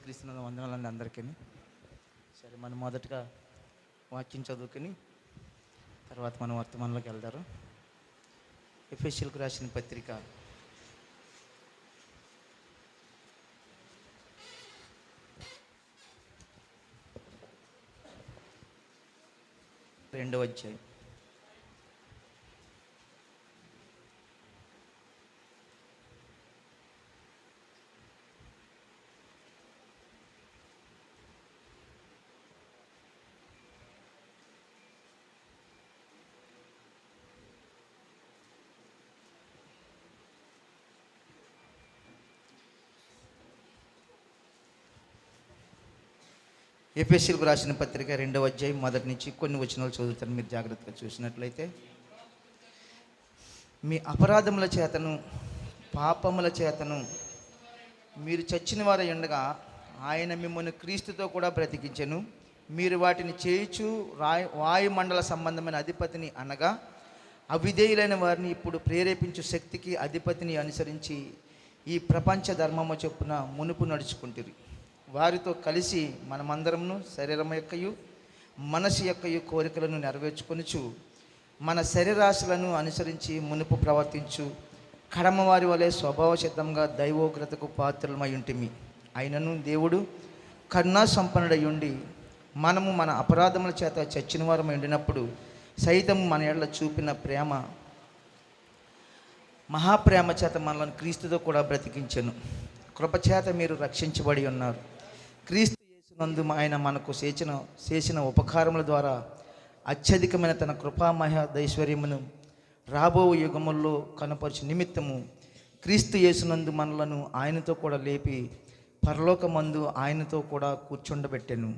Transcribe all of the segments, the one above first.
క్రీస్తున్న వందనాలండి అందరికీ. సరే, మనం మొదటగా వాక్యం చదువుకుని తర్వాత మనం వర్తమానంలోకి వెళ్తారు. ఎఫెసీయులకు రాసిన పత్రిక 2వ అధ్యాయం. ఎఫెసీయులకు రాసిన పత్రిక 2వ అధ్యాయం మొదటి నుంచి కొన్ని వచనాలు చదువుతాను. మీరు జాగ్రత్తగా చూసినట్లయితే, మీ అపరాధముల చేతను పాపముల చేతను మీరు చచ్చిన వారై ఉండగా ఆయన మిమ్మల్ని క్రీస్తుతో కూడా బ్రతికించెను. మీరు వాటిని చేయుచు వాయుమండల సంబంధమైన అధిపతిని అనగా అవిధేయులైన వారిని ఇప్పుడు ప్రేరేపించు శక్తికి అధిపతిని అనుసరించి ఈ ప్రపంచ ధర్మము చొప్పున మునుపు నడుచుకుంటుంది. వారితో కలిసి మనమందరమును శరీరం యొక్కయు మనసు యొక్కయు కోరికలను నెరవేర్చుకొనుచు మన శరీరాశలను అనుసరించి మునుపు ప్రవర్తించు కడమవారి వలె స్వభావ సిద్ధంగా దైవోగ్రతకు పాత్రలమై ఉంటిమి. అయినను దేవుడు కరుణా సంపన్నుడై ఉండి మనము మన అపరాధముల చేత చచ్చిన వారమై ఉండినప్పుడు సైతం మన ఎడల చూపిన ప్రేమ మహాప్రేమ చేత మనలను క్రీస్తుతో కూడా బ్రతికించెను. కృపచేత మీరు రక్షించబడి ఉన్నారు. క్రీస్తు యేసునందు ఆయన మనకు చేసిన ఉపకారముల ద్వారా అత్యధికమైన తన కృపామహదైశ్వర్యమును రాబో యుగముల్లో కనపరచు నిమిత్తము క్రీస్తు యేసునందు మనలను ఆయనతో కూడా లేపి పరలోకమందు ఆయనతో కూడా కూర్చుండబెట్టెను.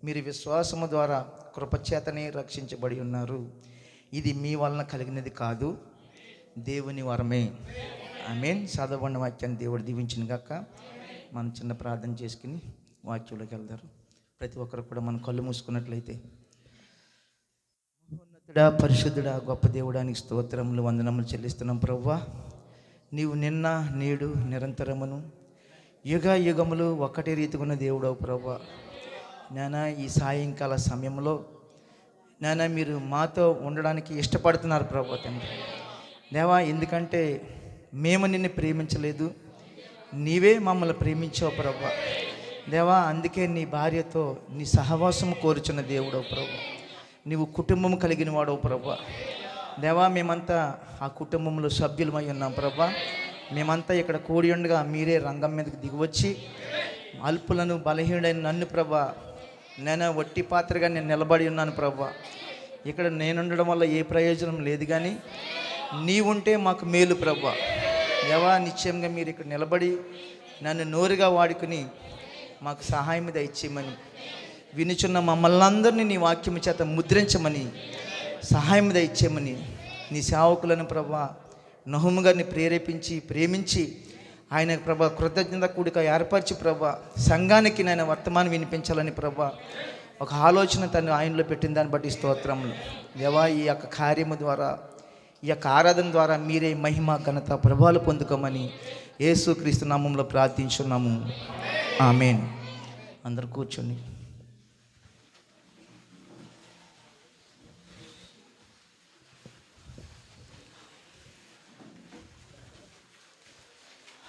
మీరు విశ్వాసము ద్వారా కృపచేతనే రక్షించబడి ఉన్నారు. ఇది మీ వలన కలిగినది కాదు, దేవుని వరమే. ఆమేన్. చదవబడిన వాక్యాన్ని దేవుడు దీవించిన గాక. మనం చిన్న ప్రార్థన చేసుకుని వాక్యంలోకి వెళ్తారు. ప్రతి ఒక్కరు కూడా మనం కళ్ళు మూసుకున్నట్లయితే, మహోన్నతుడా, పరిశుద్ధుడా, గొప్ప దేవుడానికి స్తోత్రములు వందనములు చెల్లిస్తున్నాం. ప్రభువా, నీవు నిన్న నేడు నిరంతరమును యుగ యుగములు ఒక్కటే రీతిగా ఉన్న దేవుడవు. ప్రభువా, నానా ఈ సాయంకాల సమయంలో నానా మీరు మాతో ఉండడానికి ఇష్టపడుతున్నారు ప్రభువా తండ్రి దేవా. ఎందుకంటే మేము నిన్ను ప్రేమించలేదు, నీవే మమ్మల్ని ప్రేమించావు ప్రభువా దేవా. అందుకే నీ భార్యతో నీ సహవాసం కోరుచున్న దేవుడవు ప్రభు. నీవు కుటుంబం కలిగిన వాడవు ప్రభు దేవా. మేమంతా ఆ కుటుంబంలో సభ్యులమై ఉన్నాం ప్రభు. మేమంతా ఇక్కడ కూడి ఉండగా మీరే రంగం మీదకి దిగివచ్చి అల్పులను బలహీనుడైన నన్ను ప్రభా, నేను వట్టి పాత్రగా నేను నిలబడి ఉన్నాను ప్రభు. ఇక్కడ నేనుండడం వల్ల ఏ ప్రయోజనం లేదు, కానీ నీవుంటే మాకు మేలు ప్రభు దేవా. నిశ్చయంగా మీరు ఇక్కడ నిలబడి నన్ను నోరుగా వాడుకుని మాకు సహాయం దయచేయమని, వినుచున్న మమ్మల్ని అందరినీ నీ వాక్యము చేత ముద్రించమని, సహాయం దయచేయమని నీ సేవకులను ప్రభా నహుము గారిని ప్రేమించి ఆయన ప్రభా కృతజ్ఞత కూడిక ఏర్పరిచి ప్రభా సంఘానికి నేను వర్తమానం వినిపించాలని ప్రభా ఒక ఆలోచన తను ఆయనలో పెట్టిన దాన్ని బట్టి స్తోత్రములు దేవా. ఈ యొక్క కార్యము ద్వారా, ఈ యొక్క ఆరాధన ద్వారా మీరే మహిమ ఘనత ప్రభావాలు పొందుకోమని యేసుక్రీస్తు నామములో ప్రార్థించున్నాము. ఆమేన్. అందరూ కూర్చోండి.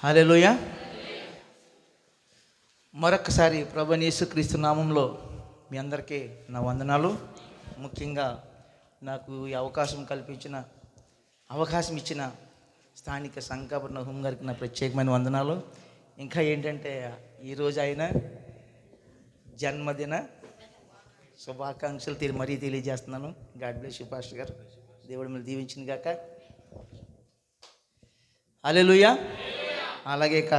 హల్లెలూయా. మరొకసారి ప్రభువైన యేసుక్రీస్తు నామంలో మీ అందరికీ నా వందనాలు. ముఖ్యంగా నాకు ఈ అవకాశం ఇచ్చిన స్థానిక సంఘాపూర్ నహుము గారికి నా ప్రత్యేకమైన వందనాలు. ఇంకా ఏంటంటే ఈరోజు ఆయన జన్మదిన శుభాకాంక్షలు మరీ తెలియజేస్తున్నాను. గాడ్ బ్లెస్ యు పాస్టర్ గారు. దేవుడు మీరు దీవించిన గాక. హల్లెలూయా. అలాగే ఇక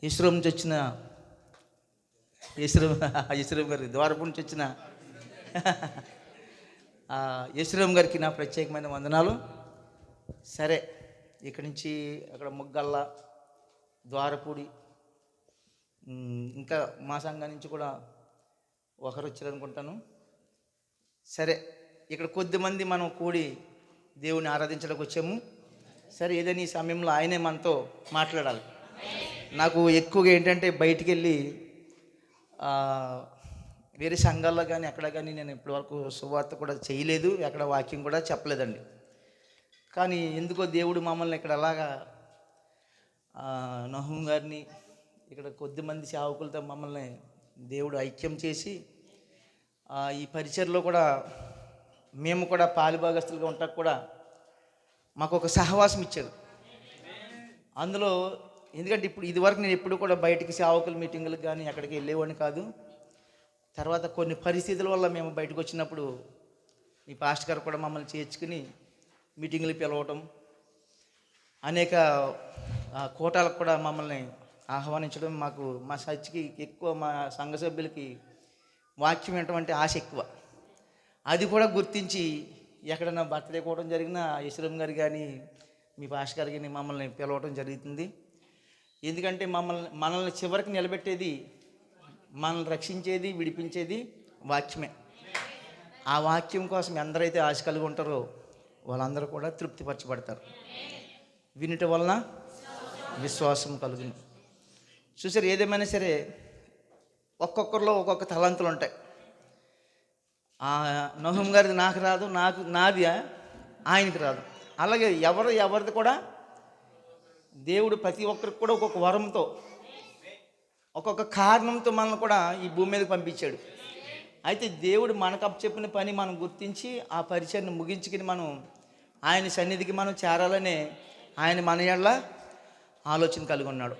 ఇస్రోం నుంచి వచ్చిన ఇస్రోం గారి ద్వారపు నుంచి వచ్చిన ఇస్రోం గారికి నా ప్రత్యేకమైన వందనాలు. సరే, ఇక్కడి నుంచి అక్కడ ముగ్గల్ల, ద్వారపూడి, ఇంకా మా సంఘం నుంచి కూడా ఒకరు వచ్చారనుకుంటాను. సరే, ఇక్కడ కొద్దిమంది మనం కూడి దేవుని ఆరాధించడానికి వచ్చాము. సరే, ఏదైనా ఈ సమయంలో ఆయనే మనతో మాట్లాడాలి. నాకు ఎక్కువగా ఏంటంటే బయటికి వెళ్ళి వేరే సంఘాల్లో కానీ ఎక్కడ కానీ నేను ఇప్పటివరకు సువార్త కూడా చేయలేదు, ఎక్కడ వాక్యం కూడా చెప్పలేదండి. కానీ ఎందుకో దేవుడు మమ్మల్ని ఇక్కడ అలాగా నహూం గారిని ఇక్కడ కొద్దిమంది సేవకులతో మమ్మల్ని దేవుడు ఐక్యం చేసి ఈ పరిచర్లో కూడా మేము కూడా పాలిభాగస్తులుగా ఉంటాక కూడా మాకు ఒక సహవాసం ఇచ్చారు అందులో. ఎందుకంటే ఇప్పుడు ఇదివరకు నేను ఎప్పుడు కూడా బయటికి సేవకుల మీటింగులకు కానీ ఎక్కడికి వెళ్ళేవాడిని కాదు. తర్వాత కొన్ని పరిస్థితుల వల్ల మేము బయటకు వచ్చినప్పుడు ఈ పాస్టర్ గారు కూడా మమ్మల్ని చేర్చుకుని మీటింగులు పిలవటం, అనేక కోటాలకు కూడా మమ్మల్ని ఆహ్వానించడం, మాకు మా చర్చికి ఎక్కువ మా సంఘ సభ్యులకి వాక్యం వినటం ఆశ ఎక్కువ. అది కూడా గుర్తించి ఎక్కడైనా బర్త్డే కోవడం జరిగినా యశ్వరం గారు కానీ మీ పాస్టర్ గారు కానీ మమ్మల్ని పిలవటం జరుగుతుంది. ఎందుకంటే మనల్ని చివరికి నిలబెట్టేది, మనల్ని రక్షించేది, విడిపించేది వాక్యమే. ఆ వాక్యం కోసం ఎందరైతే ఆశ కలిగి ఉంటారో వాళ్ళందరూ కూడా తృప్తిపరచబడతారు. వినటం వలన విశ్వాసం కలుగును. చూసారు, ఏదేమైనా సరే ఒక్కొక్కరిలో ఒక్కొక్క తలంతులు ఉంటాయి. నహూం గారిది నాకు రాదు, నాది ఆయనకి రాదు. అలాగే ఎవరిది కూడా దేవుడు ప్రతి ఒక్కరికి కూడా ఒక్కొక్క వరంతో, ఒక్కొక్క కారణంతో మనల్ని కూడా ఈ భూమి మీదకి పంపించాడు. అయితే దేవుడు మనకు అప్పచెప్పిన పని మనం గుర్తించి ఆ పరిచయాన్ని ముగించుకుని మనం ఆయన సన్నిధికి మనం చేరాలనే ఆయన మన యెడల ఆలోచన కలిగి ఉన్నాడు.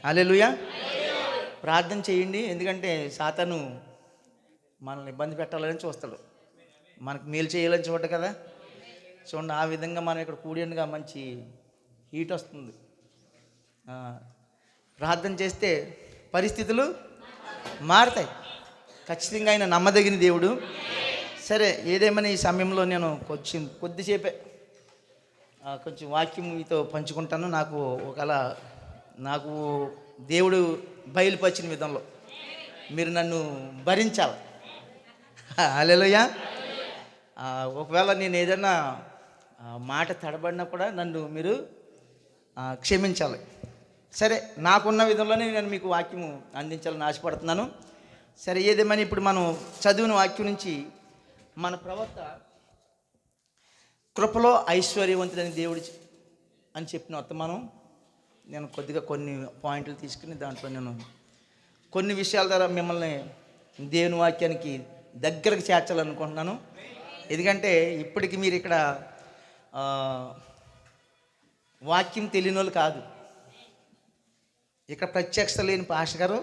హల్లెలూయా. ప్రార్థన చేయండి. ఎందుకంటే సాతాను మనల్ని ఇబ్బంది పెట్టాలని చూస్తాడు, మనకు మేలు చేయాలని చూడదు కదా. చూడండి, ఆ విధంగా మనం ఇక్కడ కూడినగా మంచి హీట్ వస్తుంది. ప్రార్థన చేస్తే పరిస్థితులు మారుతాయి. ఖచ్చితంగా ఆయన నమ్మదగిన దేవుడు. సరే, ఏదేమైనా ఈ సమయంలో నేను కొద్దిసేపే కొంచెం వాక్యం మీతో పంచుకుంటాను. నాకు దేవుడు బయలుపరిచిన విధంలో మీరు నన్ను భరించాలి. హల్లెలూయా. ఒకవేళ నేను ఏదైనా మాట తడబడినా కూడా నన్ను మీరు క్షమించాలి. సరే, నాకున్న విధంలోనే నేను మీకు వాక్యము అందించాలని ఆశపడుతున్నాను. సరే, ఏదేమైనా ఇప్పుడు మనం చదివిన వాక్యం నుంచి మన ప్రవక్త కృపలో ఐశ్వర్యవంతుడని దేవుడు అని చెప్పిన వర్తమానం నేను కొద్దిగా కొన్ని పాయింట్లు తీసుకుని దాంట్లో నేను కొన్ని విషయాల ద్వారా మిమ్మల్ని దేవుని వాక్యానికి దగ్గరకు చేర్చాలనుకుంటున్నాను. ఎందుకంటే ఇప్పటికి మీరు ఇక్కడ వాక్యం తెలియని వాళ్ళు కాదు. ఇక్కడ ప్రత్యక్షత లేని పాస్టర్ గారు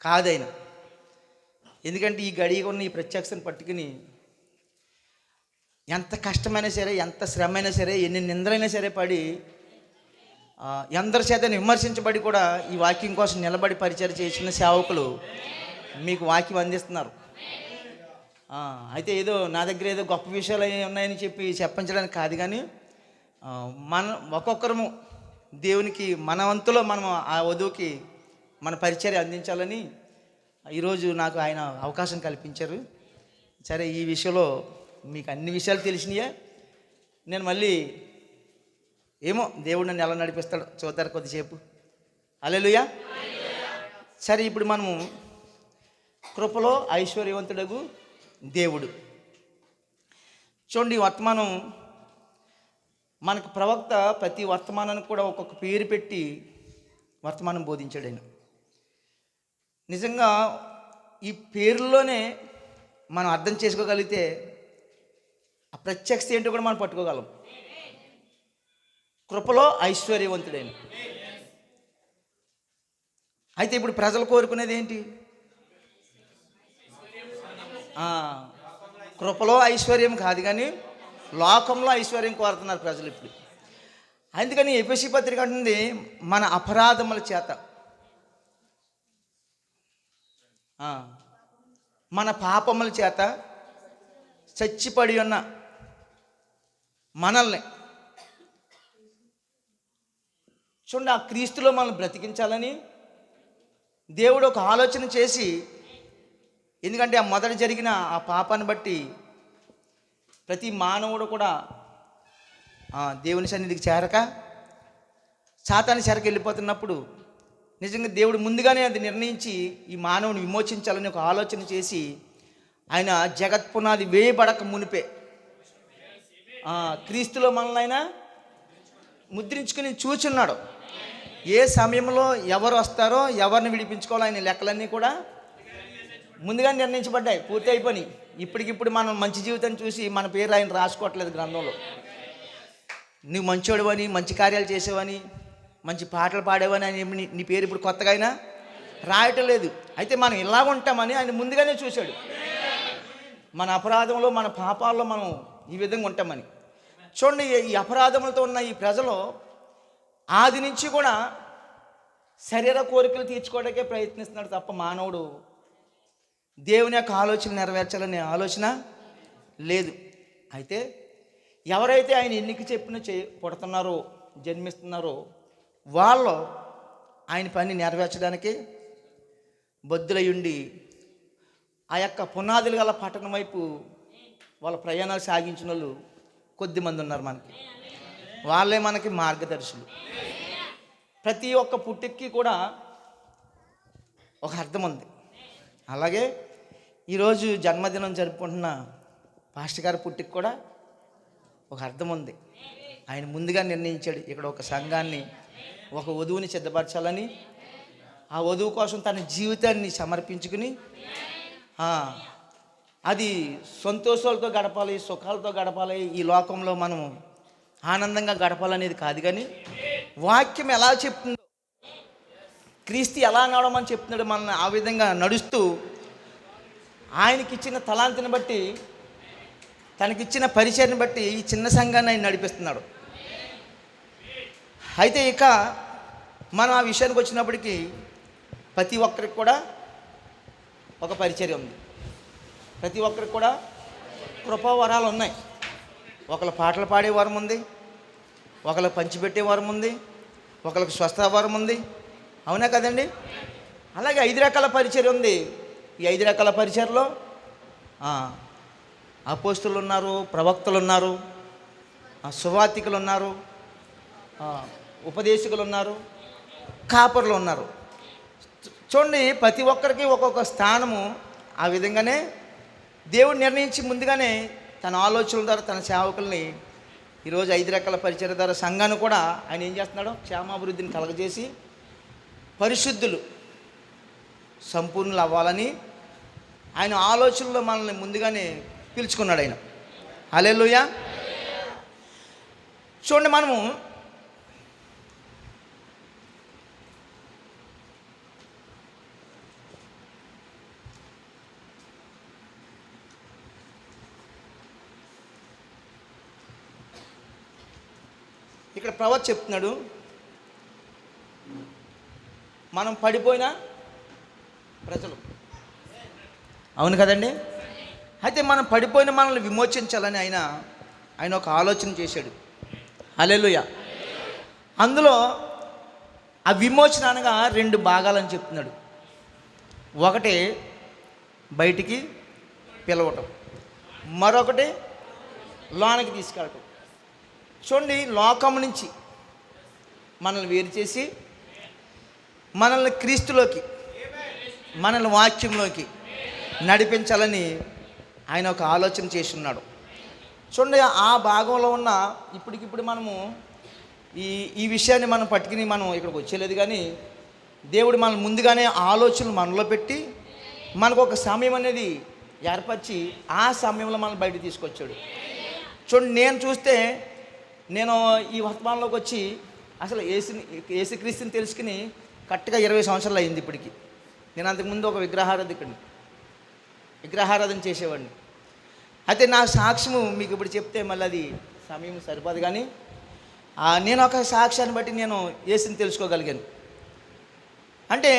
కాదైనా. ఎందుకంటే ఈ గడియ ఉన్న ఈ ప్రత్యక్షతను పట్టుకుని ఎంత కష్టమైనా సరే, ఎంత శ్రమైనా సరే, ఎన్ని నిందలైనా సరే పడి ఎందరి చేత విమర్శించబడి కూడా ఈ వాక్యం కోసం నిలబడి పరిచయం చేసిన సేవకులు మీకు వాక్యం అందిస్తున్నారు. అయితే ఏదో నా దగ్గర ఏదో గొప్ప విషయాలు ఉన్నాయని చెప్పి చెప్పించడానికి కాదు, కానీ ఒక్కొక్కరము దేవునికి మన వంతులో మనం ఆ వధువుకి మన పరిచర్య అందించాలని ఈరోజు నాకు ఆయన అవకాశం కల్పించారు. సరే, ఈ విషయంలో మీకు అన్ని విషయాలు తెలిసినాయే. నేను మళ్ళీ ఏమో దేవుడు నన్ను ఎలా నడిపిస్తాడు చూద్దారు కొద్దిసేపు. హల్లెలూయా. సరే, ఇప్పుడు మనము కృపలో ఐశ్వర్యవంతుడగు దేవుడు. చూడండి, వర్తమానం మనకు ప్రవక్త ప్రతి వర్తమానానికి కూడా ఒక్కొక్క పేరు పెట్టి వర్తమానం బోధించాడు ఆయన. నిజంగా ఈ పేరులోనే మనం అర్థం చేసుకోగలిగితే ఆ ప్రత్యక్షత ఏంటో కూడా మనం పట్టుకోగలం. కృపలో ఐశ్వర్యవంతుడైన. అయితే ఇప్పుడు ప్రజలు కోరుకునేది ఏంటి? కృపలో ఐశ్వర్యం కాదు, కానీ లోకంలో ఐశ్వర్యం కోరుతున్నారు ప్రజలు ఇప్పుడు. అందుకని ఎఫెసీ పత్రిక అంటుంది, మన అపరాధముల చేత, మన పాపముల చేత చచ్చిపడి ఉన్న మనల్ని చూడండి, ఆ క్రీస్తులో మనల్ని బ్రతికించాలని దేవుడు ఒక ఆలోచన చేసి, ఎందుకంటే ఆ మొదట జరిగిన ఆ పాపాన్ని బట్టి ప్రతి మానవుడు కూడా దేవుని సన్నిధికి చేరక సాతాను చెరకు వెళ్ళిపోతున్నప్పుడు నిజంగా దేవుడు ముందుగానే అది నిర్ణయించి ఈ మానవుని విమోచించాలని ఒక ఆలోచన చేసి ఆయన జగత్ పునాది వేయబడక మునిపే క్రీస్తులో మనల్ని ఆయన ముద్రించుకుని చూచున్నాడు. ఏ సమయంలో ఎవరు వస్తారో ఎవరిని విడిపించుకోవాలో ఆయన లెక్కలన్నీ కూడా ముందుగా నిర్ణయించబడ్డాయి, పూర్తి అయిపోయి. ఇప్పటికిప్పుడు మనం మంచి జీవితాన్ని చూసి మన పేరు ఆయన రాసుకోవట్లేదు గ్రంథంలో. నువ్వు మంచోడువని, మంచి కార్యాలు చేసేవని, మంచి పాటలు పాడేవని ఆయన నీ పేరు ఇప్పుడు కొత్తగా అయినా రాయటం లేదు. అయితే మనం ఇలా ఉంటామని ఆయన ముందుగానే చూశాడు. మన అపరాధంలో, మన పాపాల్లో మనం ఈ విధంగా ఉంటామని. చూడండి, ఈ అపరాధములతో ఉన్న ఈ ప్రజలు ఆది నుంచి కూడా శరీర కోరికలు తీర్చుకోవడానికే ప్రయత్నిస్తున్నాడు తప్ప మానవుడు దేవుని యొక్క ఆలోచన నెరవేర్చాలనే ఆలోచన లేదు. అయితే ఎవరైతే ఆయన ఎన్నిక చెప్పిన పుడుతున్నారో, జన్మిస్తున్నారో వాళ్ళు ఆయన పని నెరవేర్చడానికి బద్దులయ్యుండి ఆ యొక్క పునాదులు గల పట్టణం వైపు వాళ్ళ ప్రయాణాలు సాగించిన వాళ్ళు కొద్దిమంది ఉన్నారు మనకి. వాళ్ళే మనకి మార్గదర్శులు. ప్రతి ఒక్క పుట్టుకి కూడా ఒక అర్థం ఉంది. అలాగే ఈరోజు జన్మదినం జరుపుకుంటున్న పాస్టర్ గారి పుట్టికి కూడా ఒక అర్థం ఉంది. ఆయన ముందుగా నిర్ణయించాడు ఇక్కడ ఒక సంఘాన్ని, ఒక వధువుని సిద్ధపరచాలని. ఆ వధువు కోసం తన జీవితాన్ని సమర్పించుకుని అది సంతోషాలతో గడపాలి, సుఖాలతో గడపాలి, ఈ లోకంలో మనం ఆనందంగా గడపాలనేది కాదు. కానీ వాక్యం ఎలా చెప్తుందో, క్రీస్తు ఎలా నడవమని చెప్తున్నాడు, మన ఆ విధంగా నడుస్తూ ఆయనకిచ్చిన తలాంతిని బట్టి, తనకిచ్చిన పరిచయాన్ని బట్టి ఈ చిన్న సంఘాన్ని ఆయన నడిపిస్తున్నాడు. అయితే ఇక మనం ఆ విషయానికి వచ్చినప్పటికీ ప్రతి ఒక్కరికి కూడా ఒక పరిచర్య ఉంది. ప్రతి ఒక్కరికి కూడా కృపావరాలు ఉన్నాయి. ఒకళ్ళ పాటలు పాడే వరం ఉంది, ఒకళ్ళకి పంచిపెట్టే వరం ఉంది, ఒకళ్ళకి స్వస్థ వరం ఉంది. అవునా కదండి? అలాగే 5 రకాల పరిచర్య ఉంది. ఈ 5 రకాల పరిచర్యలో అపోస్తులు ఉన్నారు, ప్రవక్తలు ఉన్నారు, సువార్తికులు ఉన్నారు, ఉపదేశకులు ఉన్నారు, కాపర్లు ఉన్నారు. చూడండి, ప్రతి ఒక్కరికి ఒక్కొక్క స్థానము. ఆ విధంగానే దేవుడు నిర్ణయించి ముందుగానే తన ఆలోచనల ద్వారా తన సేవకుల్ని ఈరోజు 5 రకాల పరిచర్య ద్వారా సంఘాన్ని కూడా ఆయన ఏం చేస్తున్నాడు, క్షేమాభివృద్ధిని కలగజేసి పరిశుద్ధులు సంపూర్ణులు అవ్వాలని ఆయన ఆలోచనలో మనల్ని ముందుగానే పిలుచుకున్నాడు ఆయన. హల్లెలూయా. చూడండి, మనము ఇక్కడ ప్రవక్త చెప్తున్నాడు, మనం పడిపోయిన ప్రజలు. అవును కదండి? అయితే మనం పడిపోయిన మనల్ని విమోచించాలని ఆయన ఒక ఆలోచన చేశాడు. హల్లెలూయా. అందులో ఆ విమోచన అనగా 2 భాగాలని చెప్తున్నాడు. ఒకటి బయటికి పిలవటం, మరొకటి లోనికి తీసుకెళ్ళటం. చూడండి, లోకం నుంచి మనల్ని వేరు చేసి మనల్ని క్రీస్తులోకి, మనల్ని వాక్యంలోకి నడిపించాలని ఆయన ఒక ఆలోచన చేసి ఉన్నాడు. చూడండి, ఆ భాగంలో ఉన్న ఇప్పటికిప్పుడు మనము ఈ విషయాన్ని మనం పట్టుకుని మనం ఇక్కడికి వచ్చేలేదు. కానీ దేవుడు మన ముందుగానే ఆలోచనలు మనలో పెట్టి మనకు ఒక సమయం అనేది ఏర్పరిచి ఆ సమయంలో మనం బయట తీసుకొచ్చాడు. చూడండి, నేను ఈ వర్తమానంలోకి వచ్చి అసలు యేసుక్రీస్తుని తెలుసుకుని కరెక్ట్గా 20 సంవత్సరాలు అయింది ఇప్పటికి. నేను అంతకుముందు ఒక విగ్రహారాధన చేసేవాడిని. అయితే నా సాక్ష్యము మీకు ఇప్పుడు చెప్తే మళ్ళీ అది సమయం సరిపోదు. కానీ నేను ఒక సాక్ష్యాన్ని బట్టి నేను యేసుని తెలుసుకోగలిగాను. అంటే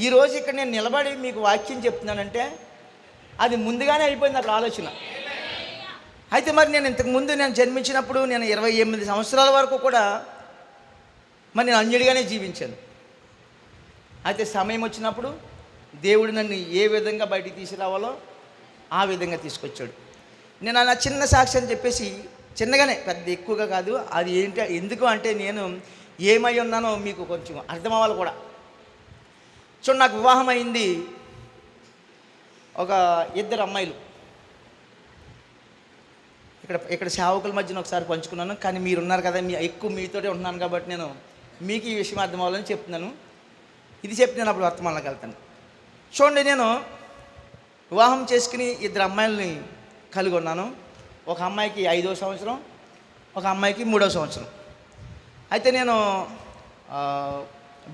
ఈరోజు ఇక్కడ నేను నిలబడి మీకు వాక్యం చెప్తున్నానంటే అది ముందుగానే అయిపోయింది అక్కడ ఆలోచన. అయితే మరి నేను ఇంతకుముందు నేను జన్మించినప్పుడు నేను 28 సంవత్సరాల వరకు కూడా మరి నేను అన్యుడిగానే జీవించాను. అయితే సమయం వచ్చినప్పుడు దేవుడు నన్ను ఏ విధంగా బయటికి తీసుకురావాలో ఆ విధంగా తీసుకొచ్చాడు. నేను అలా చిన్న సాక్ష్యం చెప్పేసి చిన్నగానే, పెద్ద ఎక్కువగా కాదు. అది ఎందుకు అంటే నేను ఏమై ఉన్నానో మీకు కొంచెం అర్థం అవ్వాలి కూడా. చూడండి, నాకు వివాహం అయింది, ఒక 2 అమ్మాయిలు. ఇక్కడ సేవకుల మధ్యన ఒకసారి పంచుకున్నాను, కానీ మీరు ఉన్నారు కదా, ఎక్కువ మీతోనే ఉంటున్నాను కాబట్టి నేను మీకు ఈ విషయం అర్థం అవ్వాలని చెప్తున్నాను. ఇది చెప్పి నేను అప్పుడు వర్తమానంలోకి వెళ్తాను. చూడండి, నేను వివాహం చేసుకుని 2 అమ్మాయిలని కలిగి ఉన్నాను. ఒక అమ్మాయికి 5వ సంవత్సరం, ఒక అమ్మాయికి 3వ సంవత్సరం. అయితే నేను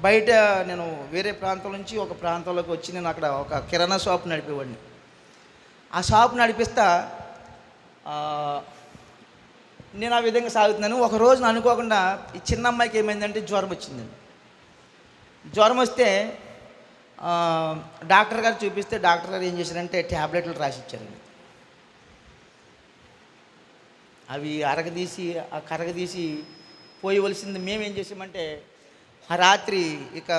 బయట నేను వేరే ప్రాంతం నుంచి ఒక ప్రాంతంలోకి వచ్చి నేను అక్కడ ఒక కిరాణా షాప్ నడిపేవాడిని. ఆ షాప్ నడిపిస్తా నేను ఆ విధంగా సాగుతున్నాను. ఒక రోజున అనుకోకుండా ఈ చిన్న అమ్మాయికి ఏమైందంటే జ్వరం వచ్చిందండి. జ్వరం వస్తే డాక్టర్ గారు చూపిస్తే డాక్టర్ గారు ఏం చేశారంటే ట్యాబ్లెట్లు రాసిచ్చారండి. అవి కరగదీసి పోయవలసింది మేమేం చేసామంటే, ఆ రాత్రి ఇక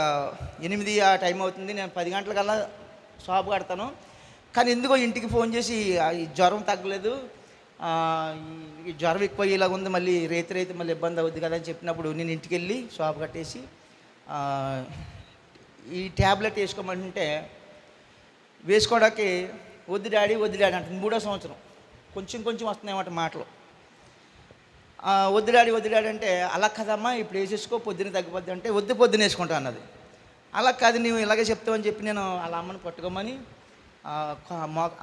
8 ఆ టైం అవుతుంది, నేను 10 గంటలకల్లా షాప్ కడతాను, కానీ ఎందుకో ఇంటికి ఫోన్ చేసి ఈ జ్వరం తగ్గలేదు, ఈ జ్వరం ఎక్కువ ఇలాగ ఉంది, మళ్ళీ రేతి మళ్ళీ ఇబ్బంది అవుద్ది కదా అని చెప్పినప్పుడు నేను ఇంటికి వెళ్ళి షాప్ కట్టేసి ఈ ట్యాబ్లెట్ వేసుకోమంటే వేసుకోవడానికి వద్దు డాడీ అంటే 3వ సంవత్సరం కొంచెం వస్తున్నాయన్నమాట మాటలు. వద్దు డాడీ అంటే, అలా కదమ్మా ఇప్పుడు వేసేసుకో, పొద్దున్న తగ్గిపోద్ది అంటే, వద్దు పొద్దున్న వేసుకుంటా అన్నది. అలా కాదు, నువ్వు ఇలాగే చెప్తావని చెప్పి నేను అలా అమ్మని పట్టుకోమని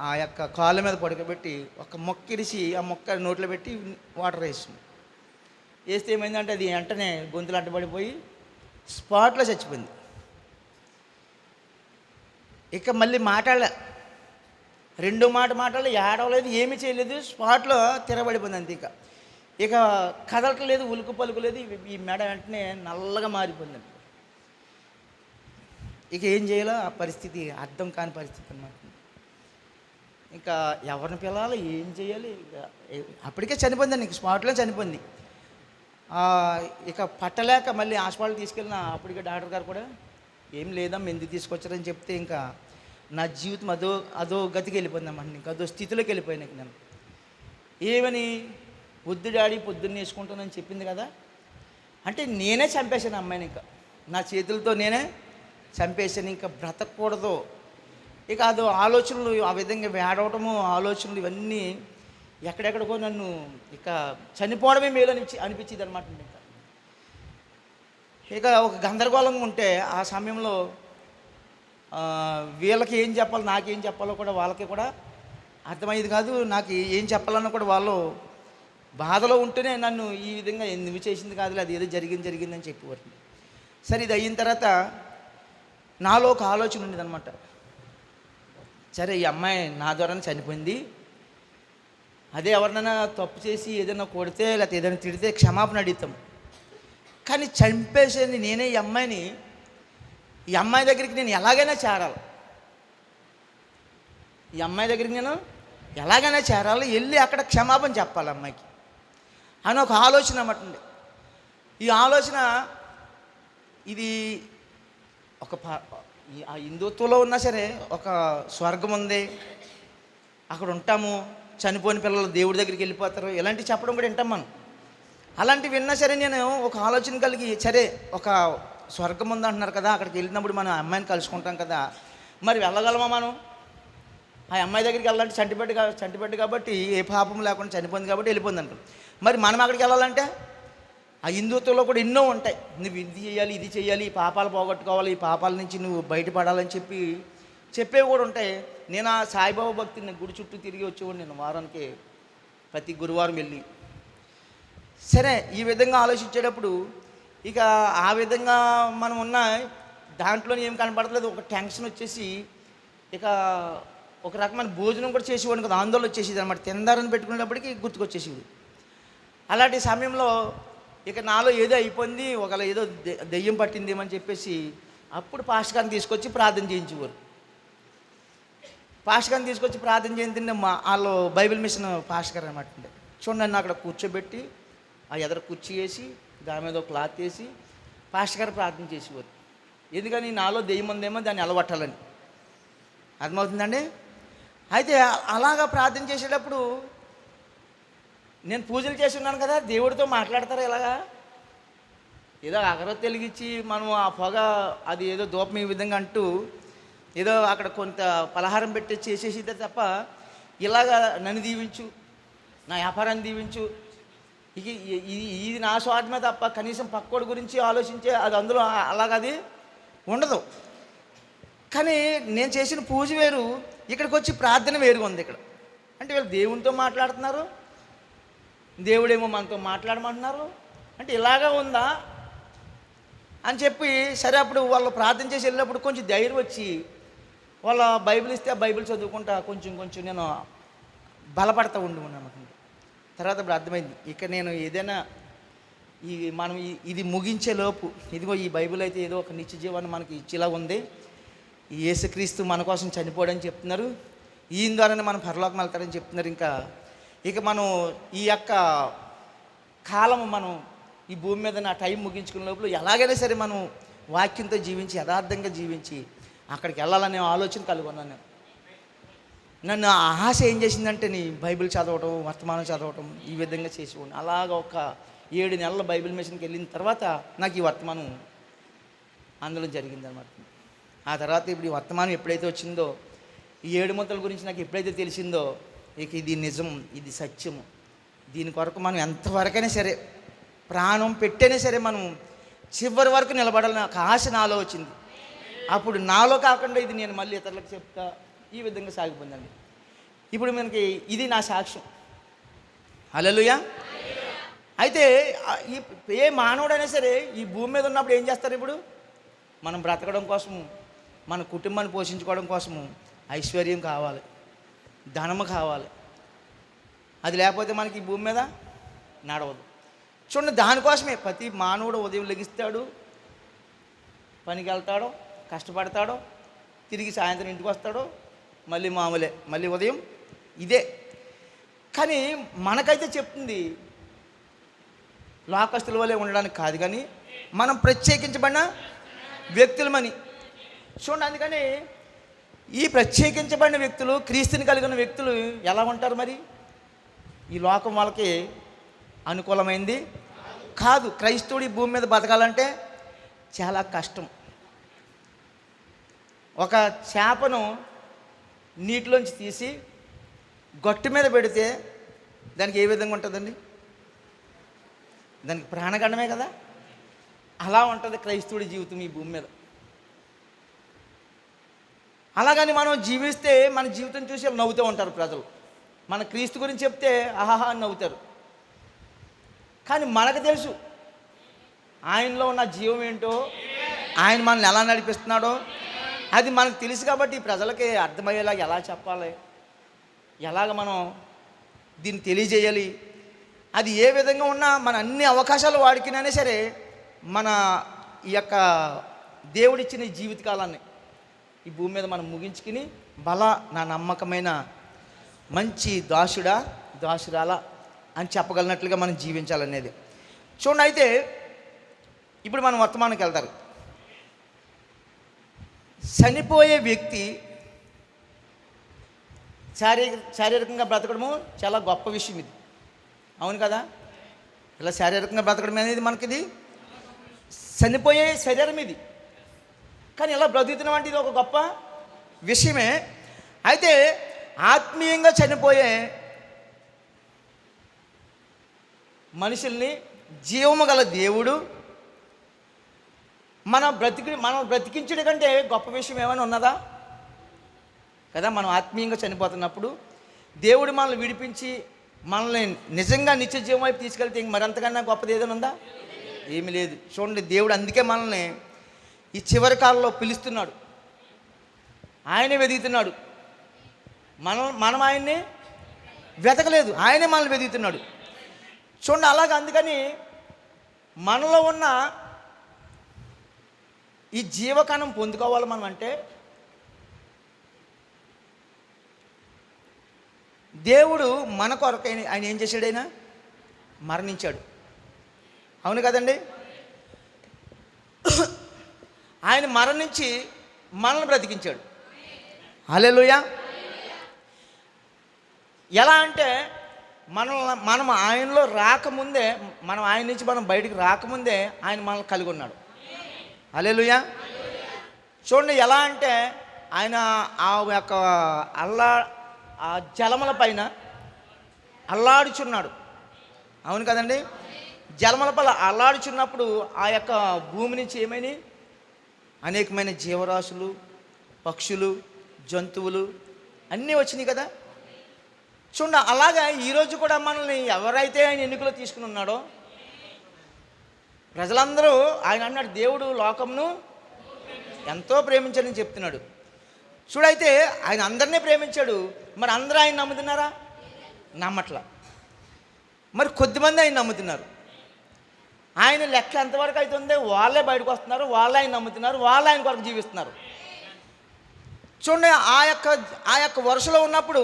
ఆ యొక్క కాళ్ళ మీద పడుకోబెట్టి ఒక మొక్క ఇరిసి ఆ మొక్క నోట్లో పెట్టి వాటర్ వేస్తే ఏమైందంటే అది వెంటనే గొంతులు అడ్డుపడిపోయి స్పాట్లో చచ్చిపోయింది. ఇక మళ్ళీ రెండో మాటలు ఏడవలేదు, ఏమీ చేయలేదు, స్పాట్లో తిరగబడిపోయింది అంతే. ఇక కదలట్లేదు, ఉలుకు పలుకులేదు, ఈ మెడ వెంటనే నల్లగా మారిపోయిందండి. ఇక ఏం చేయాలో ఆ పరిస్థితి అర్థం కాని పరిస్థితి అన్నమాట. ఇంకా ఎవరిని పిలవాలి, ఏం చేయాలి, అప్పటికే చనిపోయిందండి, ఇంక స్పాట్లో చనిపోయింది. ఇక పట్టలేక మళ్ళీ హాస్పిటల్ తీసుకెళ్ళిన అప్పటికే డాక్టర్ గారు కూడా ఏం లేదమ్మా ఎందుకు తీసుకొచ్చారని చెప్తే, ఇంకా నా జీవితం అదో గతికి వెళ్ళిపోయిందన్నమాట. ఇంకా అదో స్థితిలోకి వెళ్ళిపోయాను. నేను ఏమని వద్దు డాడీ పొద్దున్న వేసుకుంటానని చెప్పింది కదా అంటే నేనే చంపేశాను అమ్మాయిని. ఇంకా నా చేతులతో నేనే చంపేశాను, ఇంకా బ్రతకూడదు. ఇక అదో ఆలోచనలు ఆ విధంగా వేడవటము, ఆలోచనలు ఇవన్నీ ఎక్కడెక్కడికో నన్ను ఇక చనిపోవడమే మేలు అనిపించింది అనమాట. ఇక ఒక గందరగోళంగా ఉంటే ఆ సమయంలో వీళ్ళకి ఏం చెప్పాలో నాకేం చెప్పాలో కూడా వాళ్ళకి కూడా అర్థమయ్యేది కాదు. నాకు ఏం చెప్పాలన్నా కూడా వాళ్ళు బాధలో ఉంటేనే నన్ను ఈ విధంగా నువ్వు చేసింది కాదులే, అది ఏదో జరిగిందని చెప్పేవారు. సరే, ఇది అయిన తర్వాత నాలో ఒక ఆలోచన ఉండేది అనమాట. సరే, ఈ అమ్మాయి నా ద్వారానే చనిపోయింది, అదే ఎవరినైనా తప్పు చేసి ఏదైనా కొడితే లేకపోతే ఏదైనా తిడితే క్షమాపణ అడుగుతాం, కానీ చంపేసేది నేనే. ఈ అమ్మాయి దగ్గరికి నేను ఎలాగైనా చేరాలి, వెళ్ళి అక్కడ క్షమాపణ చెప్పాలి అమ్మాయికి అని ఒక ఆలోచన అన్నమాట. ఈ ఆలోచన ఇది ఆ హిందుత్వంలో ఉన్నా సరే ఒక స్వర్గం ఉంది, అక్కడ ఉంటాము, చనిపోయిన పిల్లలు దేవుడి దగ్గరికి వెళ్ళిపోతారు, ఇలాంటివి చెప్పడం కూడా వింటాం మనం. అలాంటివి విన్నా సరే నేను ఒక ఆలోచన కలిగి, సరే ఒక స్వర్గం ఉంది అంటున్నారు కదా, అక్కడికి వెళ్ళినప్పుడు మనం అమ్మాయిని కలుసుకుంటాం కదా, మరి వెళ్ళగలమా మనం? ఆ అమ్మాయి దగ్గరికి వెళ్ళాలంటే చంటిపెట్టు కాబట్టి ఏ పాపం లేకుండా చనిపోయింది కాబట్టి వెళ్ళిపోయింది అంటాం. మరి మనం అక్కడికి వెళ్ళాలంటే ఆ హిందుత్వంలో కూడా ఎన్నో ఉంటాయి, నువ్వు ఇది చేయాలి, ఈ పాపాలు పోగొట్టుకోవాలి, ఈ పాపాల నుంచి నువ్వు బయటపడాలని చెప్పేవి కూడా ఉంటాయి. నేను ఆ సాయిబాబా భక్తిని గుడి చుట్టూ తిరిగి వచ్చేవాడు నేను వారానికి ప్రతి గురువారం వెళ్ళి. సరే, ఈ విధంగా ఆలోచించేటప్పుడు ఇక ఆ విధంగా మనం ఉన్న దాంట్లో ఏం కనపడట్లేదు, ఒక టెన్షన్ వచ్చేసి ఇక ఒక రకమైన భోజనం కూడా చేసేవాడిని కదా, ఆందోళన వచ్చేసేది అనమాట. తిందారని పెట్టుకునేటప్పటికి గుర్తుకొచ్చేసేది. అలాంటి సమయంలో ఇక నాలో ఏదో అయిపోయింది, ఒకవేళ ఏదో దెయ్యం పట్టిందేమని చెప్పేసి అప్పుడు పాస్టర్ గారిని తీసుకొచ్చి ప్రార్థన చేయించేవారు. పాస్టర్ గారిని తీసుకొచ్చి ప్రార్థన చేయించింది వాళ్ళు బైబిల్ మిషన్ పాస్టర్ గారు అనమాట. చూడండి, నన్ను అక్కడ కూర్చోబెట్టి ఆ ఎదర కుర్చీ వేసి దాని మీద ఒక క్లాత్ వేసి పాస్టర్ గారు ప్రార్థన చేసేవారు. ఎందుకని నాలో దెయ్యం ఉందేమో దాన్ని అలవట్టాలని. అర్థమవుతుందండి? అయితే అలాగా ప్రార్థన చేసేటప్పుడు నేను పూజలు చేసి ఉన్నాను కదా, దేవుడితో మాట్లాడతారా ఇలాగా? ఏదో అగరొత్తి వెలిగించి మనం ఆ పొగ అది ఏదో ధూపం ఈ విధంగా అంటూ ఏదో అక్కడ కొంత పలహారం పెట్టి చేసేసితే తప్ప ఇలాగా నన్ను దీవించు, నా వ్యాపారాన్ని దీవించు, ఇది నా స్వార్థమే తప్ప కనీసం పక్కోడి గురించి ఆలోచించే అది అందులో అలాగది ఉండదు. కానీ నేను చేసిన పూజ వేరు, ఇక్కడికి వచ్చి ప్రార్థన వేరుగా ఉంది. ఇక్కడ అంటే వీళ్ళు దేవునితో మాట్లాడుతున్నారు, దేవుడేమో మనతో మాట్లాడమంటున్నారు. అంటే ఇలాగా ఉందా అని చెప్పి సరే అప్పుడు వాళ్ళు ప్రార్థన చేసి వెళ్ళినప్పుడు కొంచెం ధైర్యం వచ్చి వాళ్ళ బైబిల్ ఇస్తే ఆ బైబిల్ చదువుకుంటా కొంచెం కొంచెం నేను బలపడతా ఉన్నాను. తర్వాత ఇప్పుడు అర్థమైంది, ఇక నేను ఏదైనా మనం ఇది ముగించే లోపు ఇదిగో ఈ బైబిల్ అయితే ఏదో ఒక నిత్య జీవాన్ని మనకి ఇచ్చేలా ఉంది. ఈ యేసుక్రీస్తు మన కోసం చనిపోవడని చెప్తున్నారు, ఈయన ద్వారానే మనం పరలోకం వెళ్తారని చెప్తున్నారు. ఇక మనం ఈ యొక్క కాలం మనం ఈ భూమి మీద నా టైం ముగించుకునే లోపల ఎలాగైనా సరే మనం వాక్యంతో జీవించి యథార్థంగా జీవించి అక్కడికి వెళ్ళాలనే ఆలోచన కలుగున్నాను. నన్ను ఆశ ఏం చేసిందంటే నీ బైబిల్ చదవటం, వర్తమానం చదవటం ఈ విధంగా చేసి ఉండి అలాగ ఒక 7 నెలల బైబిల్ మిషన్కి వెళ్ళిన తర్వాత నాకు ఈ వర్తమానం అందులో జరిగిందన్నమాట. ఆ తర్వాత ఇప్పుడు ఈ వర్తమానం ఎప్పుడైతే వచ్చిందో, ఈ 7 ముద్దల గురించి నాకు ఎప్పుడైతే తెలిసిందో, ఇక ఇది నిజం, ఇది సత్యము, దీని కొరకు మనం ఎంతవరకైనా సరే ప్రాణం పెట్టైనా సరే మనం చివరి వరకు నిలబడాలని నాకు ఆశ నాలో వచ్చింది. అప్పుడు నాలో కాకుండా ఇది నేను మళ్ళీ ఇతరులకు చెప్తా, ఈ విధంగా సాగిపోయిందండి. ఇప్పుడు మనకి ఇది నా సాక్ష్యం. హల్లెలూయా. అయితే ఏ మానవుడైనా సరే ఈ భూమి మీద ఉన్నప్పుడు ఏం చేస్తారు? ఇప్పుడు మనం బ్రతకడం కోసము, మన కుటుంబాన్ని పోషించుకోవడం కోసము ఐశ్వర్యం కావాలి, ధనము కావాలి. అది లేకపోతే మనకి ఈ భూమి మీద నడవదు. చూడండి, దానికోసమే ప్రతి మానవుడు ఉదయం లెగిస్తాడు, పనికి వెళ్తాడో, కష్టపడతాడో, తిరిగి సాయంత్రం ఇంటికి వస్తాడో, మళ్ళీ మామూలే, మళ్ళీ ఉదయం ఇదే. కానీ మనకైతే చెప్తుంది లోకస్తుల వల్లే ఉండడానికి కాదు, కానీ మనం ప్రత్యేకించబడిన వ్యక్తులమని. చూడండి, అందుకని ఈ ప్రత్యేకించబడిన వ్యక్తులు, క్రీస్తుని కలిగిన వ్యక్తులు ఎలా ఉంటారు? మరి ఈ లోకం వాళ్ళకి అనుకూలమైంది కాదు. క్రైస్తవుడి భూమి మీద బతకాలంటే చాలా కష్టం. ఒక చేపను నీటిలోంచి తీసి గట్టు మీద పెడితే దానికి ఏ విధంగా ఉంటుందండి? దానికి ప్రాణగండమే కదా. అలా ఉంటుంది క్రైస్తవుడి జీవితం ఈ భూమి మీద. అలాగని మనం జీవిస్తే మన జీవితం చూసి నవ్వుతూ ఉంటారు ప్రజలు. మన క్రీస్తు గురించి చెప్తే ఆహాహా అని నవ్వుతారు. కానీ మనకు తెలుసు ఆయనలో ఉన్న జీవం ఏంటో, ఆయన మనల్ని ఎలా నడిపిస్తున్నాడో అది మనకు తెలుసు. కాబట్టి ప్రజలకి అర్థమయ్యేలా ఎలా చెప్పాలి, ఎలాగ మనం దీన్ని తెలియజేయాలి, అది ఏ విధంగా ఉన్నా మన అన్ని అవకాశాలు వాడికినైనా సరే మన ఈ యొక్క దేవుడిచ్చిన జీవితకాలాన్ని ఈ భూమి మీద మనం ముగించుకుని నా నమ్మకమైన మంచి దాసుడా, దాసురాలా అని చెప్పగలిగినట్లుగా మనం జీవించాలనేది. చూడండి, అయితే ఇప్పుడు మనం వర్తమానంకి వెళ్తారు. చనిపోయే వ్యక్తి శారీరకంగా బ్రతకడము చాలా గొప్ప విషయం. ఇది అవును కదా. ఇలా శారీరకంగా బ్రతకడం అనేది మనకిది చనిపోయే శరీరం ఇది. కానీ ఇలా బ్రతుకుతున్నాం అంటే ఇది ఒక గొప్ప విషయమే. అయితే ఆత్మీయంగా చనిపోయే మనుషుల్ని జీవము గల దేవుడు మనం బ్రతికించడం కంటే గొప్ప విషయం ఏమైనా ఉన్నదా కదా. మనం ఆత్మీయంగా చనిపోతున్నప్పుడు దేవుడు మనల్ని విడిపించి మనల్ని నిజంగా నిత్య జీవం వైపు తీసుకెళ్తే మరంతకన్నా గొప్పది ఏదైనా ఉందా? ఏమీ లేదు. చూడండి, దేవుడు అందుకే మనల్ని ఈ చివరి కాలంలో పిలుస్తున్నాడు, ఆయనే వెతుకుతున్నాడు. మనం ఆయన్ని వెతకలేదు, ఆయనే మనల్ని వెతుకుతున్నాడు. చూడండి, అలాగ అందుకని మనలో ఉన్న ఈ జీవకణం పొందుకోవాలి మనం అంటే దేవుడు మన కొరకు ఆయన ఏం చేశాడు? ఆయన మరణించాడు. అవును కదండి. ఆయన మరణించి మనల్ని బ్రతికించాడు. హల్లెలూయా. ఎలా అంటే మనం ఆయనలో రాకముందే, మనం ఆయన నుంచి మనం బయటికి రాకముందే ఆయన మనల్ని కలిగి ఉన్నాడు. హల్లెలూయా. చూడండి ఎలా అంటే ఆయన ఆ యొక్క ఆ జలముల పైన అల్లాడుచున్నాడు. అవును కదండి. జలముల పైన అల్లాడుచున్నప్పుడు ఆ యొక్క భూమి నుంచి ఏమైనా అనేకమైన జీవరాశులు, పక్షులు, జంతువులు అన్నీ వచ్చినాయి కదా. చూడండి అలాగా ఈరోజు కూడా మనల్ని ఎవరైతే ఆయన ఎన్నికలో తీసుకుని ఉన్నాడో ప్రజలందరూ, ఆయన అన్నాడు దేవుడు లోకంను ఎంతో ప్రేమించాడని చెప్తున్నాడు. చూడైతే ఆయన అందరినీ ప్రేమించాడు. మరి అందరూ ఆయన నమ్ముతున్నారా? నమ్మట్లా. మరి కొద్దిమంది ఆయన నమ్ముతున్నారు. ఆయన లెక్క ఎంతవరకు అవుతుంది, వాళ్ళే బయటకు వస్తున్నారు, వాళ్ళే ఆయన నమ్ముతున్నారు, వాళ్ళే ఆయన కొరకు జీవిస్తున్నారు. చూడండి ఆ యొక్క వరుసలో ఉన్నప్పుడు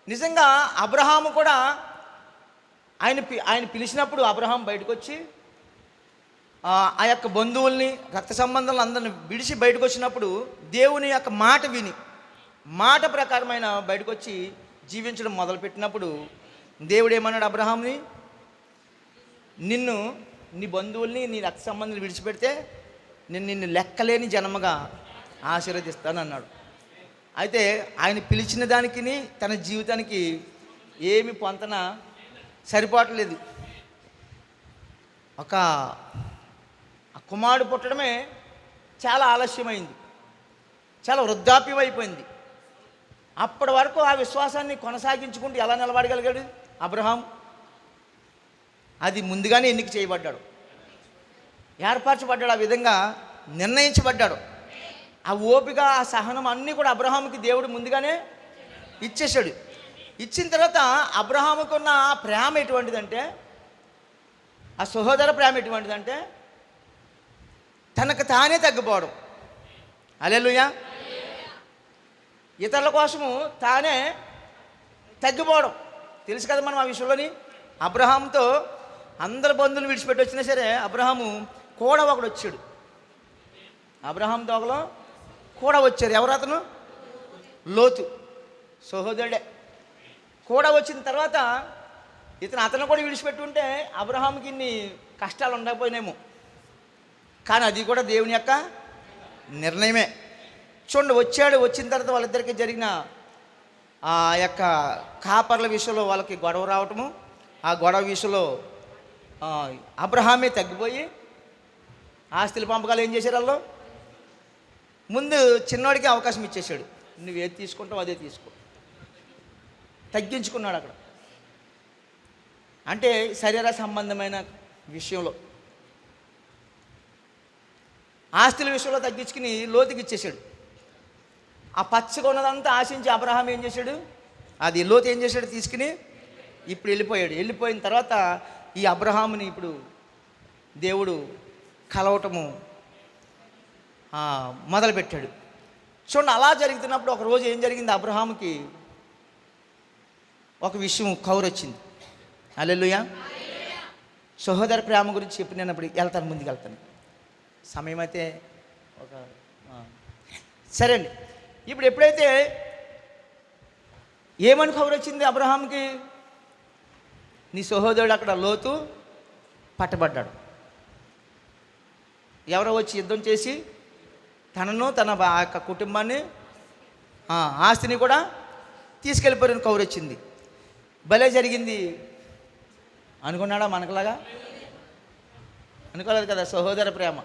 నిజంగా అబ్రహాము కూడా ఆయన పిలిచినప్పుడు అబ్రహాం బయటకు వచ్చి ఆ యొక్క బంధువుల్ని, రక్త సంబంధాలను అందరిని విడిచి బయటకు వచ్చినప్పుడు దేవుని యొక్క మాట విని, మాట ప్రకారమైన బయటకు వచ్చి జీవించడం మొదలుపెట్టినప్పుడు దేవుడు ఏమన్నాడు అబ్రహాంని, నీ బంధువుల్ని, నీ రక్త సంబంధాలు విడిచిపెడితే నిన్ను లెక్కలేని జన్మగా ఆశీర్వదిస్తానన్నాడు. అయితే ఆయన పిలిచిన దానికి తన జీవితానికి ఏమి పొంతన సరిపోవట్లేదు. ఒక కుమారుడు పుట్టడమే చాలా ఆలస్యమైంది, చాలా వృద్ధాప్యం అయిపోయింది. అప్పటి వరకు ఆ విశ్వాసాన్ని కొనసాగించుకుంటూ ఎలా నిలబడగలిగాడు అబ్రహాం? అది ముందుగానే ఎన్నిక చేయబడ్డాడు, ఏర్పరచబడ్డాడు, ఆ విధంగా నిర్ణయించబడ్డాడు. ఆ ఓపిక, ఆ సహనం అన్నీ కూడా అబ్రహాముకి దేవుడు ముందుగానే ఇచ్చేశాడు. ఇచ్చిన తర్వాత అబ్రహాముకున్న ఆ ప్రేమ ఎటువంటిదంటే, ఆ సహోదర ప్రేమ ఎటువంటిదంటే తనకు తానే తగ్గిపోవడం. హల్లెలూయా. ఇతరుల కోసము తానే తగ్గిపోవడం. తెలుసు కదా మనం ఆ విషయంలోని. అబ్రహాంతో అందరు బంధువులు విడిచిపెట్టి వచ్చినా సరే అబ్రహాము కూడా ఒకడు వచ్చాడు. అబ్రహాంతో ఒకరు కూడా వచ్చారు. ఎవరు అతను? లోతు సహోదరుడే. కూడా వచ్చిన తర్వాత అతను కూడా విడిచిపెట్టి ఉంటే అబ్రహాంకి ఇన్ని కష్టాలు ఉండకపోయినేమో. కానీ అది కూడా దేవుని యొక్క నిర్ణయమే. చూడండి, వచ్చిన తర్వాత వాళ్ళిద్దరికీ జరిగిన ఆ యొక్క కాపర్ల విషయంలో వాళ్ళకి గొడవ రావటము, ఆ గొడవ విషయంలో అబ్రహామే తగ్గిపోయి ఆస్తుల పంపకాలు ఏం చేశారు వాళ్ళు? ముందు చిన్నవాడికి అవకాశం ఇచ్చేసాడు, నువ్వు ఏది తీసుకుంటావు అదే తీసుకో. తగ్గించుకున్నాడు అక్కడ. అంటే శరీర సంబంధమైన విషయంలో, ఆస్తుల విషయంలో తగ్గించుకుని లోతుకి ఇచ్చేసాడు. ఆ పచ్చగా ఉన్నదంతా ఆశించి అబ్రహాం ఏం చేశాడు, అది లోతు ఏం చేశాడు, తీసుకుని ఇప్పుడు వెళ్ళిపోయాడు. వెళ్ళిపోయిన తర్వాత ఈ అబ్రహాముని ఇప్పుడు దేవుడు కలవటము మొదలుపెట్టాడు. చూడండి, అలా జరుగుతున్నప్పుడు ఒకరోజు ఏం జరిగింది, అబ్రహాముకి ఒక విషయం కౌరొచ్చింది. హల్లెలూయా. సహోదర ప్రేమ గురించి చెప్పినప్పుడు వెళ్తాను, ముందుకు వెళ్తాను, సమయం అయితే సరే అండి. ఇప్పుడు ఎప్పుడైతే ఏమని కౌరొచ్చింది అబ్రహాంకి, నీ సహోదరుడు అక్కడ లోతు పట్టబడ్డాడు. ఎవరో వచ్చి యుద్ధం చేసి తనను తన యొక్క కుటుంబాన్ని ఆస్తిని కూడా తీసుకెళ్ళిపోయిన కౌరొచ్చింది. భలే జరిగింది అనుకున్నాడా? మనకులాగా అనుకోలేదు కదా. సహోదర ప్రేమ.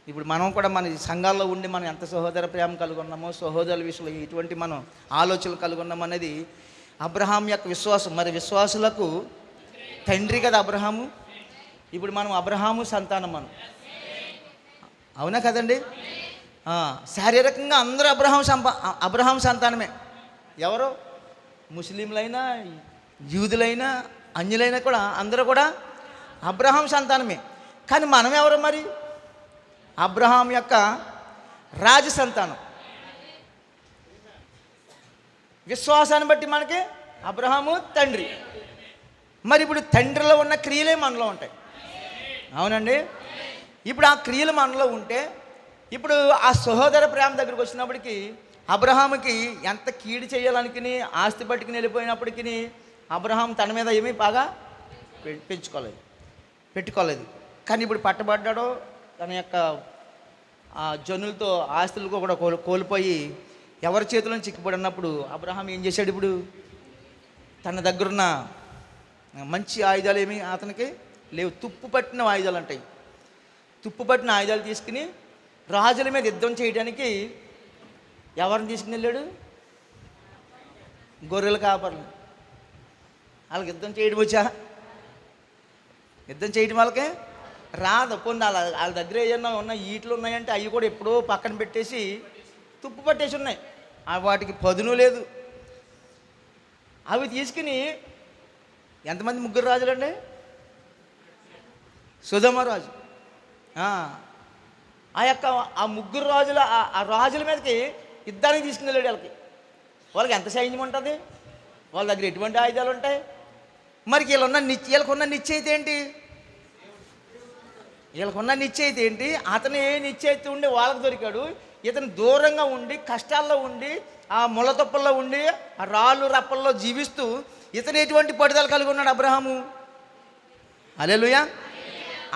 ఇప్పుడు మనం కూడా మన సంఘాల్లో ఉండి మనం ఎంత సహోదర ప్రేమ కలిగి ఉన్నామో, సహోదరుల విషయంలో ఇటువంటి మనం ఆలోచనలు కలిగి ఉన్నాం అనేది అబ్రహాం యొక్క విశ్వాసం. మరి విశ్వాసులకు తండ్రి కదా అబ్రహాము. ఇప్పుడు మనం అబ్రహాము సంతానం మనం, అవునా కదండి? శారీరకంగా అందరూ అబ్రహాం సంతానమే. ఎవరో ముస్లింలైనా, యూదులైనా, అన్యులైనా కూడా అందరూ కూడా అబ్రహాం సంతానమే. కానీ మనం ఎవరు మరి? అబ్రహాం యొక్క రాజ సంతానం. విశ్వాసాన్ని బట్టి మనకి అబ్రహాము తండ్రి. మరి ఇప్పుడు తండ్రిలో ఉన్న క్రియలే మనలో ఉంటాయి, అవునండి. ఇప్పుడు ఆ క్రియలు మనలో ఉంటే ఇప్పుడు ఆ సహోదర ప్రేమ దగ్గరికి వచ్చినప్పటికీ అబ్రహాముకి ఎంత కీడు చేయాలనుకుని ఆస్తి పట్టుకుని వెళ్ళిపోయినప్పటికీ అబ్రహాం తన మీద ఏమీ బాగా పెట్టుకోలేదు. కానీ ఇప్పుడు పట్టబడ్డాడో తన యొక్క జనులతో ఆస్తులు కూడా కోల్పోయి ఎవరి చేతిలో చిక్కుబడినప్పుడు అబ్రహాం ఏం చేశాడు? ఇప్పుడు తన దగ్గరున్న మంచి ఆయుధాలు ఏమి అతనికి లేవు. తుప్పు పట్టిన ఆయుధాలు అంటాయి. తుప్పు పట్టిన ఆయుధాలు తీసుకుని రాజుల మీద యుద్ధం చేయడానికి ఎవరిని తీసుకుని వెళ్ళాడు? గొర్రెల కాపర్లు. వాళ్ళకి యుద్ధం చేయడం వచ్చా? యుద్ధం చేయడం వాళ్ళకే రాదు. కొన్ని వాళ్ళ దగ్గర ఏమన్నా ఉన్నాయి, ఈట్లు ఉన్నాయంటే అవి కూడా ఎప్పుడో పక్కన పెట్టేసి తుప్పు పట్టేసి ఉన్నాయి. వాటికి పదును లేదు. అవి తీసుకుని ఎంతమంది? 3 రాజులండి. సొదొమ రాజు, ఆ 3 రాజుల ఆ రాజుల మీదకి యుద్ధానికి తీసుకుని వెళ్ళాడు. వాళ్ళకి ఎంత సైన్యం ఉంటుంది? వాళ్ళ దగ్గర ఎటువంటి ఆయుధాలు ఉంటాయి? మరి వీళ్ళకున్న నిశ్చయిత ఏంటి? అతను ఏ నిశ్చయిత ఉండి వాళ్ళకి దొరికాడు. ఇతను దూరంగా ఉండి కష్టాల్లో ఉండి ఆ ముళ్ళతొప్పల్లో ఉండి ఆ రాళ్ళు రప్పల్లో జీవిస్తూ ఇతను ఎటువంటి పట్టుదల కలిగి ఉన్నాడు అబ్రహాము? హల్లెలూయా.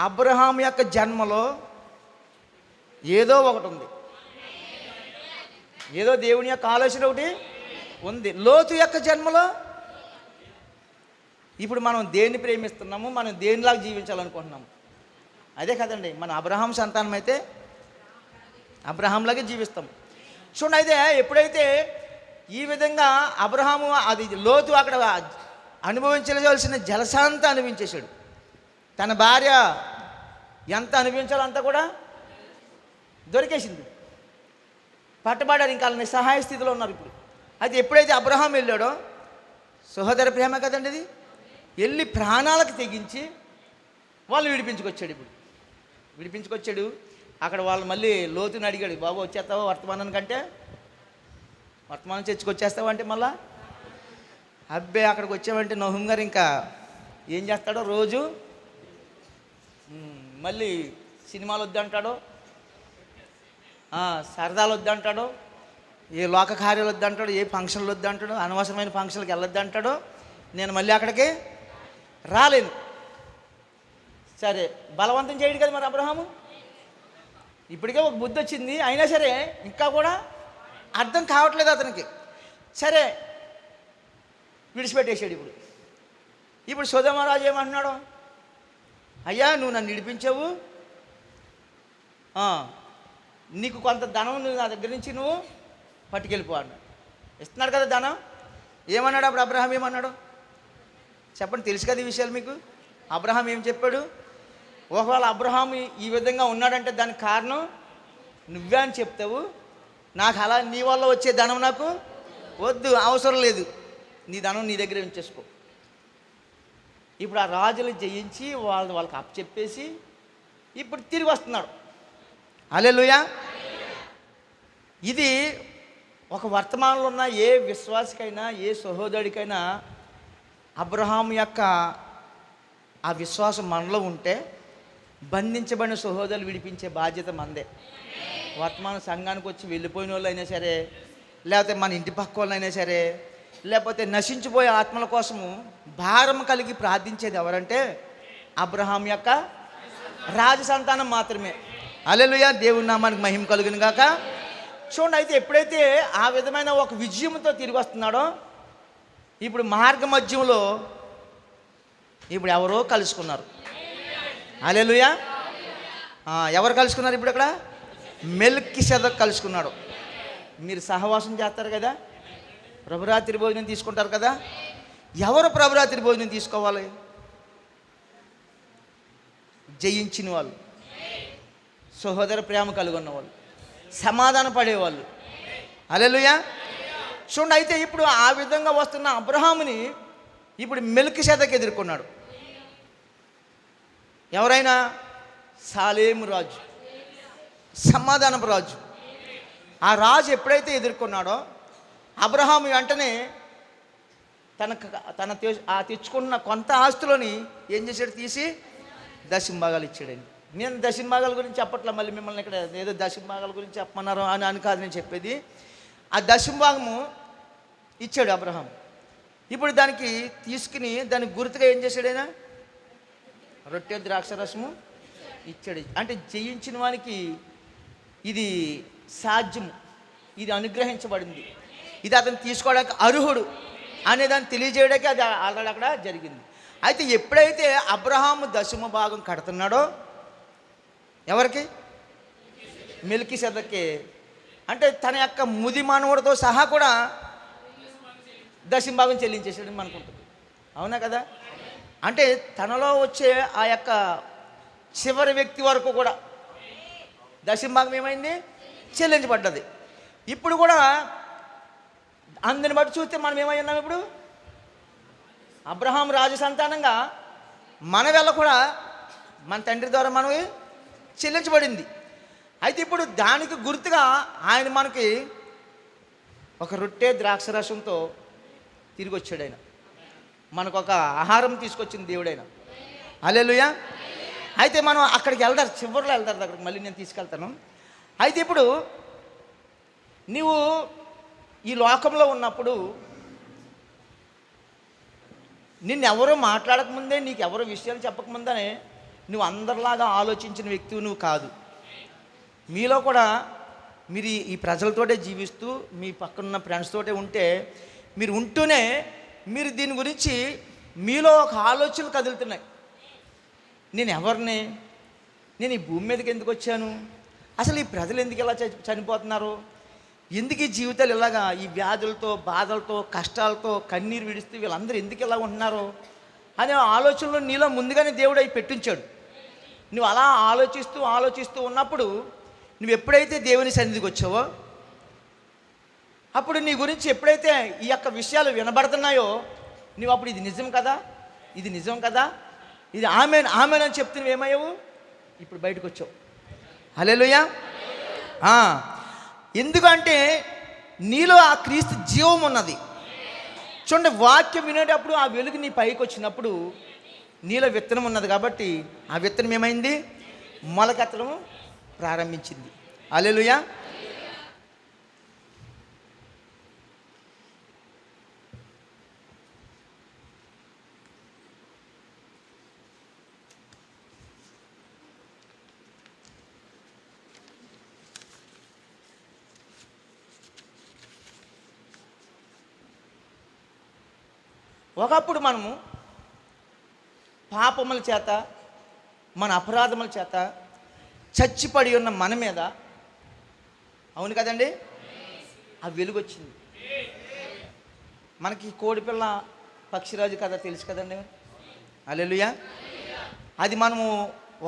అబ్రహాము యొక్క జన్మలో ఏదో ఒకటి ఉంది, ఏదో దేవుని యొక్క ఆలోచన ఒకటి ఉంది. లోతు యొక్క జన్మలో ఇప్పుడు మనం దేన్ని ప్రేమిస్తున్నాము, మనం దేనిలాగా జీవించాలనుకుంటున్నాము? అదే కదండి, మన అబ్రహాం సంతానం అయితే అబ్రహాంలాగే జీవిస్తాం. చూడండి, అయితే ఎప్పుడైతే ఈ విధంగా అబ్రహాము అది లోతు అక్కడ అనుభవించవలసిన జలశాంత అనుభవించేశాడు. తన భార్య ఎంత అనుభవించాలో అంతా కూడా దొరికేసింది. పట్టబడ్డారు, ఇంకా నిస్సహాయ స్థితిలో ఉన్నారు. ఇప్పుడు అయితే ఎప్పుడైతే అబ్రహాం వెళ్ళాడో, సహోదర ప్రేమ కదండి ఇది, వెళ్ళి ప్రాణాలకు తెగించి వాళ్ళు విడిపించుకొచ్చాడు. అక్కడ వాళ్ళు మళ్ళీ లోతుని అడిగాడు, బాబు వచ్చేస్తావా వర్తమానం కంటే, వర్తమానం చర్చకొచ్చేస్తావా అంటే మళ్ళా అబ్బే అక్కడికి వచ్చామంటే నహుం గారు ఇంకా ఏం చేస్తాడో, రోజు మళ్ళీ సినిమాలు వద్దంటాడో, సరదాలు వద్దంటాడో, ఏ లోక కార్యాలు వద్దంటాడో, ఏ ఫంక్షన్లు వద్దంటాడో, అనవసరమైన ఫంక్షన్లకు వెళ్ళొద్దంటాడో, నేను మళ్ళీ అక్కడికి రాలేను. సరే, బలవంతం చేయడు కదా మరి అబ్రహాము. ఇప్పటికే ఒక బుద్ధి వచ్చింది, అయినా సరే ఇంకా కూడా అర్థం కావట్లేదు అతనికి. సరే, విడిచిపెట్టేశాడు. ఇప్పుడు సొదొమ రాజు ఏమంటున్నాడు? అయ్యా, నువ్వు నన్ను విడిపించావు, నీకు కొంత ధనం నా దగ్గర నుంచి నువ్వు పట్టుకెళ్ళిపో అన్నాడు. ఇస్తున్నాడు కదా ధనం. ఏమన్నాడు అప్పుడు అబ్రహాం? ఏమన్నాడు చెప్పండి, తెలుసు కదా ఈ విషయాలు మీకు. అబ్రహాం ఏం చెప్పాడు? ఒకవేళ అబ్రహాం ఈ విధంగా ఉన్నాడంటే దానికి కారణం నువ్వే అని చెప్తావు. నాకు అలా నీ వల్ల వచ్చే ధనం నాకు వద్దు, అవసరం లేదు, నీ ధనం నీ దగ్గర ఉంచేసుకో. ఇప్పుడు ఆ రాజులు జయించి వాళ్ళకి అప్పచెప్పేసి ఇప్పుడు తిరిగి వస్తున్నాడు. హల్లెలూయా. ఇది ఒక వర్తమానంలో ఉన్న ఏ విశ్వాసికైనా, ఏ సహోదరుడికైనా అబ్రహాం యొక్క ఆ విశ్వాసం మనలో ఉంటే బంధించబడిన సహోదరులు విడిపించే బాధ్యత మనదే. వర్తమాన సంఘానికి వచ్చి వెళ్ళిపోయిన వాళ్ళు అయినా సరే, లేకపోతే మన ఇంటి పక్క వాళ్ళు అయినా సరే, లేకపోతే నశించిపోయే ఆత్మల కోసము భారం కలిగి ప్రార్థించేది ఎవరంటే అబ్రహాం యొక్క రాజ సంతానం మాత్రమే. హల్లెలూయా. దేవుని నామానికి మహిమ కలుగును గాక. చూడండి, అయితే ఎప్పుడైతే ఆ విధమైన ఒక విజయంతో తిరిగి వస్తున్నాడో, ఇప్పుడు మార్గ మధ్యంలో ఇప్పుడు ఎవరో కలుసుకున్నారు. హల్లెలూయా. ఎవరు కలుసుకున్నారు? ఇప్పుడు అక్కడ మెల్కీసెదెకు కలుసుకున్నాడు. మీరు సహవాసం చేస్తారు కదా, ప్రభురాత్రి భోజనం తీసుకుంటారు కదా. ఎవరు ప్రభురాత్రి భోజనం తీసుకోవాలి? జయించిన వాళ్ళు, సహోదర ప్రేమ కలిగి ఉన్నవాళ్ళు, సమాధాన పడేవాళ్ళు. హల్లెలూయా. చూడండి, అయితే ఇప్పుడు ఆ విధంగా వస్తున్న అబ్రహాముని ఇప్పుడు మెల్కీసెదెకు ఎదుర్కొన్నాడు. ఎవరైనా? సాలేము రాజు, సమాధానపు రాజు. ఆ రాజు ఎప్పుడైతే ఎదుర్కొన్నాడో అబ్రహాము వెంటనే తెచ్చుకున్న కొంత ఆస్తులని ఏం చేశాడు? తీసి దశంభాగాలు ఇచ్చాడండి. నేను దశంభాగాల గురించి చెప్పట్లే, మళ్ళీ మిమ్మల్ని ఇక్కడ ఏదో దశంభాగాల గురించి చెప్పమన్నారు అని కాదు నేను చెప్పేది. ఆ దశంభాగము ఇచ్చాడు అబ్రహాం. ఇప్పుడు దానికి తీసుకుని దానికి గుర్తుగా ఏం చేశాడు ఆయన? రొట్టె ద్రాక్షరసము ఇచ్చాడు. అంటే జయించిన వానికి ఇది సాధ్యము, ఇది అనుగ్రహించబడింది, ఇది అతను తీసుకోవడానికి అర్హుడు అనేదాన్ని తెలియజేయడానికి అది ఆల్రెడీ అక్కడ జరిగింది. అయితే ఎప్పుడైతే అబ్రహాము దశమ భాగం కడుతున్నాడో ఎవరికి? మెల్కీసెదెకుకి. అంటే తన యొక్క ముది మనవడితో సహా కూడా దశమ భాగం చెల్లించేసాడని అనుకుంటుంది. అవునా కదా? అంటే తనలో వచ్చే ఆ యొక్క చివరి వ్యక్తి వరకు కూడా దశమ భాగం ఏమైంది? చెల్లించబడ్డది. ఇప్పుడు కూడా అందుని బట్టి చూస్తే మనం ఏమై ఉన్నాం? ఇప్పుడు అబ్రహాం రాజు సంతానంగా మన వల్ల కూడా మన తండ్రి ద్వారా మనవి చెల్లించబడింది. అయితే ఇప్పుడు దానికి గుర్తుగా ఆయన మనకి ఒక రొట్టె ద్రాక్షరసంతో తిరిగి వచ్చాడు. ఆయన మనకు ఒక ఆహారం తీసుకొచ్చింది దేవుడైన. హల్లెలూయా. అయితే మనం అక్కడికి వెళ్తారు, చివరిలో వెళ్తారు, అక్కడికి మళ్ళీ నేను తీసుకెళ్తాను. అయితే ఇప్పుడు నీవు ఈ లోకంలో ఉన్నప్పుడు నిన్నెవరో మాట్లాడకముందే, నీకు ఎవరో విషయాలు చెప్పకముందే నువ్వు అందరిలాగా ఆలోచించిన వ్యక్తివి నువ్వు కాదు. మీలో కూడా మీరు ఈ ప్రజలతోటే జీవిస్తూ మీ పక్కనున్న ఫ్రెండ్స్ తోటే ఉంటే, మీరు ఉంటూనే మీరు దీని గురించి మీలో ఒక ఆలోచనలు కదులుతున్నాయి. నేను ఎవరిని? నేను ఈ భూమి మీదకి ఎందుకు వచ్చాను? అసలు ఈ ప్రజలు ఎందుకు ఇలా చనిపోతున్నారు? ఎందుకు ఈ జీవితాలు ఇలాగా ఈ వ్యాధులతో, బాధలతో, కష్టాలతో కన్నీరు విడుస్తూ వీళ్ళందరూ ఎందుకు ఇలా ఉంటున్నారు అనే ఆలోచనలు నీలో ముందుగానే దేవుడు అవి పెట్టించాడు. నువ్వు అలా ఆలోచిస్తూ ఉన్నప్పుడు నువ్వు ఎప్పుడైతే దేవుని సన్నిధికి వచ్చావో, అప్పుడు నీ గురించి ఎప్పుడైతే ఈ యొక్క విషయాలు వినబడుతున్నాయో నువ్వు అప్పుడు ఇది నిజం కదా, ఇది నిజం కదా, ఇది ఆమెన్ అని చెప్తే నువ్వేమయ్యావు? ఇప్పుడు బయటకు వచ్చావు. హల్లెలూయా. ఎందుకంటే నీలో ఆ క్రీస్తు జీవం ఉన్నది. చూడండి, వాక్యం వినేటప్పుడు ఆ వెలుగు నీ పైకి వచ్చినప్పుడు నీలో విత్తనం ఉన్నది కాబట్టి ఆ విత్తనం ఏమైంది? మొలకెత్తడం ప్రారంభించింది. హల్లెలూయా. ఒకప్పుడు మనము పాపముల చేత, మన అపరాధముల చేత చచ్చిపడి ఉన్న మన మీద, అవును కదండి, ఆ వెలుగు వచ్చింది. మనకి కోడిపిల్ల పక్షిరాజు కథ తెలుసు కదండి. హల్లెలూయా. అది మనము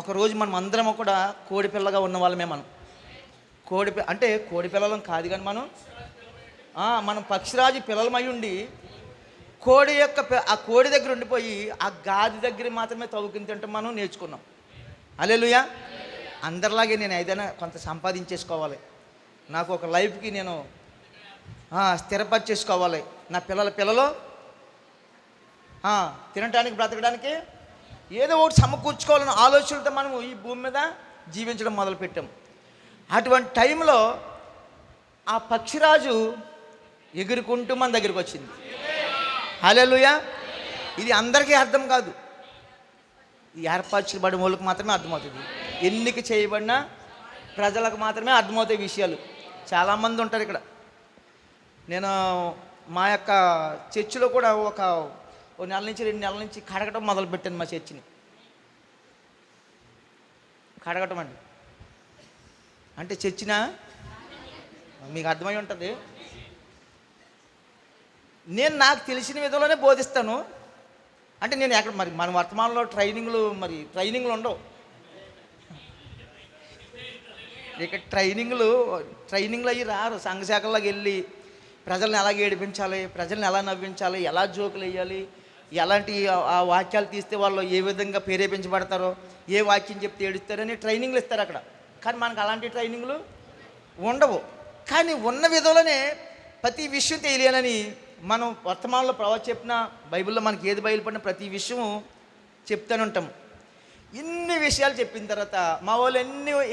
ఒకరోజు మనం అందరం కూడా కోడిపిల్లగా ఉన్న వాళ్ళమే. మనం కోడిపిల్లలం కాదు కానీ మనం పక్షిరాజు పిల్లలమై ఉండి కోడి యొక్క ఆ కోడి దగ్గర ఉండిపోయి ఆ గాది దగ్గర మాత్రమే తవ్వుకుని తింటాం మనం నేర్చుకున్నాం. హల్లెలూయా. అందరిలాగే నేను ఏదైనా కొంత సంపాదించేసుకోవాలి, నాకు ఒక లైఫ్కి నేను స్థిరపరిచేసుకోవాలి, నా పిల్లలు తినడానికి బ్రతకడానికి ఏదో ఒకటి సమకూర్చుకోవాలన్న ఆలోచనలతో మనం ఈ భూమి మీద జీవించడం మొదలుపెట్టాం. అటువంటి టైంలో ఆ పక్షిరాజు ఎగురుకుంటూ మన దగ్గరికి వచ్చింది. హల్లెలూయా. ఇది అందరికీ అర్థం కాదు, ఈ ఏర్పరచబడిన వాళ్ళకి మాత్రమే అర్థమవుతుంది. ఎన్నిక చేయబడిన ప్రజలకు మాత్రమే అర్థమవుతాయి విషయాలు. చాలామంది ఉంటారు ఇక్కడ. నేను మా యొక్క చర్చిలో కూడా ఒక నెల నుంచి 2 నెలల నుంచి కడగటం మొదలుపెట్టాను. మా చర్చిని కడగటం అంటే చర్చినా మీకు అర్థమై ఉంటుంది. నేను నాకు తెలిసిన విధంలోనే బోధిస్తాను. అంటే నేను ఎక్కడ మన వర్తమానంలో ట్రైనింగ్లు ఉండవు. ఇక ట్రైనింగ్లు అయ్యి రారు. సంఘశాఖల్లోకి వెళ్ళి ప్రజల్ని ఎలా ఏడిపించాలి, ప్రజల్ని ఎలా నవ్వించాలి, ఎలా జోకులు వేయాలి, ఎలాంటి ఆ వాక్యాలు తీస్తే వాళ్ళు ఏ విధంగా ప్రేరేపించబడతారో, ఏ వాక్యం చెప్తే ఏడుస్తారని ట్రైనింగ్లు ఇస్తారు అక్కడ. కానీ మనకు అలాంటి ట్రైనింగ్లు ఉండవు. కానీ ఉన్న విధంలోనే ప్రతి విషయం తెలియాలని మనం వర్తమానంలో ప్రవచనం చెప్పిన, బైబిల్లో మనకి ఏది బయలుపడిన ప్రతి విషయం చెప్తూనే ఉంటాం. ఇన్ని విషయాలు చెప్పిన తర్వాత మా వాళ్ళు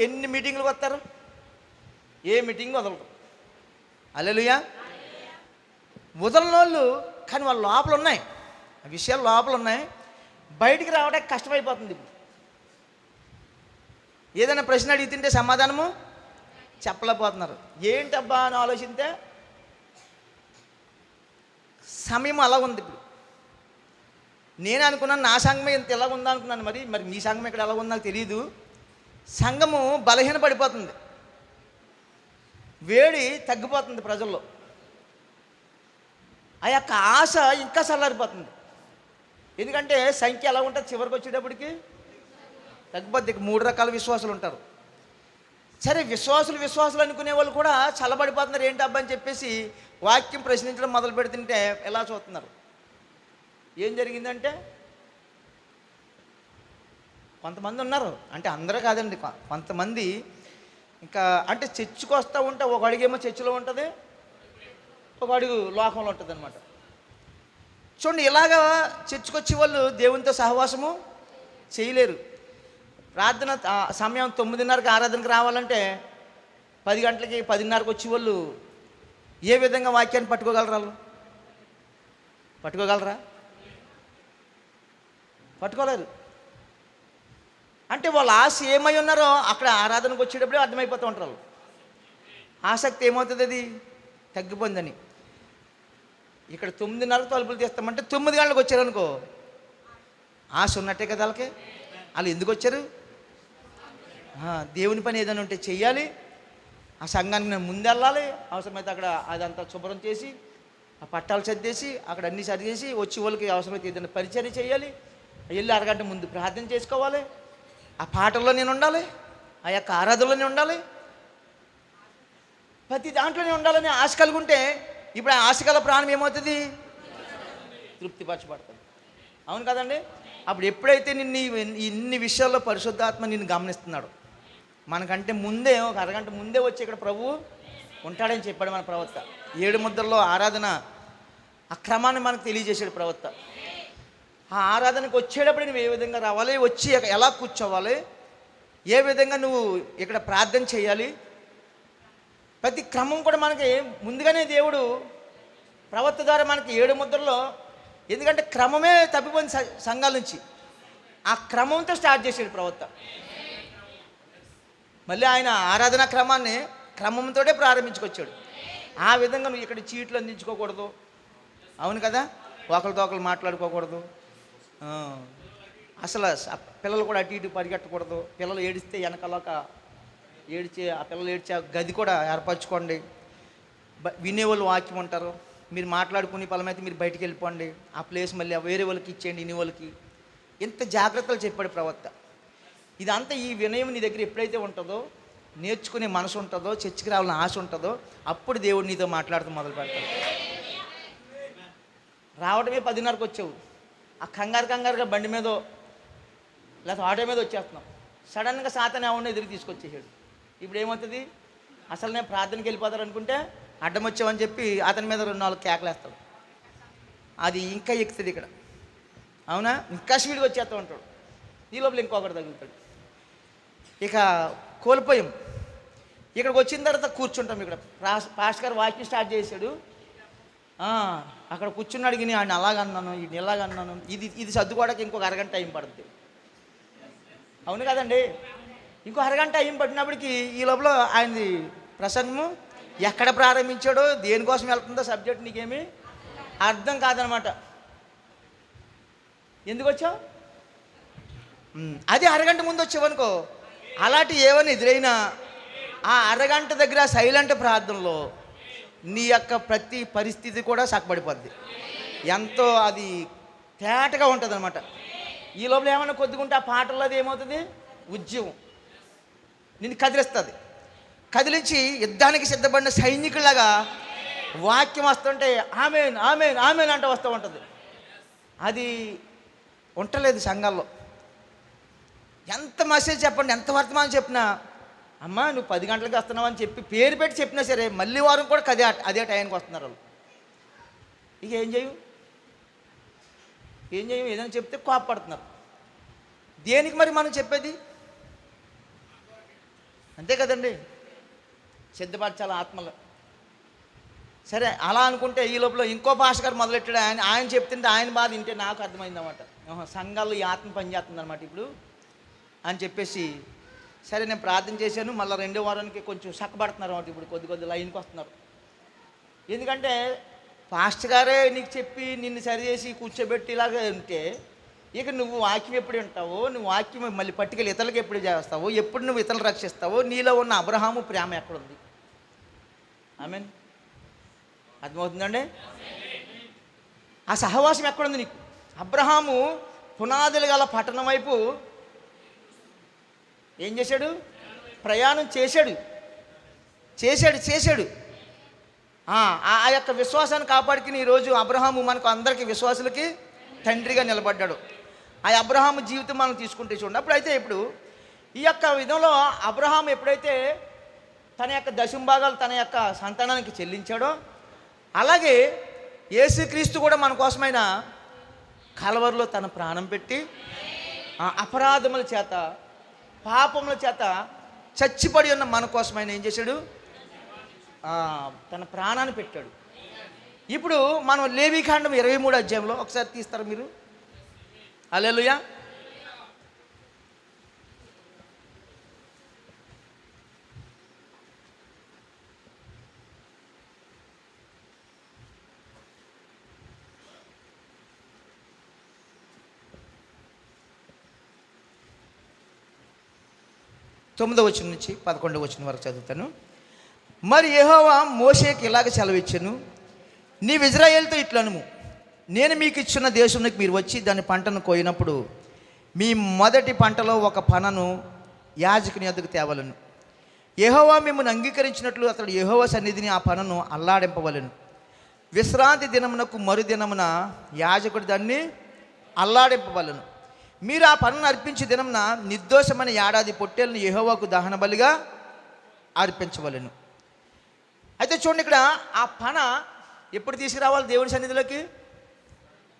ఎన్ని మీటింగ్లకు వస్తారు? ఏ మీటింగ్ వదలరు. హల్లెలూయా. వదలని వాళ్ళు కానీ వాళ్ళ లోపల ఉన్నాయి, ఆ విషయాలు లోపల ఉన్నాయి, బయటికి రావడానికి కష్టమైపోతుంది. ఇప్పుడు ఏదైనా ప్రశ్న అడిగితే సమాధానము చెప్పలేకపోతున్నారు. ఏంటబ్బా అని ఆలోచిస్తే సమయం అలా ఉంది. ఇప్పుడు నేను అనుకున్నాను నా సంఘమే ఇంత ఎలా ఉందా అనుకున్నాను. మరి మీ సంఘం ఇక్కడ ఎలా ఉందో నాకు తెలియదు. సంఘము బలహీన పడిపోతుంది, వేడి తగ్గిపోతుంది ప్రజల్లో, ఆ యొక్క ఆశ ఇంకా చల్లారిపోతుంది. ఎందుకంటే సంఖ్య ఎలా ఉంటుంది, చివరికి వచ్చేటప్పటికి తగ్గిపోద్ది. 3 రకాల విశ్వాసులు ఉంటారు. సరే, విశ్వాసులు అనుకునే వాళ్ళు కూడా చల్లబడిపోతున్నారు. ఏంటి అబ్బా అని చెప్పేసి వాక్యం ప్రశ్నించడం మొదలు పెడుతుంటే ఎలా చూస్తున్నారు. ఏం జరిగిందంటే కొంతమంది ఉన్నారు, అంటే అందరూ కాదండి, కొంతమంది ఇంకా అంటే చర్చికి వస్తూ ఉంటే ఒక అడుగేమో చర్చిలో ఉంటుంది, ఒక అడుగు లోకంలో ఉంటుంది అనమాట. చూడండి, ఇలాగా చర్చికి వచ్చే వాళ్ళు దేవునితో సహవాసము చేయలేరు. ప్రార్థన సమయం 9:30కి ఆరాధనకు రావాలంటే 10 గంటలకి 10:30కి వచ్చే వాళ్ళు ఏ విధంగా వాక్యాన్ని పట్టుకోగలరా? పట్టుకోలేరు. అంటే వాళ్ళ ఆశ ఏమై ఉన్నారో అక్కడ ఆరాధనకు వచ్చేటప్పుడే అర్థమైపోతూ ఉంటారు. ఆసక్తి ఏమవుతుంది, అది తగ్గిపోయిందని. ఇక్కడ 9:30 తలుపులు తీస్తామంటే 9 గంటలకు వచ్చారనుకో, ఆశ ఉన్నట్టే కదా వాళ్ళకి. వాళ్ళు ఎందుకు వచ్చారు? దేవుని పని ఏదైనా ఉంటే చెయ్యాలి, ఆ సంఘానికి నేను ముందెళ్ళాలి, అవసరమైతే అక్కడ అదంతా శుభ్రం చేసి ఆ పట్టాలు సర్దేసి అక్కడ అన్నీ సరిచేసి వచ్చి వాళ్ళకి అవసరమైతే ఏదైనా పరిచర్య చేయాలి, వెళ్ళి అరగంట ముందు ప్రార్థన చేసుకోవాలి, ఆ పాటల్లో నేను ఉండాలి, ఆ యొక్క ఆరాధనలో నేను ఉండాలి, ప్రతి దాంట్లో నేను ఉండాలని ఆశ కలిగి ఉంటే ఇప్పుడు ఆ ఆశ గల ప్రాణం ఏమవుతుంది? తృప్తిపరచబడుతుంది. అవును కదండి? అప్పుడు ఎప్పుడైతే నిన్ను ఇన్ని విషయాల్లో పరిశుద్ధాత్మ నిన్ను గమనిస్తున్నాడు, మనకంటే ముందే ఒక అరగంట ముందే వచ్చి ఇక్కడ ప్రభువు ఉంటాడని చెప్పాడు మన ప్రవక్త. 7 ముద్రల్లో ఆరాధన ఆ క్రమాన్ని మనకు తెలియజేసాడు ప్రవక్త. ఆ ఆరాధనకు వచ్చేటప్పుడు నువ్వు ఏ విధంగా రావాలి, వచ్చి ఎలా కూర్చోవాలి, ఏ విధంగా నువ్వు ఇక్కడ ప్రార్థన చేయాలి, ప్రతి క్రమం కూడా మనకి ముందుగానే దేవుడు ప్రవక్త ద్వారా మనకి 7 ముద్రల్లో, ఎందుకంటే క్రమమే తప్పిపోయింది సంఘాల నుంచి, ఆ క్రమంతో స్టార్ట్ చేసాడు ప్రవక్త. మళ్ళీ ఆయన ఆరాధన క్రమంతోనే ప్రారంభించుకొచ్చాడు. ఆ విధంగా నువ్వు ఇక్కడ చీట్లు అందించుకోకూడదు, అవును కదా, ఒకరితో ఒకరు మాట్లాడుకోకూడదు, అసలు పిల్లలు కూడా అటు ఇటు పరిగెట్టకూడదు, పిల్లలు ఏడిస్తే వెనకాలక ఆ పిల్లలు ఏడ్చే గది కూడా ఏర్పరచుకోండి, వినేవాళ్ళు వాక్యం ఉంటారు, మీరు మాట్లాడుకునే పలమైతే మీరు బయటికి వెళ్ళిపోండి, ఆ ప్లేస్ మళ్ళీ వేరే వాళ్ళకి ఇచ్చేయండి, ఇన్ని వాళ్ళకి. ఇంత జాగ్రత్తలు చెప్పాడు ప్రవక్త. ఇదంతా ఈ వినయం నీ దగ్గర ఎప్పుడైతే ఉంటుందో, నేర్చుకునే మనసు ఉంటుందో, చర్చికి రావాలని ఆశ ఉంటుందో, అప్పుడు దేవుడు నీతో మాట్లాడుతూ మొదలు పెడతాడు. రావడమే 10:30కి వచ్చావు, ఆ కంగారుగా బండి మీదో లేకపోతే ఆటో మీద వచ్చేస్తున్నాం, సడన్గా సాతాను ఎవరిని ఎదురు తీసుకొచ్చేసాడు. ఇప్పుడు ఏమవుతుంది? అసలు నేను ప్రార్థనకి వెళ్ళిపోతాడు అనుకుంటే అడ్డం వచ్చామని చెప్పి అతని మీద 2-4 కేకలేస్తాడు. అది ఇంకా ఎక్కుతుంది ఇక్కడ, అవునా? ఇంకా స్పీడ్గా వచ్చేస్తూ ఉంటాడు. ఈ లోపల ఇంకొకటి తగులుతాడు. ఇక కోల్పోయాం. ఇక్కడికి వచ్చిన తర్వాత కూర్చుంటాం. ఇక్కడ పాస్టర్ గారు వాక్యం స్టార్ట్ చేశాడు, అక్కడ కూర్చున్నాడు, గిని ఆయన అలాగన్నాను, ఈయన ఇలాగన్నాను, ఇది సర్దుకోవడానికి ఇంకొక అరగంట టైం పడుతుంది, అవును కదండి? ఇంకో అరగంట టైం పట్టినప్పటికీ ఈ లోపల ఆయనది ప్రసంగము ఎక్కడ ప్రారంభించాడో, దేనికోసం వెళ్తుందో సబ్జెక్ట్ నీకేమీ అర్థం కాదనమాట. ఎందుకు వచ్చావు? అదే అరగంట ముందు వచ్చావనుకో, అలాంటి ఏమని ఎదురైనా ఆ అరగంట దగ్గర సైలెంట్ ప్రార్థనలో నీ యొక్క ప్రతి పరిస్థితి కూడా చక్కబడిపోద్ది. ఎంతో అది తేటగా ఉంటుంది అనమాట. ఈ లోపల ఏమన్నా కొద్దిగుంటే ఆ పాటల్లో అది ఏమవుతుంది? ఉద్యమం నిన్ను కదిలిస్తుంది. కదిలించి యుద్ధానికి సిద్ధపడిన సైనికులాగా వాక్యం వస్తుంటే ఆమెన్ ఆమెన్ ఆమెన్ అంటూ వస్తూ ఉంటుంది. అది ఉండలేదు సంఘాల్లో. ఎంత మెసేజ్ చెప్పండి, ఎంత వర్తమానం చెప్పినా, అమ్మా నువ్వు 10 గంటలకు వస్తున్నావు అని చెప్పి పేరు పెట్టి చెప్పినా సరే మళ్ళీ వారం కూడా అదే టైంకి వస్తున్నారు వాళ్ళు. ఇక ఏం చేయం? ఏదైనా చెప్తే కోపపడుతున్నారు. దేనికి మరి మనం చెప్పేది? అంతే కదండి. సిద్ధపరచాలి ఆత్మలు. సరే అలా అనుకుంటే ఈ లోపల ఇంకో భాష గారు మొదలెట్టాడు. ఆయన చెప్తుంటే ఆయన బాధ వింటే నాకు అర్థమైందన్నమాట. సంఘాల్లో ఈ ఆత్మ పనిచేస్తుంది అనమాట ఇప్పుడు అని చెప్పేసి, సరే నేను ప్రార్థన చేశాను. మళ్ళీ రెండో వారానికి కొంచెం చక్కబడుతున్నారు అన్నమాట. ఇప్పుడు కొద్ది లైన్కి వస్తున్నారు. ఎందుకంటే పాస్టర్ గారే నీకు చెప్పి నిన్ను సరిచేసి కూర్చోబెట్టి ఇలాగే ఉంటే ఇక నువ్వు వాక్యం ఎప్పుడు వింటావో, నువ్వు వాక్యం మళ్ళీ పట్టుకెళ్ళి ఇతరులకు ఎప్పుడు చేస్తావో, ఎప్పుడు నువ్వు ఇతరులు రక్షిస్తావో, నీలో ఉన్న అబ్రహాము ప్రేమ ఎక్కడుంది? ఆమేన్. అర్థమవుతుందండి? ఆ సహవాసం ఎక్కడుంది నీకు? అబ్రహాము పునాదులు గల పట్టణం వైపు ఏం చేశాడు? ప్రయాణం చేశాడు. ఆ యొక్క విశ్వాసాన్ని కాపాడుకుని ఈరోజు అబ్రహాము మనకు అందరికీ విశ్వాసులకి తండ్రిగా నిలబడ్డాడు. ఆ అబ్రహాము జీవితం మనం తీసుకుంటే చూడండి. అప్పుడైతే ఇప్పుడు ఈ యొక్క విధంలో అబ్రహాము ఎప్పుడైతే తన యొక్క దశంభాగాలు తన యొక్క సంతానానికి చెల్లించాడో, అలాగే యేసుక్రీస్తు కూడా మన కోసమైన కలవరిలో తన ప్రాణం పెట్టి అపరాధముల చేత పాపముల చేత చచ్చిపడి ఉన్న మన కోసమైన ఏం చేశాడు? తన ప్రాణాన్ని పెట్టాడు. ఇప్పుడు మనం లేవీకాండం 23 అధ్యాయంలో ఒకసారి తీస్తారు మీరు. హల్లెలూయా. తొమ్మిదవ వచనం నుంచి 11వ వచనం వరకు చదువుతాను. మరి యెహోవా మోషేకి ఇలాగ సెలవిచ్చెను, నీవు ఇజ్రాయేలుతో ఇట్లనుము, నేను మీకు ఇచ్చిన దేశంలోకి మీరు వచ్చి దాని పంటను కోయినప్పుడు మీ మొదటి పంటలో ఒక పనను యాజకుని వద్దకు తేవలను. యెహోవా మిమ్మల్ని అంగీకరించినట్లు అతడు యెహోవా సన్నిధిని ఆ పనను అల్లాడింపవలను. విశ్రాంతి దినమునకు మరుదినమున యాజకుడు దాన్ని అల్లాడింపవలను. మీరు ఆ పనులను అర్పించే దినమున నిర్దోషమైన ఏడాది పొట్టేలను యెహోవాకు దహన బలిగా అర్పించవలను. అయితే చూడండి, ఇక్కడ ఆ పన ఎప్పుడు తీసుకురావాలి దేవుని సన్నిధిలోకి?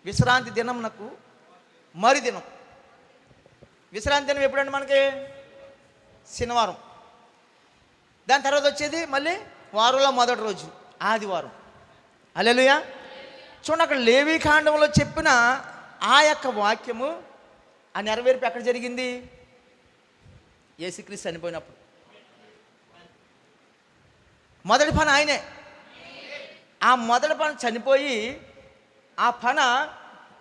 విశ్రాంతి దినమునకు మరి దినం. విశ్రాంతి దినం ఎప్పుడంటే మనకి శనివారం. దాని తర్వాత వచ్చేది మళ్ళీ వారంలో మొదటి రోజు ఆదివారం. హల్లెలూయా. చూడండి, అక్కడ లేవీకాండంలో చెప్పిన ఆ యొక్క వాక్యము ఆ నెరవేర్పు ఎక్కడ జరిగింది? యేసుక్రీస్తు చనిపోయినప్పుడు. మొదటి పని ఆయనే. ఆ మొదటి పని చనిపోయి ఆ పన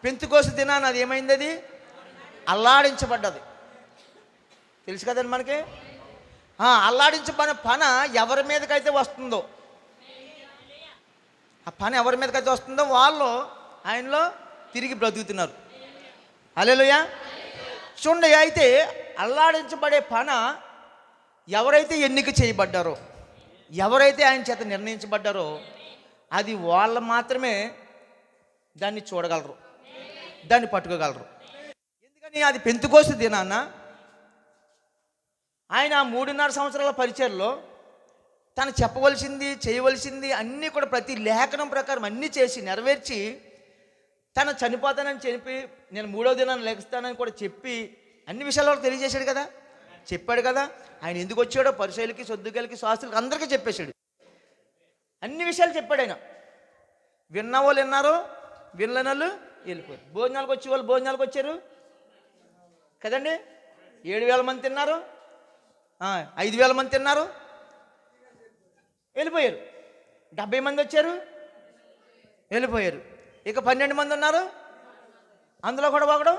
పెంతెకోస్తు దినాన అది ఏమైంది? అది అల్లాడించబడ్డది. తెలుసు కదండి మనకి. అల్లాడించబడిన పన ఎవరి మీదకైతే వస్తుందో, ఆ పన ఎవరి మీదకైతే వస్తుందో వాళ్ళు ఆయనలో తిరిగి బ్రతుకుతున్నారు. హల్లెలూయా. చూడండి, అయితే అల్లాడించబడే పన ఎవరైతే ఎన్నిక చేయబడ్డారో, ఎవరైతే ఆయన చేత నిర్ణయించబడ్డారో అది వాళ్ళు మాత్రమే దాన్ని చూడగలరు, దాన్ని పట్టుకోగలరు. ఎందుకని? అది పెంతెకోస్తు దినాన ఆయన 3.5 సంవత్సరాల పరిచర్లో తను చెప్పవలసింది చేయవలసింది అన్నీ కూడా ప్రతి లేఖనం ప్రకారం అన్నీ చేసి నెరవేర్చి తను చనిపోతానని చెప్పి నేను 3వ దినాన్ని లెగుస్తానని కూడా చెప్పి అన్ని విషయాలు తెలియజేశాడు కదా, చెప్పాడు కదా. ఆయన ఎందుకు వచ్చాడో పరిసయ్యులకి, సద్దూకయ్యులకి, శాస్త్రులకి అందరికీ చెప్పేశాడు. అన్ని విషయాలు చెప్పాడు ఆయన. విన్న వాళ్ళు విన్నారు, వినలేని వాళ్ళు వెళ్ళిపోయారు. భోజనాలకు వచ్చే వాళ్ళు భోజనాలకు వచ్చారు కదండి. 7,000 మంది తిన్నారు, 5,000 మంది తిన్నారు, వెళ్ళిపోయారు. 70 మంది వచ్చారు, వెళ్ళిపోయారు. ఇక 12 మంది ఉన్నారు, అందులో కూడా ఒకడు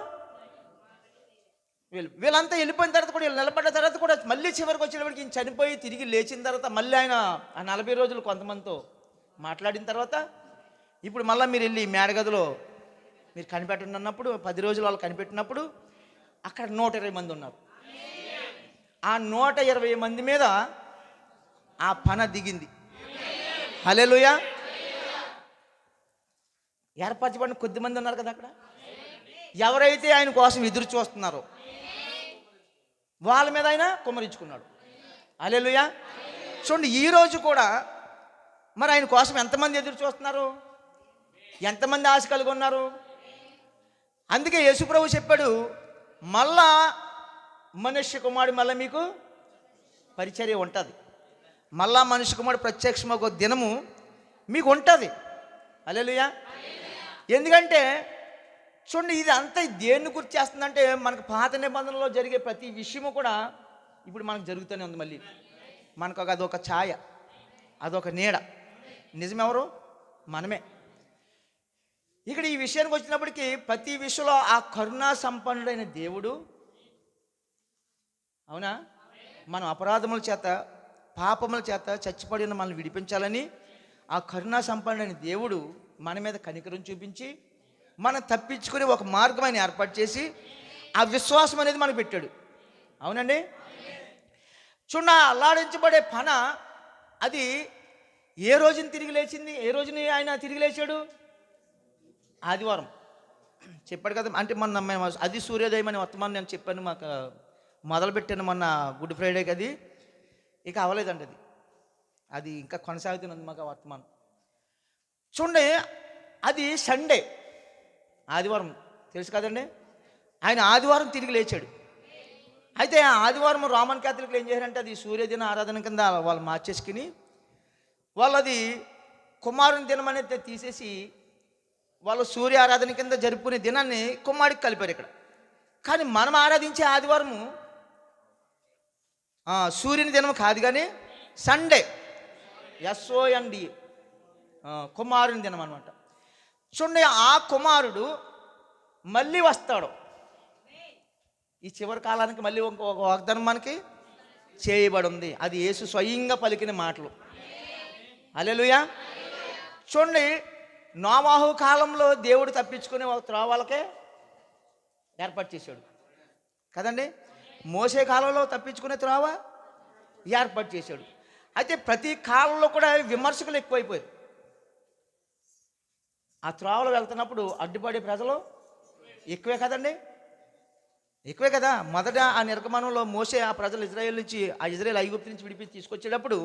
వీళ్ళంతా వెళ్ళిపోయిన తర్వాత కూడా వీళ్ళు నిలబడ్డ తర్వాత కూడా మళ్ళీ చివరికి వచ్చేటప్పటికి ఈయన చనిపోయి తిరిగి లేచిన తర్వాత మళ్ళీ ఆయన ఆ 40 రోజులు కొంతమందితో మాట్లాడిన తర్వాత ఇప్పుడు మళ్ళీ మీరు వెళ్ళి మేడగదిలో మీరు కనిపెట్టండి అన్నప్పుడు 10 రోజులు వాళ్ళు కనిపెట్టినప్పుడు అక్కడ 120 మంది ఉన్నారు. ఆ 120 మంది మీద ఆ పన దిగింది. హల్లెలూయా. ఏర్పరచబడిన కొద్ది మంది ఉన్నారు కదా అక్కడ. ఎవరైతే ఆయన కోసం ఎదురు చూస్తున్నారో వాళ్ళ మీద ఆయన కుమ్మరించుకున్నాడు. హల్లెలూయా. చూడండి, ఈరోజు కూడా మరి ఆయన కోసం ఎంతమంది ఎదురు చూస్తున్నారు, ఎంతమంది ఆశ కలిగి ఉన్నారు? అందుకే యేసుప్రభు చెప్పాడు, మళ్ళా మనుష్య కుమారుడు మళ్ళీ మీకు పరిచర్య ఉంటుంది. మళ్ళా మనుష్య కుమారుడు ప్రత్యక్షం ఒక దినము మీకు ఉంటుంది. హల్లెలూయా. ఎందుకంటే చూడండి, ఇది అంతా దేన్ని గుర్తు చేస్తుందంటే మనకు పాత నిబంధనలో జరిగే ప్రతి విషయము కూడా ఇప్పుడు మనకు జరుగుతూనే ఉంది. మళ్ళీ మనకు అదొక ఛాయ, అదొక నీడ. నిజమెవరు? మనమే. ఇక్కడ ఈ విషయానికి వచ్చినప్పటికీ ప్రతి విషయంలో ఆ కరుణా సంపన్నుడైన దేవుడు, అవునా, మనం అపరాధముల చేత పాపముల చేత చచ్చిపడిన మనల్ని విడిపించాలని ఆ కరుణా సంపన్నుడైన దేవుడు మన మీద కనికరం చూపించి మనం తప్పించుకుని ఒక మార్గం ఏర్పాటు చేసి ఆ విశ్వాసం అనేది మనకు పెట్టాడు. అవునండి. చూడ అల్లాడించబడే పన అది ఏ రోజున తిరిగి లేచింది? ఏ రోజున ఆయన తిరిగి లేచాడు? ఆదివారం. చెప్పాడు కదా. అంటే మొన్న మేము అది సూర్యోదయం అనే వర్తమానం నేను చెప్పాను, మాకు మొదలుపెట్టాను మొన్న గుడ్ ఫ్రైడేకి. అది ఇక అవ్వలేదండి, అది ఇంకా కొనసాగుతున్నది మాకు ఆ వర్తమానం. చూడండి, అది సండే, ఆదివారం తెలుసు కదండి. ఆయన ఆదివారం తిరిగి లేచాడు. అయితే ఆ ఆదివారం రోమన్ క్యాథలిక్లు ఏం చేశారంటే అది సూర్యదిన ఆరాధన కింద వాళ్ళు మార్చేసుకుని వాళ్ళది కుమారుని దినం అనేది తీసేసి వాళ్ళు సూర్య ఆరాధన కింద జరుపుకునే దినాన్ని కుమారుడికి కలిపారు ఇక్కడ. కానీ మనం ఆరాధించే ఆదివారము సూర్యుని దినం కాదు, కానీ సండే, SOND, కుమారుని దినం అనమాట. చూడండి, ఆ కుమారుడు మళ్ళీ వస్తాడు. ఈ చివరి కాలానికి మళ్ళీ ఒక వాగ్దానం మనకి చేయబడి ఉంది. అది యేసు స్వయంగా పలికిన మాటలు. హల్లెలూయా. చూడండి, నోవాహు కాలంలో దేవుడు తప్పించుకునే త్రోవలకే ఏర్పాటు చేశాడు కదండి. మోసే కాలంలో తప్పించుకునే త్రోవ ఏర్పాటు చేశాడు. అయితే ప్రతి కాలంలో కూడా విమర్శకులు ఎక్కువైపోయారు. ఆ త్రోవలు వెళ్తున్నప్పుడు అడ్డుపడే ప్రజలు ఎక్కువే కదండి, ఎక్కువే కదా. మొదట ఆ నిర్గమనంలో మోసే ఆ ప్రజలు ఇజ్రాయేల్ నుంచి, ఆ ఇజ్రాయేల్ ఐగుప్తు నుంచి విడిపించి తీసుకొచ్చేటప్పుడు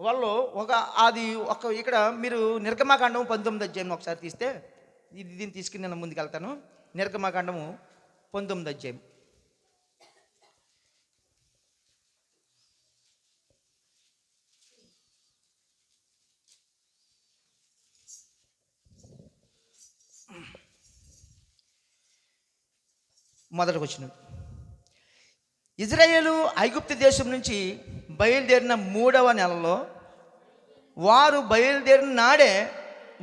వాళ్ళు ఇక్కడ మీరు నిర్గమాకాండము 19 అధ్యాయం ఒకసారి తీస్తే, దీన్ని తీసుకుని నేను ముందుకెళ్తాను. నిర్గమాకాండము 19 అధ్యాయం. మొదటికి వచ్చిన ఇజ్రాయేలు ఐగుప్తు దేశం నుంచి బయలుదేరిన 3వ నెలలో, వారు బయలుదేరిన నాడే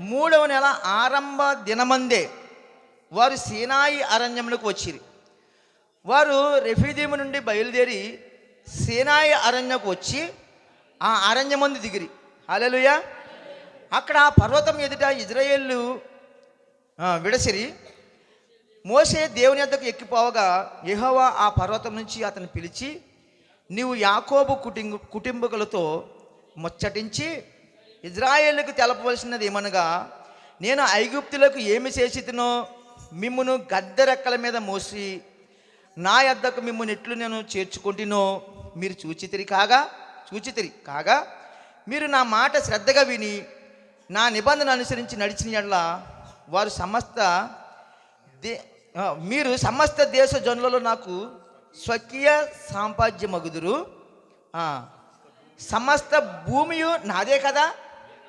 3వ నెల ఆరంభ దినమందే వారు సీనాయి అరణ్యములకు వచ్చిరి. వారు రెఫీదీము నుండి బయలుదేరి సీనాయి అరణ్యకు వచ్చి ఆ అరణ్యమందు దిగిరి. హల్లెలూయా. అక్కడ ఆ పర్వతం ఎదుట ఇజ్రాయేలు విడసిరి. మోసే దేవుని యొద్దకు ఎక్కిపోవగా యెహోవా ఆ పర్వతం నుంచి అతను పిలిచి, నీవు యాకోబు కుటుంబకులతో ముచ్చటించి ఇజ్రాయేలుకు తెలపవలసినది ఏమనగా, నేను ఐగుప్తులకు ఏమి చేసితినో మిమ్మును గద్దెరెక్కల మీద మోసి నా యొద్దకు మిమ్మును ఎట్లు నేను చేర్చుకుంటునో మీరు చూచితిరి కాగా మీరు నా మాట శ్రద్ధగా విని నా నిబంధన అనుసరించి నడిచిన యెడల మీరు సమస్త దేశ జనులలో నాకు స్వకీయ సాంపాద్యమగుదురు. సమస్త భూమియు నాదే కదా.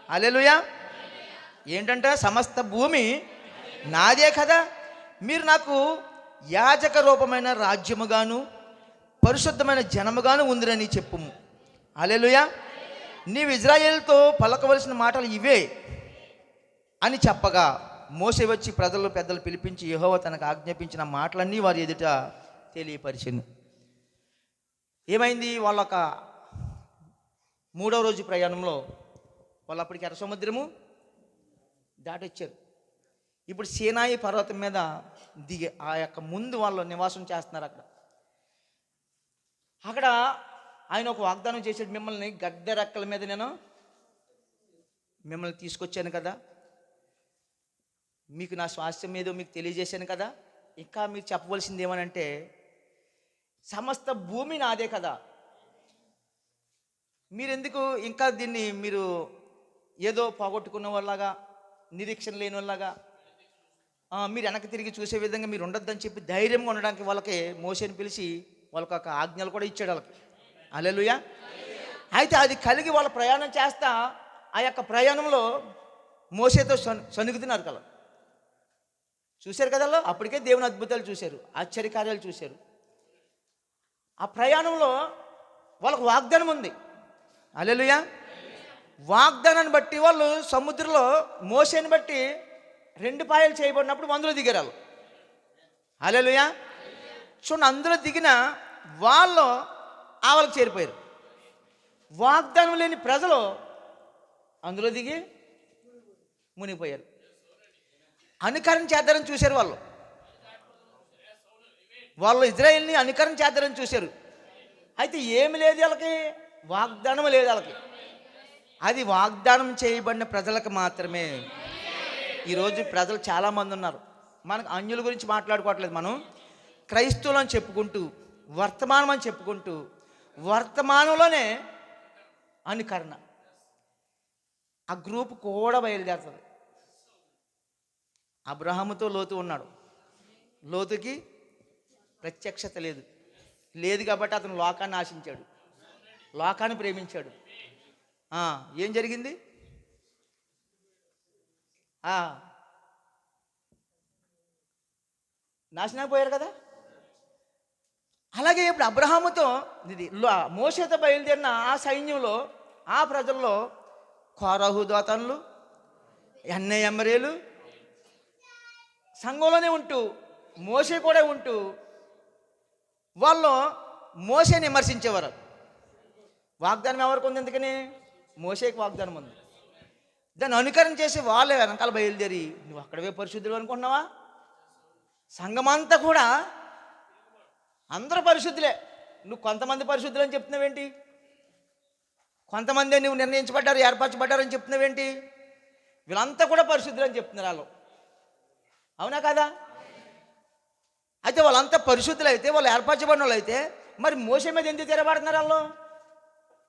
హల్లెలూయా. ఏంటంటే సమస్త భూమి నాదే కదా. మీరు నాకు యాజక రూపమైన రాజ్యముగాను పరిశుద్ధమైన జనముగాను ఉందిరని చెప్పుము. హల్లెలూయా. నీవు ఇజ్రాయేలుతో పలకవలసిన మాటలు ఇవే అని చెప్పగా మోసే వచ్చి ప్రజలు పెద్దలు పిలిపించి యెహోవా తనకు ఆజ్ఞాపించిన మాటలన్నీ వారి ఎదుట తెలియపరిచెను. ఏమైంది? వాళ్ళొక 3వ రోజు ప్రయాణంలో వాళ్ళు అప్పటికి ఎర్ర సముద్రము దాటొచ్చారు. ఇప్పుడు సీనాయి పర్వతం మీద దిగి ఆ యొక్క ముందు వాళ్ళు నివాసం చేస్తున్నారు. అక్కడ ఆయన ఒక వాగ్దానం చేశాడు, మిమ్మల్ని గద్దె రెక్కల మీద నేను మిమ్మల్ని తీసుకొచ్చాను కదా, మీకు నా స్వాస్థ్యం ఏదో మీకు తెలియజేశాను కదా. ఇంకా మీరు చెప్పవలసింది ఏమనంటే, సమస్త భూమి నాదే కదా, మీరెందుకు ఇంకా దీన్ని మీరు ఏదో పోగొట్టుకున్న వాళ్ళగా, నిరీక్షణ లేని వాళ్ళగా, మీరు వెనక్కి తిరిగి చూసే విధంగా మీరు ఉండొద్దని చెప్పి ధైర్యంగా ఉండడానికి వాళ్ళకి మోసేని పిలిచి వాళ్ళకి ఒక ఆజ్ఞలు కూడా ఇచ్చాడు వాళ్ళకి. హల్లెలూయా. అయితే అది కలిగి వాళ్ళ ప్రయాణం చేస్తా ఆ యొక్క ప్రయాణంలో మోసేతో సనుగుతున్నారు కదా, చూశారు కదా. అప్పటికే దేవుని అద్భుతాలు చూశారు, ఆశ్చర్యకార్యాలు చూశారు. ఆ ప్రయాణంలో వాళ్ళకు వాగ్దానం ఉంది. హల్లెలూయా. వాగ్దానాన్ని బట్టి వాళ్ళు సముద్రంలో మోసేని బట్టి 2 పాయలు చేయబడినప్పుడు అందులో దిగారు వాళ్ళు. హల్లెలూయా. చూడండి, అందులో దిగిన వాళ్ళు ఆవలకు చేరిపోయారు. వాగ్దానం లేని ప్రజలు అందులో దిగి మునిగిపోయారు. అనుకరణ చేద్దారని చూశారు వాళ్ళు ఇజ్రాయేల్ని అనుకరణ చేద్దారని చూశారు. అయితే ఏమి లేదు వాళ్ళకి, వాగ్దానం లేదు వాళ్ళకి. అది వాగ్దానం చేయబడిన ప్రజలకు మాత్రమే. ఈరోజు ప్రజలు చాలామంది ఉన్నారు. మనకు అన్యుల గురించి మాట్లాడుకోవట్లేదు, మనం క్రైస్తవులని చెప్పుకుంటూ వర్తమానం అని చెప్పుకుంటూ వర్తమానంలోనే అనుకరణ. ఆ గ్రూప్ కూడా బయలుదేరుతుంది. అబ్రహాముతో లోతు ఉన్నాడు. లోతుకి ప్రత్యక్షత లేదు కాబట్టి అతను లోకాన్ని ఆశించాడు, లోకాన్ని ప్రేమించాడు. ఏం జరిగింది? నాశనం పోయారు కదా. అలాగే ఇప్పుడు అబ్రహాముతో మోషేతో బయలుదేరిన ఆ సైన్యంలో, ఆ ప్రజల్లో కోరహు దోతన్లు, ఎన్నెమ్మరేలు సంఘంలోనే ఉంటూ, మోషే కూడా ఉంటూ వాళ్ళు మోషేని విమర్శించేవారు. వాగ్దానం ఎవరికి ఉంది? ఎందుకని? మోషేకి వాగ్దానం ఉంది. దాన్ని అనుకరణ చేసి వాళ్ళే వెనకాల బయలుదేరి, నువ్వు అక్కడవే పరిశుద్ధులు అనుకుంటున్నావా? సంఘమంతా కూడా అందరూ పరిశుద్ధులే, నువ్వు కొంతమంది పరిశుద్ధులు అని చెప్తున్నావేంటి? కొంతమంది నువ్వు నిర్ణయించబడ్డారు, ఏర్పరచబడ్డారని చెప్తున్నావేంటి? వీళ్ళంతా కూడా పరిశుద్ధులు అని చెప్తున్నారు వాళ్ళు. అవునా కదా? అయితే వాళ్ళంతా పరిశుద్ధులు అయితే, వాళ్ళు ఏర్పరచబడిన వాళ్ళు అయితే, మరి మోసే మీద ఎందుకు తిరగబడుతున్నారు వాళ్ళు?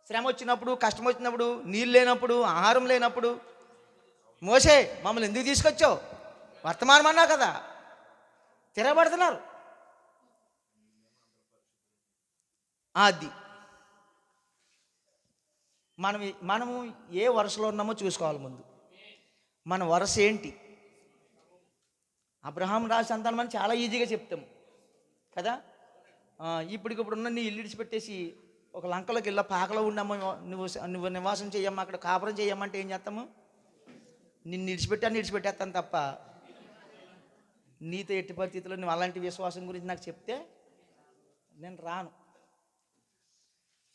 శ్రమ వచ్చినప్పుడు, కష్టం వచ్చినప్పుడు, నీళ్ళు లేనప్పుడు, ఆహారం లేనప్పుడు, మోసే మమ్మల్ని ఎందుకు తీసుకొచ్చావు, వర్తమానం అన్నా కదా, తిరగబడుతున్నారు. అది మనము ఏ వరుసలో ఉన్నామో చూసుకోవాలి. ముందు మన వరుస ఏంటి? అబ్రహాం రాజు సంతానం అని చాలా ఈజీగా చెప్తాము కదా. ఇప్పుడున్న నీ ఇల్లు విడిచిపెట్టేసి ఒక లంకలోకి వెళ్ళా, పాకలో ఉండమ్మా, నువ్వు నివాసం చేయమ్మా, అక్కడ కాపురం చేయమ్మంటే ఏం చేస్తాము? నిన్ను విడిచిపెట్టేస్తాను తప్ప నీతో ఎట్టి పరిస్థితుల్లో నువ్వు అలాంటి విశ్వాసం గురించి నాకు చెప్తే నేను రాను.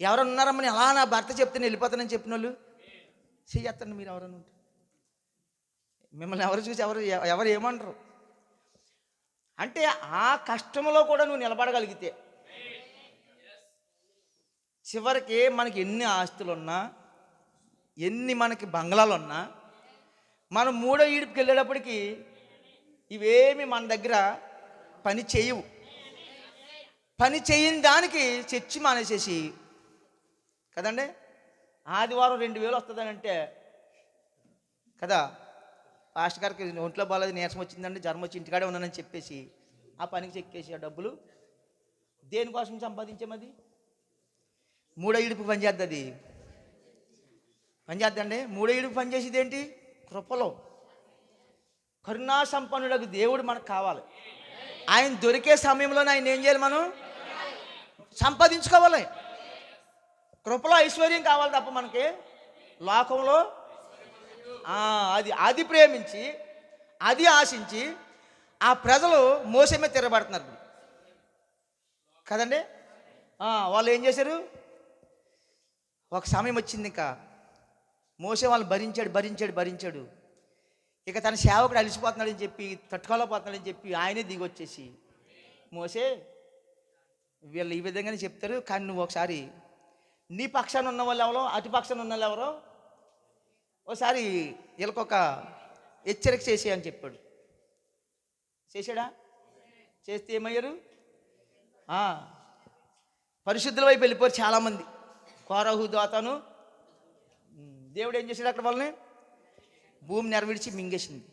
ఎవరన్నా ఉన్నారమ్మని అలా నా భర్త చెప్తే నేను వెళ్ళిపోతానని చెప్పిన వాళ్ళు చెయ్యొద్దండి. మీరు ఎవరన్నా ఉంటే మిమ్మల్ని ఎవరు చూసి ఎవరు ఏమంటారు అంటే, ఆ కష్టంలో కూడా నువ్వు నిలబడగలిగితే, చివరికి మనకి ఎన్ని ఆస్తులున్నా, ఎన్ని మనకి బంగ్లాలు ఉన్నా, మనం 3వ ఈడుపుకి వెళ్ళేటప్పటికి ఇవేమి మన దగ్గర పని చేయవు. పని చేయని దానికి చర్చి మానేసేసి కదండి, ఆదివారం 2000 వస్తుందని అంటే కదా, పాస్టర్ గారికి ఒంట్లో బాగాలేదు, నీరసం వచ్చిందండి, జ్వరం వచ్చి ఇంటికాడే ఉన్నానని చెప్పేసి ఆ పనికి చెక్కేసి ఆ డబ్బులు దేనికోసం సంపాదించామది? 3వ ఈడుపు పనిచేద్ది. పనిచేద్దండి. 3వ ఈడుపు పనిచేసేది ఏంటి? కృపలో కరుణా సంపన్నులకు దేవుడు మనకు కావాలి. ఆయన దొరికే సమయంలోనే ఆయన ఏం చేయాలి? మనం సంపాదించుకోవాలి. కృపలో ఐశ్వర్యం కావాలి తప్ప మనకి లోకంలో అది ప్రేమించి, అది ఆశించి ఆ ప్రజలు మోసే మీద తిరగబడుతున్నారు కదండి. వాళ్ళు ఏం చేశారు? ఒక సమయం వచ్చింది, ఇంకా మోసే వాళ్ళు భరించాడు. ఇక తన సేవకుడు అలిసిపోతున్నాడని చెప్పి, తట్టుకోలేకపోతున్నాడని చెప్పి ఆయనే దిగొచ్చేసి, మోసే వీళ్ళు ఈ విధంగానే చెప్తారు, కానీ నువ్వు ఒకసారి నీ పక్షాన ఉన్న వాళ్ళు ఎవరో, అటు పక్షాన ఉన్న వాళ్ళు ఎవరో ఒకసారి వీళ్ళకొక హెచ్చరిక చేసి అని చెప్పాడు. చేశాడా? చేస్తే ఏమయ్యారు? పరిశుద్ధుల వైపు వెళ్ళిపోయారు చాలామంది. కోరహు దోతను దేవుడు ఏం చేశాడు? అక్కడ వాళ్ళని భూమి నెరవిడిచి మింగేసింది.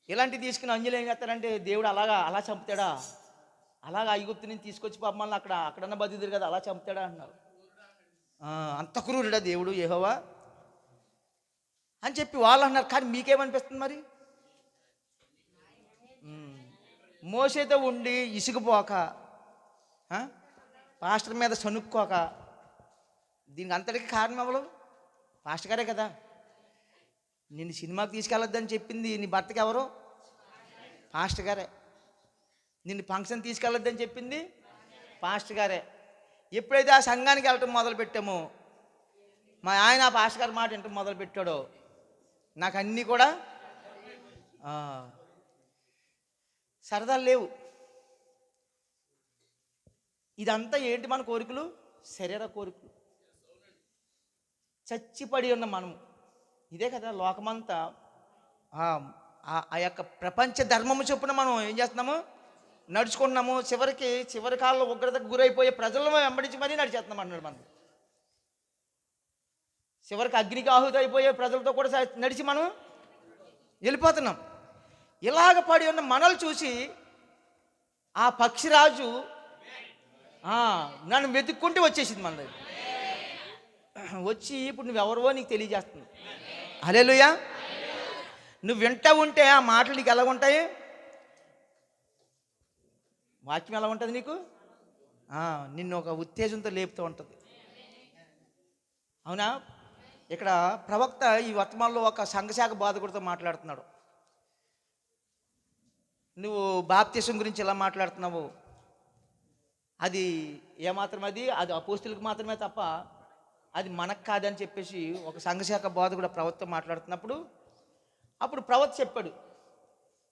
ఇలాంటివి తీసుకుని అంజలి ఏం చేస్తారంటే, దేవుడు అలా చంపుతాడా? అలాగా ఐగుప్తు నుంచి తీసుకొచ్చి పాపమల్ని అక్కడన్నా బతుకుతారు కదా, అలా చంపుతాడా అంటున్నారు. అంత క్రూరుడా దేవుడు యెహోవా? అని చెప్పి వాళ్ళు అన్నారు. కానీ మీకేమనిపిస్తుంది మరి? మోసేతో ఉండి ఇసుకుపోక, పాస్టర్ మీద సనుక్కోక, దీనికి అంతటికి కారణం ఎవరు? పాస్టర్ గారే కదా. నిన్ను సినిమాకి తీసుకెళ్ళొద్దని చెప్పింది నీ భర్తకి ఎవరు? పాస్టర్ గారే. నిన్ను ఫంక్షన్ తీసుకెళ్ళొద్దని చెప్పింది పాస్టర్ గారే. ఎప్పుడైతే ఆ సంఘానికి వెళ్ళటం మొదలు పెట్టామో, మా ఆయన ఆ పాస్టర్ గారి మాట వింటూ మొదలు పెట్టాడో, నాకు అన్నీ కూడా సరదాలు లేవు. ఇదంతా ఏంటి? మన కోరికలు, శరీర కోరికలు. చచ్చిపడి ఉన్న మనము ఇదే కదా. లోకమంతా ఆ యొక్క ప్రపంచ ధర్మము చొప్పున మనం ఏం చేస్తున్నాము? నడుచుకుంటున్నాము. చివరి కాలంలో ఉగ్రతకు గురైపోయే ప్రజలను వెంబడించి మరీ నడిచేస్తున్నాం అన్నాడు. మనం చివరికి అగ్నికి ఆహుతి అయిపోయే ప్రజలతో కూడా నడిచి మనం వెళ్ళిపోతున్నాం. ఇలాగ పడి ఉన్న మనల్ని చూసి ఆ పక్షిరాజు నన్ను వెతుక్కుంటూ వచ్చేసింది మన దగ్గర. వచ్చి ఇప్పుడు నువ్వెవరో నీకు తెలియజేస్తుంది. హల్లెలూయా. నువ్వు వింటూ ఉంటే ఆ మాటలు నీకు ఎలా ఉంటాయి? వాక్యం ఎలా ఉంటుంది నీకు? నిన్ను ఒక ఉత్తేజంతో లేపుతూ ఉంటుంది. అవునా? ఇక్కడ ప్రవక్త ఈ వర్తమానంలో ఒక సంఘశాఖ బోధకుడితో మాట్లాడుతున్నాడు. నువ్వు బాప్తిసం గురించి ఎలా మాట్లాడుతున్నావు, అది ఏమాత్రం అది అపోస్తులకు మాత్రమే తప్ప అది మనకు కాదని చెప్పేసి ఒక సంఘశాఖ బోధకుడు ప్రవక్త మాట్లాడుతున్నప్పుడు, అప్పుడు ప్రవక్త చెప్పాడు,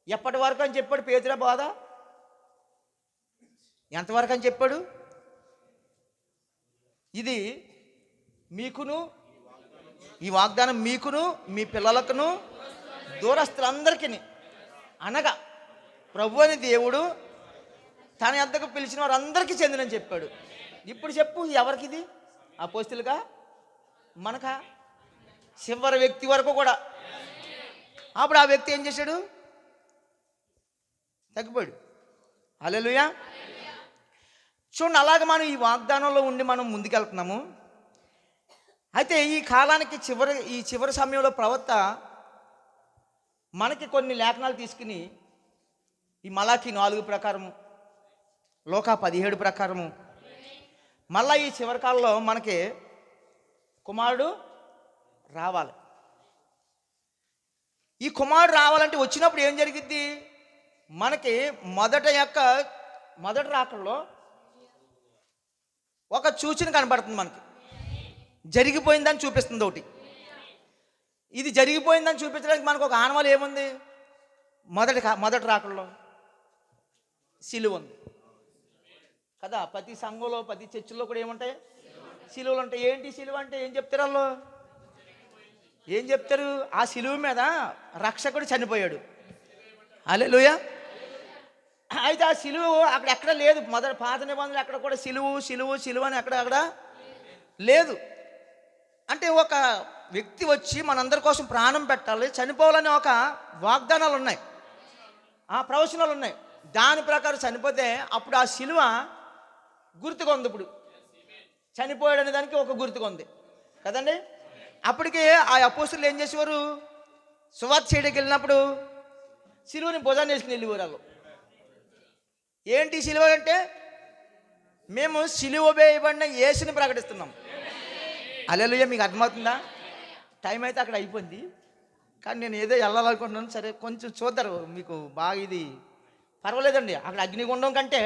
ఎప్పటి వరకు అని చెప్పాడు పేతురు బోధ? ఎంతవరకు అని చెప్పాడు? ఇది మీకును, ఈ వాగ్దానం మీకును, మీ పిల్లలకును, దూరస్తులందరికీ, అనగా ప్రభు అని దేవుడు తన యొద్దకు పిలిచిన వారందరికీ చెందినని చెప్పాడు. ఇప్పుడు చెప్పు, ఎవరికి ఇది? అపోస్తులుగా, మనకా? చివరి వ్యక్తి వరకు కూడా. అప్పుడు ఆ వ్యక్తి ఏం చేశాడు? తగ్గిపోయాడు. హల్లెలూయా. చూడండి, అలాగే మనం ఈ వాగ్దానంలో ఉండి మనం ముందుకెళ్తున్నాము. అయితే ఈ కాలానికి ఈ చివరి సమయంలో ప్రవక్త మనకి కొన్ని లేఖనాలు తీసుకుని, ఈ మలాకి 4 ప్రకారము, లోకా 17 ప్రకారము, మళ్ళీ ఈ చివరి కాలంలో మనకి కుమారుడు రావాలి. ఈ కుమారుడు రావాలంటే వచ్చినప్పుడు ఏం జరిగిద్ది? మనకి మొదటి రాకల్లో ఒక సూచన కనబడుతుంది. మనకి జరిగిపోయిందని చూపిస్తుంది ఒకటి. ఇది జరిగిపోయిందని చూపించడానికి మనకు ఒక ఆనవాలు ఏముంది? మొదటి రాకల్లో సిలువ ఉంది కదా. ప్రతి సంఘంలో, ప్రతి చర్చిల్లో కూడా ఏముంటాయి? సిలువలు ఉంటాయి. ఏంటి సిలువ అంటే? ఏం చెప్తారు వాళ్ళు? ఏం చెప్తారు? ఆ సిలువ మీద రక్షకుడు చనిపోయాడు. హల్లెలూయా. అయితే ఆ సిలువ అక్కడ ఎక్కడ లేదు. పాత నిబంధనలు అక్కడ కూడా సిలువ అని అక్కడ లేదు. అంటే ఒక వ్యక్తి వచ్చి మనందరి కోసం ప్రాణం పెట్టాలి, చనిపోవాలని ఒక వాగ్దానాలు ఉన్నాయి, ఆ ప్రవచనాలు ఉన్నాయి. దాని ప్రకారం చనిపోతే అప్పుడు ఆ సిలువ గుర్తుగా ఉంది. ఇప్పుడు చనిపోయాడు అనే దానికి ఒక గుర్తుగా ఉంది కదండి. అప్పటికే ఆ అపోస్తులు ఏం చేసేవారు? సువార్త చేయడానికి వెళ్ళినప్పుడు సిలువని భుజాన్ని వేసుకుని వెళ్ళేవారు. ఏంటి సిలువ అంటే? మేము సిలువ వేయబడిన యేసుని ప్రకటిస్తున్నాం. హల్లెలూయా. మీకు అర్థమవుతుందా? టైం అయితే అక్కడ అయిపోయింది, కానీ నేను ఏదో వెళ్ళాలనుకుంటున్నాను. సరే, కొంచెం చూద్దరు మీకు బాగా. ఇది పర్వాలేదండి. అక్కడ అగ్నిగుండం కంటే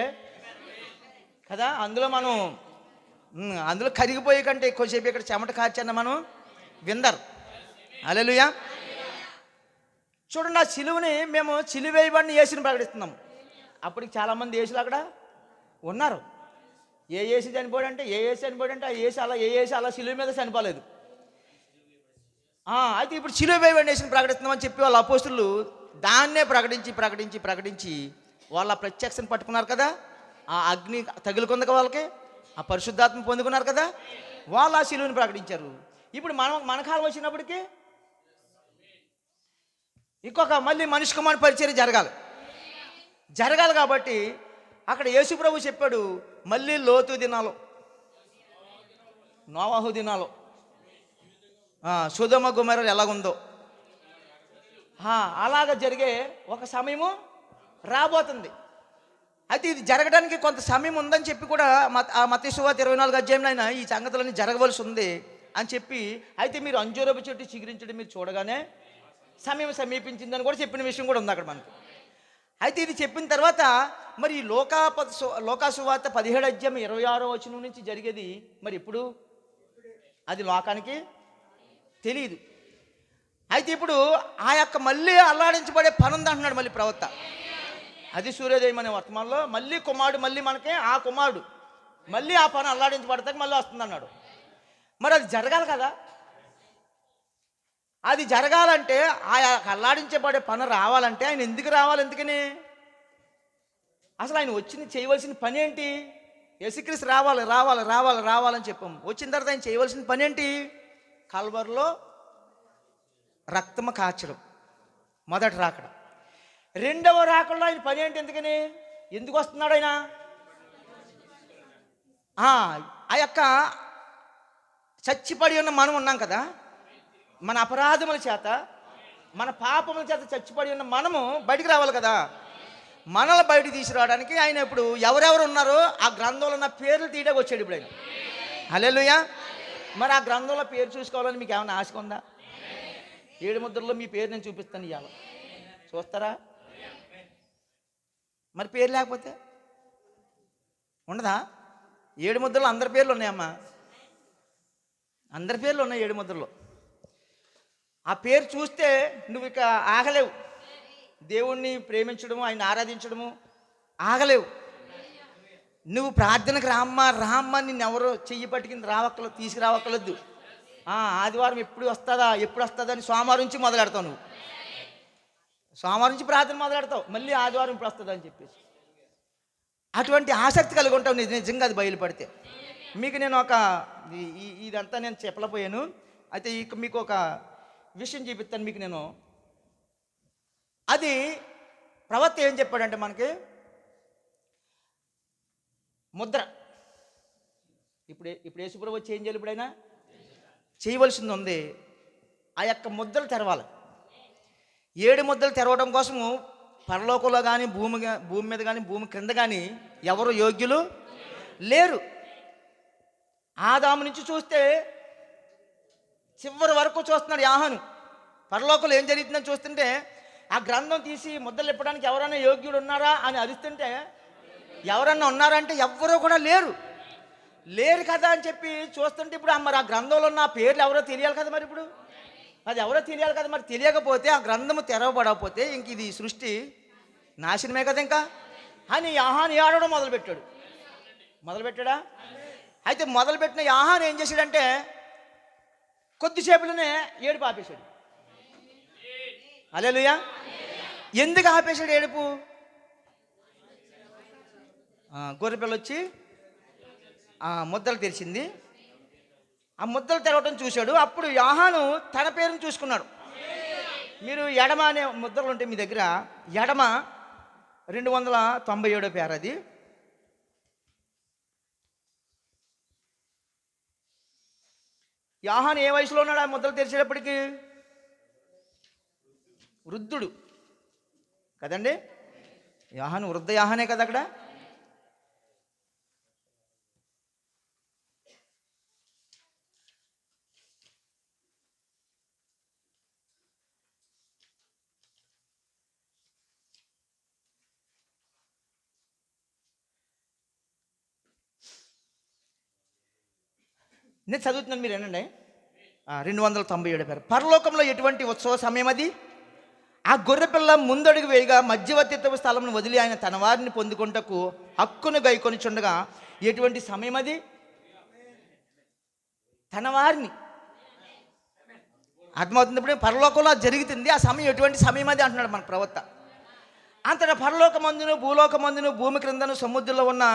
కదా, అందులో కరిగిపోయే కంటే ఎక్కువసేపు ఇక్కడ చెమట కార్చన్న మనం విందరు. హల్లెలూయా. చూడండి, ఆ సిలువని మేము సిలువ వేయబడిన యేసుని ప్రకటిస్తున్నాం. అప్పటికి చాలామంది యేసులు అక్కడ ఉన్నారు. ఏ యేసు చనిపోయాడంటే ఆ యేసు అలా సిలువ మీద చనిపోలేదు. అయితే ఇప్పుడు సిలువ వేయబడిన యేసుని ప్రకటిస్తున్నామని చెప్పి వాళ్ళ అపోస్తులు దాన్నే ప్రకటించి వాళ్ళ ప్రత్యక్షను పట్టుకున్నారు కదా. ఆ అగ్ని తగులుకుంది వాళ్ళకి, ఆ పరిశుద్ధాత్మ పొందుకున్నారు కదా, వాళ్ళు ఆ సిలువని ప్రకటించారు. ఇప్పుడు మన కాలం వచ్చినప్పటికీ ఇంకొక మళ్ళీ మనిషి కుమారుని పరిచర్య జరగాలి కాబట్టి అక్కడ యేసు ప్రభు చెప్పాడు, మళ్ళీ లోతు దినాలు, నోవాహు దినాలు, సొదొమ గొమొర్రా ఎలాగుందో అలాగ జరిగే ఒక సమయము రాబోతుంది. అయితే ఇది జరగడానికి కొంత సమయం ఉందని చెప్పి కూడా మత్తయి సువార్త 24 అధ్యాయంలో ఆయన ఈ సంగతులన్నీ జరగవలసి ఉంది అని చెప్పి, అయితే మీరు అంజూరపు చెట్టు చిగురించడం మీరు చూడగానే సమయం సమీపించిందని కూడా చెప్పిన విషయం కూడా ఉంది అక్కడ మనకు. అయితే ఇది చెప్పిన తర్వాత మరి లోకా సువార్త 17 అధ్యాయం 26వ వచనం నుంచి జరిగేది మరి ఇప్పుడు అది లోకానికి తెలియదు. అయితే ఇప్పుడు ఆ యొక్క మళ్ళీ అల్లాడించబడే పని ఉంది అంటున్నాడు మళ్ళీ ప్రవక్త. అది సూర్యోదయం అనే వర్తమానంలో మళ్ళీ కుమారుడు, మళ్ళీ మనకి ఆ కుమారుడు మళ్ళీ ఆ పని అల్లాడించబడతాక మళ్ళీ వస్తుంది అన్నాడు. మరి అది జరగాలి కదా. అది జరగాలంటే ఆ అల్లాడించబడే పని రావాలంటే ఆయన ఎందుకు రావాలి? ఎందుకని అసలు ఆయన వచ్చింది చేయవలసిన పని ఏంటి? యేసుక్రీస్తు రావాలి రావాలి రావాలి రావాలని చెప్పాము. వచ్చిన తర్వాత ఆయన చేయవలసిన పని ఏంటి? కల్వరిలో రక్తము కాచడం మొదటి రాకడ. రెండవ రాకడలో ఆయన పని ఏంటి? ఎందుకు వస్తున్నాడు ఆయన? ఆ యొక్క చచ్చిపడి ఉన్న మనం ఉన్నాం కదా, మన అపరాధముల చేత మన పాపముల చేత చచ్చిపడి ఉన్న మనము బయటికి రావాలి కదా. మనల్ని బయటికి తీసుకురావడానికి ఆయన ఇప్పుడు ఎవరెవరు ఉన్నారో ఆ గ్రంథంలో ఉన్న పేర్లు తీయడానికి వచ్చాడు ఇప్పుడు ఆయన. హల్లెలూయా. మరి ఆ గ్రంథంలో పేరు చూసుకోవాలని మీకు ఏమైనా ఆశ ఉందా? 7 ముద్రల్లో మీ పేరు నేను చూపిస్తాను, ఇవాళ చూస్తారా? మరి పేరు లేకపోతే ఉండదా? 7 ముద్రలో అందరి పేర్లు ఉన్నాయమ్మా, అందరి పేర్లు ఉన్నాయి 7 ముద్రలో. ఆ పేరు చూస్తే నువ్వు ఇక ఆగలేవు. దేవుణ్ణి ప్రేమించడము, ఆయన ఆరాధించడము ఆగలేవు. నువ్వు ప్రార్థనకు రామ్మ నిన్నెవరో చెయ్యి పట్టుకుని తీసుకురావక్కర్లేదు. ఆదివారం ఎప్పుడు వస్తుందా అని సోమవారం నుంచి మొదలెడతావు. నువ్వు సోమవారం నుంచి ప్రార్థన మొదలెడతావు, మళ్ళీ ఆదివారం ఇప్పుడు వస్తుందా అని చెప్పేసి అటువంటి ఆసక్తి కలిగి ఉంటావు నిజంగా అది బయలుపడితే. మీకు నేను ఇదంతా నేను చెప్పలేకపోయాను. అయితే మీకు ఒక విషయం చూపిస్తాను మీకు నేను. అది ప్రవక్త ఏం చెప్పాడంటే మనకి ముద్ర. ఇప్పుడు యేసుప్రభు వచ్చి ఏం చేయాలి? ఇప్పుడైనా చేయవలసింది ఉంది. ఆ యొక్క ముద్రలు తెరవాలి. 7 ముద్రలు తెరవడం కోసము పరలోకంలో కానీ భూమి మీద కానీ భూమి క్రింద కానీ ఎవరు యోగ్యులు లేరు. ఆదాము నుంచి చూస్తే చివరి వరకు చూస్తున్నాడు యోహాను. పరలోకంలో ఏం జరుగుతుందని చూస్తుంటే ఆ గ్రంథం తీసి ముద్రలు ఇప్పడానికి ఎవరైనా యోగ్యుడు ఉన్నారా అని అరుస్తుంటే ఎవరన్నా ఉన్నారంటే ఎవ్వరూ కూడా లేరు కదా అని చెప్పి చూస్తుంటే ఇప్పుడు మరి ఆ గ్రంథంలో ఉన్న పేర్లు ఎవరో తెలియాలి కదా. మరి ఇప్పుడు అది ఎవరో తెలియాలి కదా. మరి తెలియకపోతే ఆ గ్రంథము తెరవబడకపోతే ఇంక ఇది సృష్టి నాశనమే కదా ఇంకా అని యోహాను ఏడవడం మొదలుపెట్టాడా? అయితే మొదలుపెట్టిన యోహాను ఏం చేశాడంటే కొద్దిసేపులోనే ఏడుపు ఆపేశాడు. హల్లెలూయా. ఎందుకు ఆపేశాడు ఏడుపు? గొర్రెపిల్ల వచ్చి ముద్దలు తెరిచింది. ఆ ముద్దలు తెరవటం చూశాడు. అప్పుడు యోహాను తన పేరును చూసుకున్నాడు. మీరు ఎడమ అనే ముద్రలు ఉంటే మీ దగ్గర ఎడమ 297 పేరు. అది యోహాను ఏ వయసులో ఉన్నాడు? ఆ ముద్రలు తెరిచేటప్పటికి వృద్ధుడు కదండి. యోహాను వృద్ధ యోహానే కదా అక్కడ. నేను చదువుతున్నాను, మీరు ఏనండి. 297 పేరు. పరలోకంలో ఎటువంటి ఉత్సవ సమయం అది? ఆ గొర్రెపిల్ల ముందడుగు వేయగా మధ్యవర్తిత్వ స్థలంను వదిలి ఆయన తన వారిని పొందుకుంటకు హక్కును గైకొనిచుండగా ఎటువంటి సమయం అది? తన వారిని. అర్థమవుతుంది. ఇప్పుడు పరలోకంలో జరుగుతుంది. ఆ సమయం ఎటువంటి సమయం అది అంటున్నాడు మన ప్రవక్త. అంతటా పరలోకమందును భూలోకమందును భూమి క్రిందను సముద్రంలో ఉన్న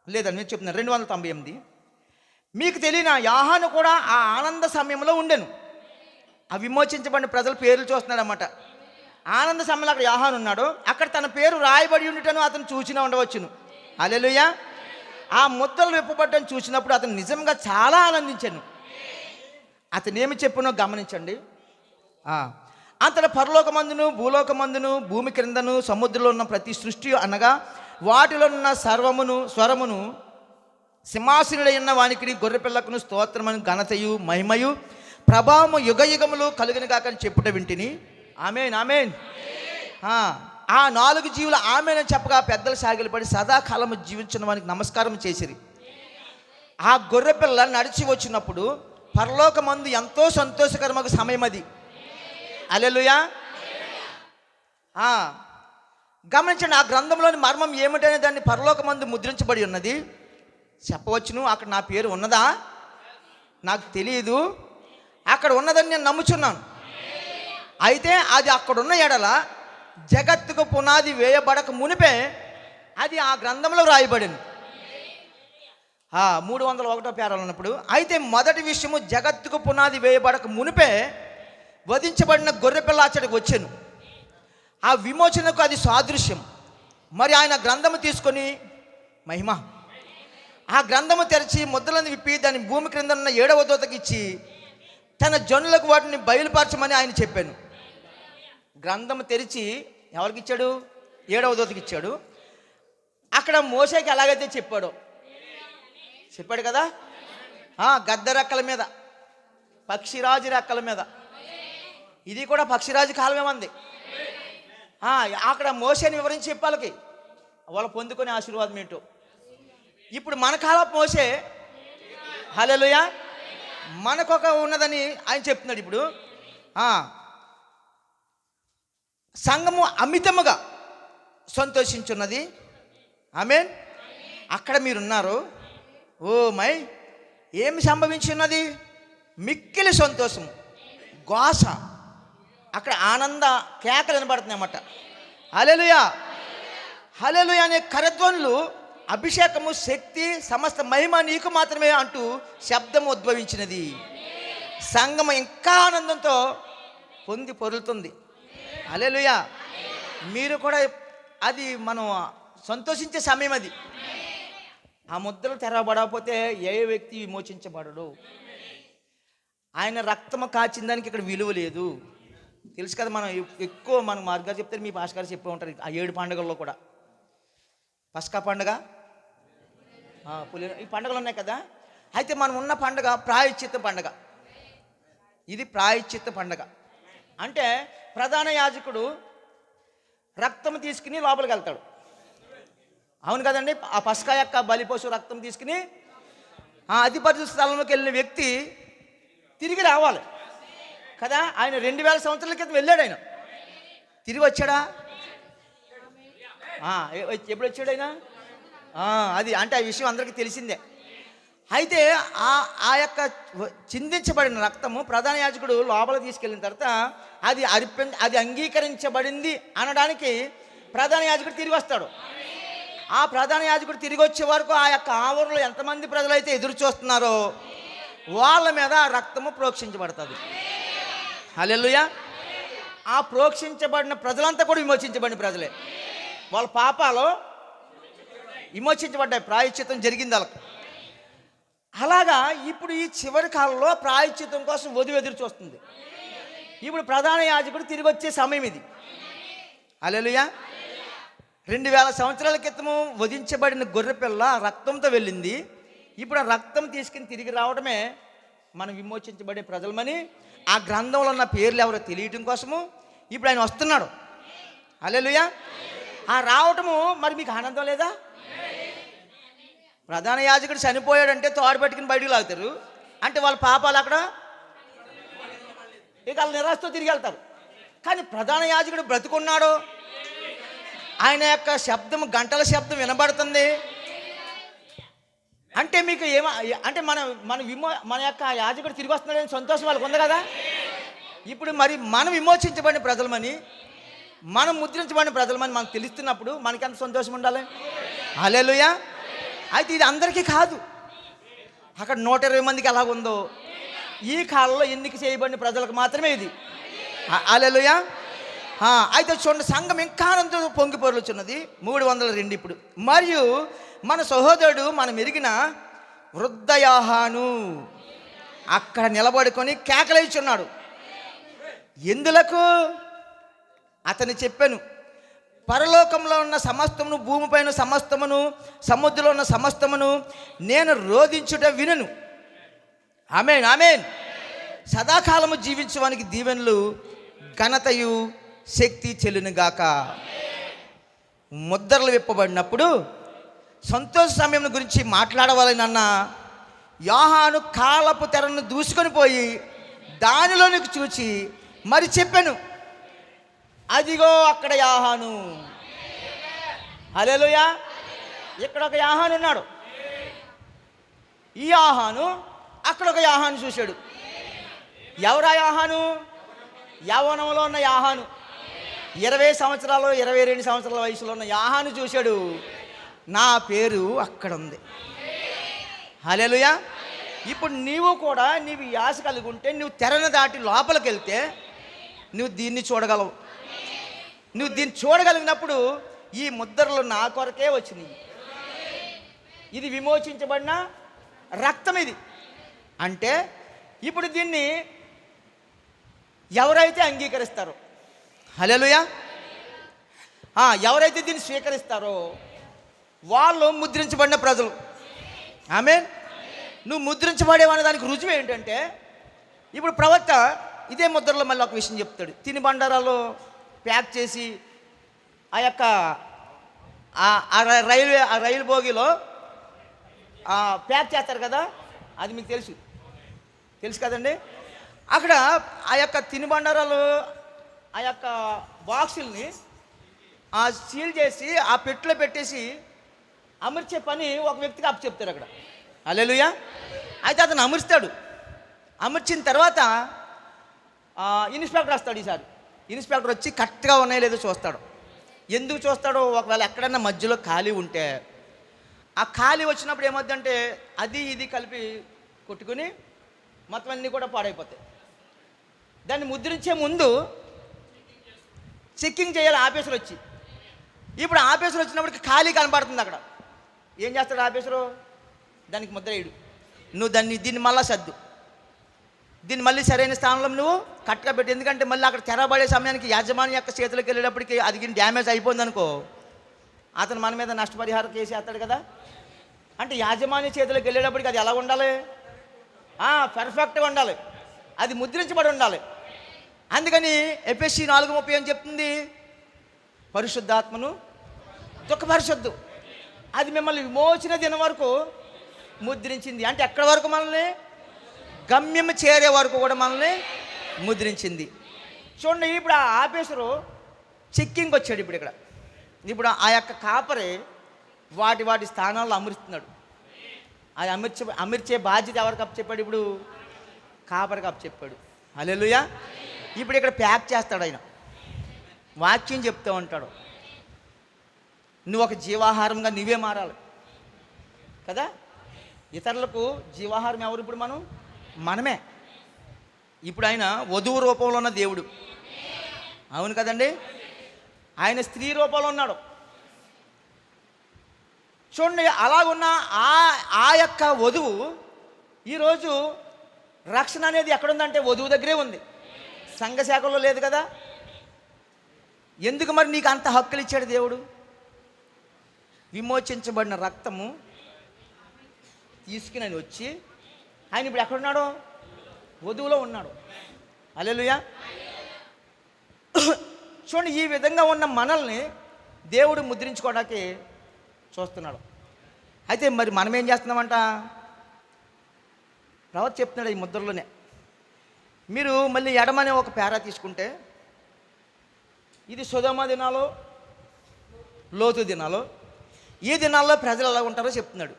లేదని నేను చెప్తున్నాను 298. మీకు తెలియనా యోహాను కూడా ఆ ఆనంద సమయంలో ఉండెను. ఆ విమోచించబడిన ప్రజల పేర్లు చూస్తున్నాడు అన్నమాట. ఆనంద సమయంలో అక్కడ యోహాను ఉన్నాడు. అక్కడ తన పేరు రాయబడి ఉండటను అతను చూసినా ఉండవచ్చును. హల్లెలూయా. ఆ ముద్దలు విప్పబడ్డం చూసినప్పుడు అతను నిజంగా చాలా ఆనందించాను. అతను ఏమి చెప్పునో గమనించండి. అంతటా పరలోకమందును భూలోకమందును భూమి క్రిందను సముద్రంలో ఉన్న ప్రతి సృష్టి అనగా వాటిలో ఉన్న స్వరమును సింహాసనుడైన వానికి గొర్రెపిల్లకును స్తోత్రమని ఘనతయు మహిమయు ప్రభావము యుగయుగములు కలుగును గాక అని చెప్పుట వింటిని. ఆమేన్ ఆమేన్. ఆ 4 జీవులు ఆమేన్ అని చెప్పగా పెద్దలు సాగిలపడి సదాకాలము జీవించిన వానికి నమస్కారం చేసిరి. ఆ గొర్రెపిల్ల నడిచి వచ్చినప్పుడు పరలోకమందు ఎంతో సంతోషకరమైన సమయం అది. హల్లెలూయా. గమనించండి, ఆ గ్రంథంలోని మర్మం ఏమిటనే దాన్ని పరలోకమందు ముద్రించబడి ఉన్నది. చెప్పవచ్చును, అక్కడ నా పేరు ఉన్నదా? నాకు తెలియదు. అక్కడ ఉన్నదని నేను నమ్ముచున్నాను. అయితే అది అక్కడున్న ఎడల జగత్తుకు పునాది వేయబడక మునిపే అది ఆ గ్రంథంలో రాయబడింది. 301వ పేరాలు ఉన్నప్పుడు. అయితే మొదటి విషయము, జగత్తుకు పునాది వేయబడక మునిపే వధించబడిన గొర్రెపిల్ల అచ్చడికి వచ్చాను. ఆ విమోచనకు అది సాదృశ్యం. మరి ఆయన గ్రంథము తీసుకొని మహిమ ఆ గ్రంథము తెరిచి ముద్రలను విప్పి దాని భూమి క్రింద ఉన్న 7వ దూతకి ఇచ్చి తన జనులకు వాటిని బయలుపరచమని ఆయన చెప్పాను. గ్రంథము తెరిచి ఎవరికి ఇచ్చాడు? 7వ దూతకి ఇచ్చాడు. అక్కడ మోషేకి ఎలాగైతే చెప్పాడు కదా, గద్ద రెక్కల మీద, పక్షిరాజు రెక్కల మీద. ఇది కూడా పక్షిరాజు కాలమే ఉంది. అక్కడ మోషేని వివరించి చెప్పాలకి వాళ్ళు పొందుకునే ఆశీర్వాదం ఏంటో. ఇప్పుడు మన కాలపు మోషే, హల్లెలూయా, మనకొక ఉన్నదని ఆయన చెప్తున్నాడు. ఇప్పుడు సంఘము అమితముగా సంతోషించున్నది. ఆమేన్. అక్కడ మీరున్నారు. ఓ మై, ఏమి సంభవించున్నది? మిక్కిలి సంతోషము, ఘోష, అక్కడ ఆనంద కేకలు వినబడుతున్నాయి అన్నమాట. హల్లెలూయా హల్లెలూయా అనే కరధ్వనులు, అభిషేకము, శక్తి, సమస్త మహిమ నీకు మాత్రమే అంటూ శబ్దము ఉద్భవించినది. సంఘము ఇంకా ఆనందంతో పొంది పొరులుతుంది. హల్లెలూయా. మీరు కూడా అది మనం సంతోషించే సమయం అది. ఆ ముద్రలు తెరవబడకపోతే ఏ వ్యక్తి విమోచించబడడు. ఆయన రక్తము కాచిన దానికి ఇక్కడ విలువ లేదు. తెలుసు కదా, మనం ఎక్కువ మనం మార్గాలు చెప్తారు, మీ భాష గారు చెప్పే ఉంటారు. ఆ 7 పండుగల్లో కూడా పస్కా పండుగ, ఈ పండుగలు ఉన్నాయి కదా. అయితే మనం ఉన్న పండుగ ప్రాయశ్చిత్త పండుగ. ఇది ప్రాయశ్చిత్త పండుగ. అంటే ప్రధాన యాజకుడు రక్తం తీసుకుని లోపలికి వెళ్తాడు. అవును కదండి. ఆ పస్కా యొక్క బలిపశు రక్తం తీసుకుని అతి పరిశుద్ధ స్థలంలోకి వెళ్ళిన వ్యక్తి తిరిగి రావాలి కదా. ఆయన 2000 సంవత్సరాల క్రితం వెళ్ళాడు. ఆయన తిరిగి వచ్చాడా? ఎప్పుడు వచ్చాడు ఆయన? అది అంటే ఆ విషయం అందరికీ తెలిసిందే. అయితే ఆ యొక్క చిందించబడిన రక్తము ప్రధాన యాజకుడు లోపల తీసుకెళ్ళిన తర్వాత అది అంగీకరించబడింది అనడానికి ప్రధాన యాజకుడు తిరిగి వస్తాడు. ఆ ప్రధాన యాజకుడు తిరిగి వచ్చే వరకు ఆ యొక్క ఆవరణలో ఎంతమంది ప్రజలైతే ఎదురు చూస్తున్నారో వాళ్ళ మీద ఆ రక్తము ప్రోక్షించబడుతుంది. హల్లెలూయా. ఆ ప్రోక్షించబడిన ప్రజలంతా కూడా విమోచించబడిన ప్రజలే. వాళ్ళ పాపాలు విమోచించబడ్డాయి, ప్రాయశ్చిత్తం జరిగింది వాళ్ళకి. అలాగా ఇప్పుడు ఈ చివరి కాలంలో ప్రాయశ్చిత్తం కోసం ఎదురు చూస్తుంది. ఇప్పుడు ప్రధాన యాజకుడు తిరిగి వచ్చే సమయం ఇది. హల్లెలూయా. 2000 సంవత్సరాల క్రితము వధించబడిన గొర్రెపిల్ల రక్తంతో వెళ్ళింది. ఇప్పుడు ఆ రక్తం తీసుకుని తిరిగి రావడమే మనం విమోచించబడే ప్రజలమని ఆ గ్రంథంలో ఉన్న పేర్లు ఎవరో తెలియటం కోసము ఇప్పుడు ఆయన వస్తున్నాడు. హల్లెలూయా. ఆ రావటము మరి మీకు ఆనందం లేదా? ప్రధాన యాజకుడు చనిపోయాడంటే తోడు పట్టుకుని బయటకు లాగుతారు. అంటే వాళ్ళ పాపాలు అక్కడ ఇక వాళ్ళు నిరాశతో తిరిగి వెళ్తారు. కానీ ప్రధాన యాజకుడు బ్రతుకున్నాడు. ఆయన యొక్క శబ్దం, గంటల శబ్దం వినబడుతుంది. అంటే మీకు అంటే మన యొక్క యాజకుడు తిరిగి వస్తున్నాడని సంతోషం వాళ్ళకు ఉంది కదా. ఇప్పుడు మరి మనం విమోచించబడిన ప్రజలమని, మనం ముద్రించబడిన ప్రజలమని మనకు తెలుస్తున్నప్పుడు మనకి ఎంత సంతోషం ఉండాలి. హల్లెలూయా. అయితే ఇది అందరికీ కాదు. అక్కడ 120 మందికి ఎలాగుందో ఈ కాలంలో ఎన్నిక చేయబడిన ప్రజలకు మాత్రమే ఇది. హల్లెలూయా. అయితే చూడండి, సంఘం ఇంకా ఆనందంతో పొంగి పొర్లుచున్నది. 302 ఇప్పుడు. మరియు మన సహోదరుడు మనం ఎరిగిన వృద్ధ యోహాను అక్కడ నిలబడుకొని కేకలేచున్నాడు. ఎందులకు అతను చెప్పాను, పరలోకంలో ఉన్న సమస్తమును, భూమిపైన సమస్తమును, సముద్రంలో ఉన్న సమస్తమును నేను రోధించుట వినను. ఆమేన్, ఆమేన్. సదాకాలము జీవించడానికి దీవెనలు, ఘనతయు, శక్తి చెల్లునుగాక. ముద్రలు విప్పబడినప్పుడు సంతోష సమయం గురించి మాట్లాడవాలనన్న యోహాను కాలపు తెరను దూసుకొని పోయి దానిలోనికి చూచి మరి చెప్పాను, అదిగో అక్కడ యోహాను. హల్లెలూయా. ఇక్కడ ఒక యోహాను ఉన్నాడు. ఈ యోహాను అక్కడ ఒక యోహాను చూశాడు. ఎవరా యోహాను? యవ్వనంలో ఉన్న యోహాను, 20 సంవత్సరాలు 22 సంవత్సరాల వయసులో ఉన్న యోహాను చూశాడు. నా పేరు అక్కడ ఉంది. హల్లెలూయా. ఇప్పుడు నీవు కూడా నీవు ఆశ కలిగి ఉంటే, నువ్వు తెరను దాటి లోపలికి వెళ్తే నువ్వు దీన్ని చూడగలవు. నువ్వు దీన్ని చూడగలిగినప్పుడు ఈ ముద్రలు నా కొరకే వచ్చినాయి. ఇది విమోచించబడిన రక్తం. ఇది అంటే ఇప్పుడు దీన్ని ఎవరైతే అంగీకరిస్తారో, హల్లెలూయా, ఎవరైతే దీన్ని స్వీకరిస్తారో వాళ్ళు ముద్రించబడిన ప్రజలు. ఆమేన్. నువ్వు ముద్రించబడేవనే దానికి రుజువు ఏంటంటే, ఇప్పుడు ప్రవక్త ఇదే ముద్రలో మళ్ళీ ఒక విషయం చెప్తాడు. తిని బండారాలు ప్యాక్ చేసి ఆ యొక్క రైలు బోగిలో ప్యాక్ చేస్తారు కదా, అది మీకు తెలుసు కదండి. అక్కడ ఆ యొక్క తినుబండారాలు ఆ యొక్క బాక్సుల్ని సీల్ చేసి ఆ పెట్టెలో పెట్టేసి అమర్చే పని ఒక వ్యక్తికి అప్పచెప్తారు అక్కడ. హల్లెలూయా. అయితే అతను అమర్స్తాడు. అమర్చిన తర్వాత ఇన్స్పెక్టర్ వస్తాడు. ఈసారి ఇన్స్పెక్టర్ వచ్చి కరెక్ట్గా ఉన్నాయో లేదో చూస్తాడు. ఎందుకు చూస్తాడో, ఒకవేళ ఎక్కడన్నా మధ్యలో ఖాళీ ఉంటే ఆ ఖాళీ వచ్చినప్పుడు ఏమవుతుందంటే అది ఇది కలిపి కొట్టుకుని మొత్తం అన్నీ కూడా పాడైపోతాయి. దాన్ని ముద్రించే ముందు చెక్కింగ్ చేయాలి ఆఫీసర్ వచ్చి. ఇప్పుడు ఆఫీసర్ వచ్చినప్పటికి ఖాళీ కనపడుతుంది. అక్కడ ఏం చేస్తాడు ఆఫీసరు? దానికి ముద్ర వేయడు. నువ్వు దీన్ని మళ్ళీ సర్దు, దీన్ని మళ్ళీ సరైన స్థానంలో నువ్వు కరెక్ట్గా పెట్టు. ఎందుకంటే మళ్ళీ అక్కడ తెరబడే సమయానికి యజమాని యొక్క చేతులకు వెళ్ళేటప్పటికి అది డ్యామేజ్ అయిపోయింది అనుకో, అతను మన మీద నష్టపరిహారం కేసు వేస్తాడు కదా. అంటే యాజమాన్య చేతులకు వెళ్ళేటప్పటికి అది ఎలా ఉండాలి? పర్ఫెక్ట్గా ఉండాలి, అది ముద్రించబడి ఉండాలి. అందుకని ఎఫెసీ 4:30 అని చెప్తుంది, పరిశుద్ధాత్మను దుఃఖపరిశుద్ధు. అది మిమ్మల్ని విమోచన దినం వరకు ముద్రించింది. అంటే ఎక్కడి వరకు? మనల్ని గమ్యం చేరే వరకు కూడా మనల్ని ముద్రించింది. చూడండి, ఇప్పుడు ఆ ఆఫీసరు చెక్కింగ్కి వచ్చాడు. ఇప్పుడు ఆ యొక్క కాపరి వాటి స్థానాల్లో అమరుస్తున్నాడు. అది అమర్చే బాధ్యత ఎవరికి అప్పచెప్పాడు? ఇప్పుడు కాపరికి అప్పచెప్పాడు. హల్లెలూయా. ఇప్పుడు ఇక్కడ ప్యాక్ చేస్తాడు ఆయన, వాక్యం చెప్తూ ఉంటాడు. నువ్వు ఒక జీవాహారంగా నువ్వే మారాలి కదా. ఇతరులకు జీవాహారం ఎవరు? ఇప్పుడు మనమే. ఇప్పుడు ఆయన వధువు రూపంలో ఉన్న దేవుడు, అవును కదండి. ఆయన స్త్రీ రూపంలో ఉన్నాడు. చూడండి, అలాగున్న ఆ యొక్క వధువు ఈరోజు రక్షణ అనేది ఎక్కడుందంటే వధువు దగ్గరే ఉంది, సంఘశాఖలో లేదు కదా. ఎందుకు మరి నీకు అంత హక్కులు ఇచ్చాడు దేవుడు? విమోచించబడిన రక్తము తీసుకుని ఆయన వచ్చి ఆయన ఇప్పుడు ఎక్కడున్నాడు? వధువులో ఉన్నాడు. హల్లెలూయా. చూడండి, ఈ విధంగా ఉన్న మనల్ని దేవుడు ముద్రించుకోవడానికి చూస్తున్నాడు. అయితే మరి మనం ఏం చేస్తున్నామంట? ప్రవక్త చెప్తున్నాడు ఈ ముద్రలోనే. మీరు మళ్ళీ ఎడమనే ఒక పేరా తీసుకుంటే, ఇది సొదొమ దినాలు, లోతు దినాలు. ఈ దినాల్లో ప్రజలు ఎలా ఉంటారో చెప్తున్నాడు.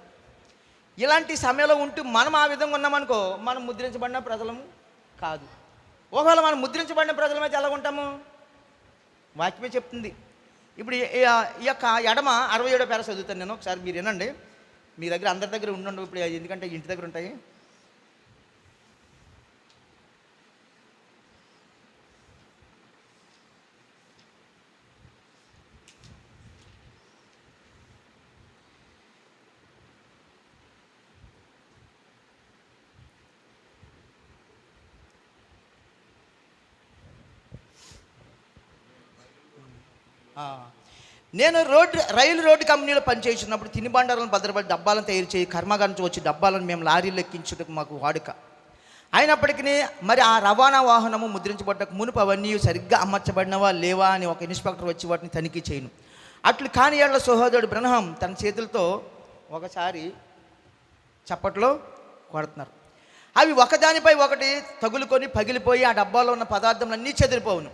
ఇలాంటి సమయంలో ఉంటూ మనం ఆ విధంగా ఉన్నామనుకో, మనం ముద్రించబడిన ప్రజలము కాదు. ఒకవేళ మనం ముద్రించబడిన ప్రజలమైతే ఎలా ఉంటాము? వాక్యమే చెప్తుంది. ఇప్పుడు ఈ యొక్క ఎడమ 67వ పేర చదువుతాను నేను, ఒకసారి మీరు వినండి. మీ దగ్గర అందరి దగ్గర ఉండండి ఇప్పుడు, ఎందుకంటే ఇంటి దగ్గర ఉంటాయి. నేను రైలు రోడ్డు కంపెనీలో పనిచేస్తున్నప్పుడు తినుబండారాలను భద్రపడి డబ్బాలను తయారు చేయి కర్మాగారం నుంచి వచ్చి డబ్బాలను మేము లారీలు ఎక్కించుటకు మాకు వాడుక. అయినప్పటికీ మరి ఆ రవాణా వాహనము ముద్రించబడ్డకు మునుపు అవన్నీ సరిగ్గా అమర్చబడినవా లేవా అని ఒక ఇన్స్పెక్టర్ వచ్చి వాటిని తనిఖీ చేయను. అట్లు కాని ఏళ్ల సహోదరుడు బ్రహ్మం తన చేతులతో ఒకసారి చప్పట్లో కొడుతున్నారు. అవి ఒకదానిపై ఒకటి తగులుకొని పగిలిపోయి ఆ డబ్బాలో ఉన్న పదార్థములన్నీ చెదిరిపోవును.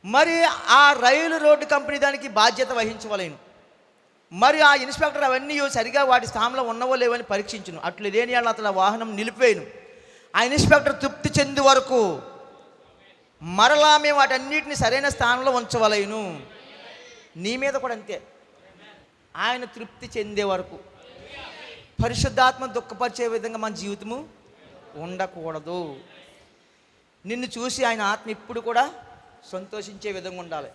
మరి ఆ రైలు రోడ్డు కంపెనీ దానికి బాధ్యత వహించవలేను. మరి ఆ ఇన్స్పెక్టర్ అవన్నీ సరిగా వాటి స్థానంలో ఉన్నవో లేవని పరీక్షించును. అట్లు లేని వాళ్ళు అతను వాహనం నిలిపివేయను. ఆ ఇన్స్పెక్టర్ తృప్తి చెందే వరకు మరలా మేము వాటన్నిటిని సరైన స్థానంలో ఉంచవలేను. నీ మీద కూడా అంతే. ఆయన తృప్తి చెందే వరకు పరిశుద్ధాత్మ దుఃఖపరిచే విధంగా మన జీవితము ఉండకూడదు. నిన్ను చూసి ఆయన ఆత్మ ఇప్పుడు కూడా సంతోషించే విధంగా ఉండాలి.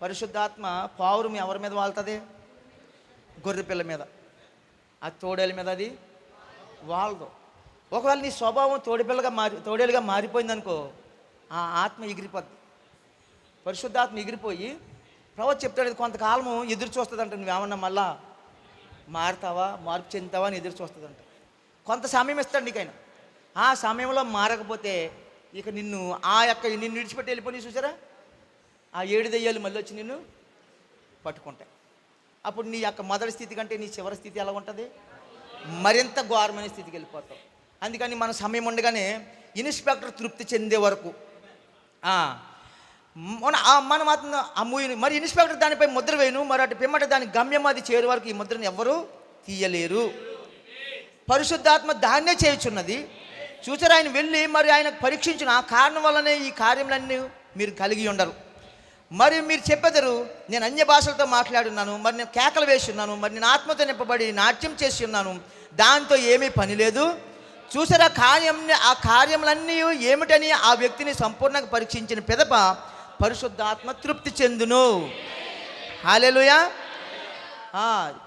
పరిశుద్ధాత్మ పావురం ఎవరి మీద వాళ్తుంది? గొర్రె పిల్ల మీద. ఆ తోడేల మీద అది వాళ్ళదు. ఒకవేళ నీ స్వభావం తోడేలుగా మారిపోయిందనుకో, ఆ ఆత్మ ఎగిరిపోద్ది. పరిశుద్ధాత్మ ఎగిరిపోయి ప్రవక్త చెప్తాడు కొంతకాలము ఎదురు చూస్తుందంట. నువ్వేమన్నా మళ్ళా మారుతావా, మార్పు చెందుతావా అని ఎదురు చూస్తుందంట. కొంత సమయం ఇస్తాడు నీకైనా. ఆ సమయంలో మారకపోతే ఇక నిన్ను విడిచిపెట్టి వెళ్ళిపోయి చూసారా, ఆ 7 దెయ్యాలు మళ్ళీ వచ్చి నిన్ను పట్టుకుంటాయి. అప్పుడు నీ యొక్క మొదటి స్థితి కంటే నీ చివరి స్థితి ఎలా ఉంటుంది? మరింత ఘోరమైన స్థితికి వెళ్ళిపోతావు. అందుకని మన సమయం ఉండగానే ఇన్స్పెక్టర్ తృప్తి చెందే వరకు మనం మాత్రం ఆ మూవిని మరి ఇన్స్పెక్టర్ దానిపై ముద్ర వేయను. మరి అటు పిమ్మట దాని గమ్యం అది చేరే వరకు ఈ ముద్రను ఎవ్వరూ తీయలేరు. పరిశుద్ధాత్మ దాన్నే చేయుచున్నది. చూసారు, ఆయన వెళ్ళి మరి ఆయన పరీక్షించిన ఆ కారణం వల్లనే ఈ కార్యములన్నీ మీరు కలిగి ఉండరు. మరి మీరు చెప్పెదరు, నేను అన్య భాషలతో మాట్లాడున్నాను, మరి నేను కేకలు వేసి ఉన్నాను, మరి నేను ఆత్మతో నింపబడి నాట్యం చేసి ఉన్నాను, దాంతో ఏమీ పని లేదు. చూసారా, ఆ కార్యములన్నీ ఏమిటని ఆ వ్యక్తిని సంపూర్ణంగా పరీక్షించిన పిదప పరిశుద్ధాత్మ తృప్తి చెందును. హల్లెలూయా.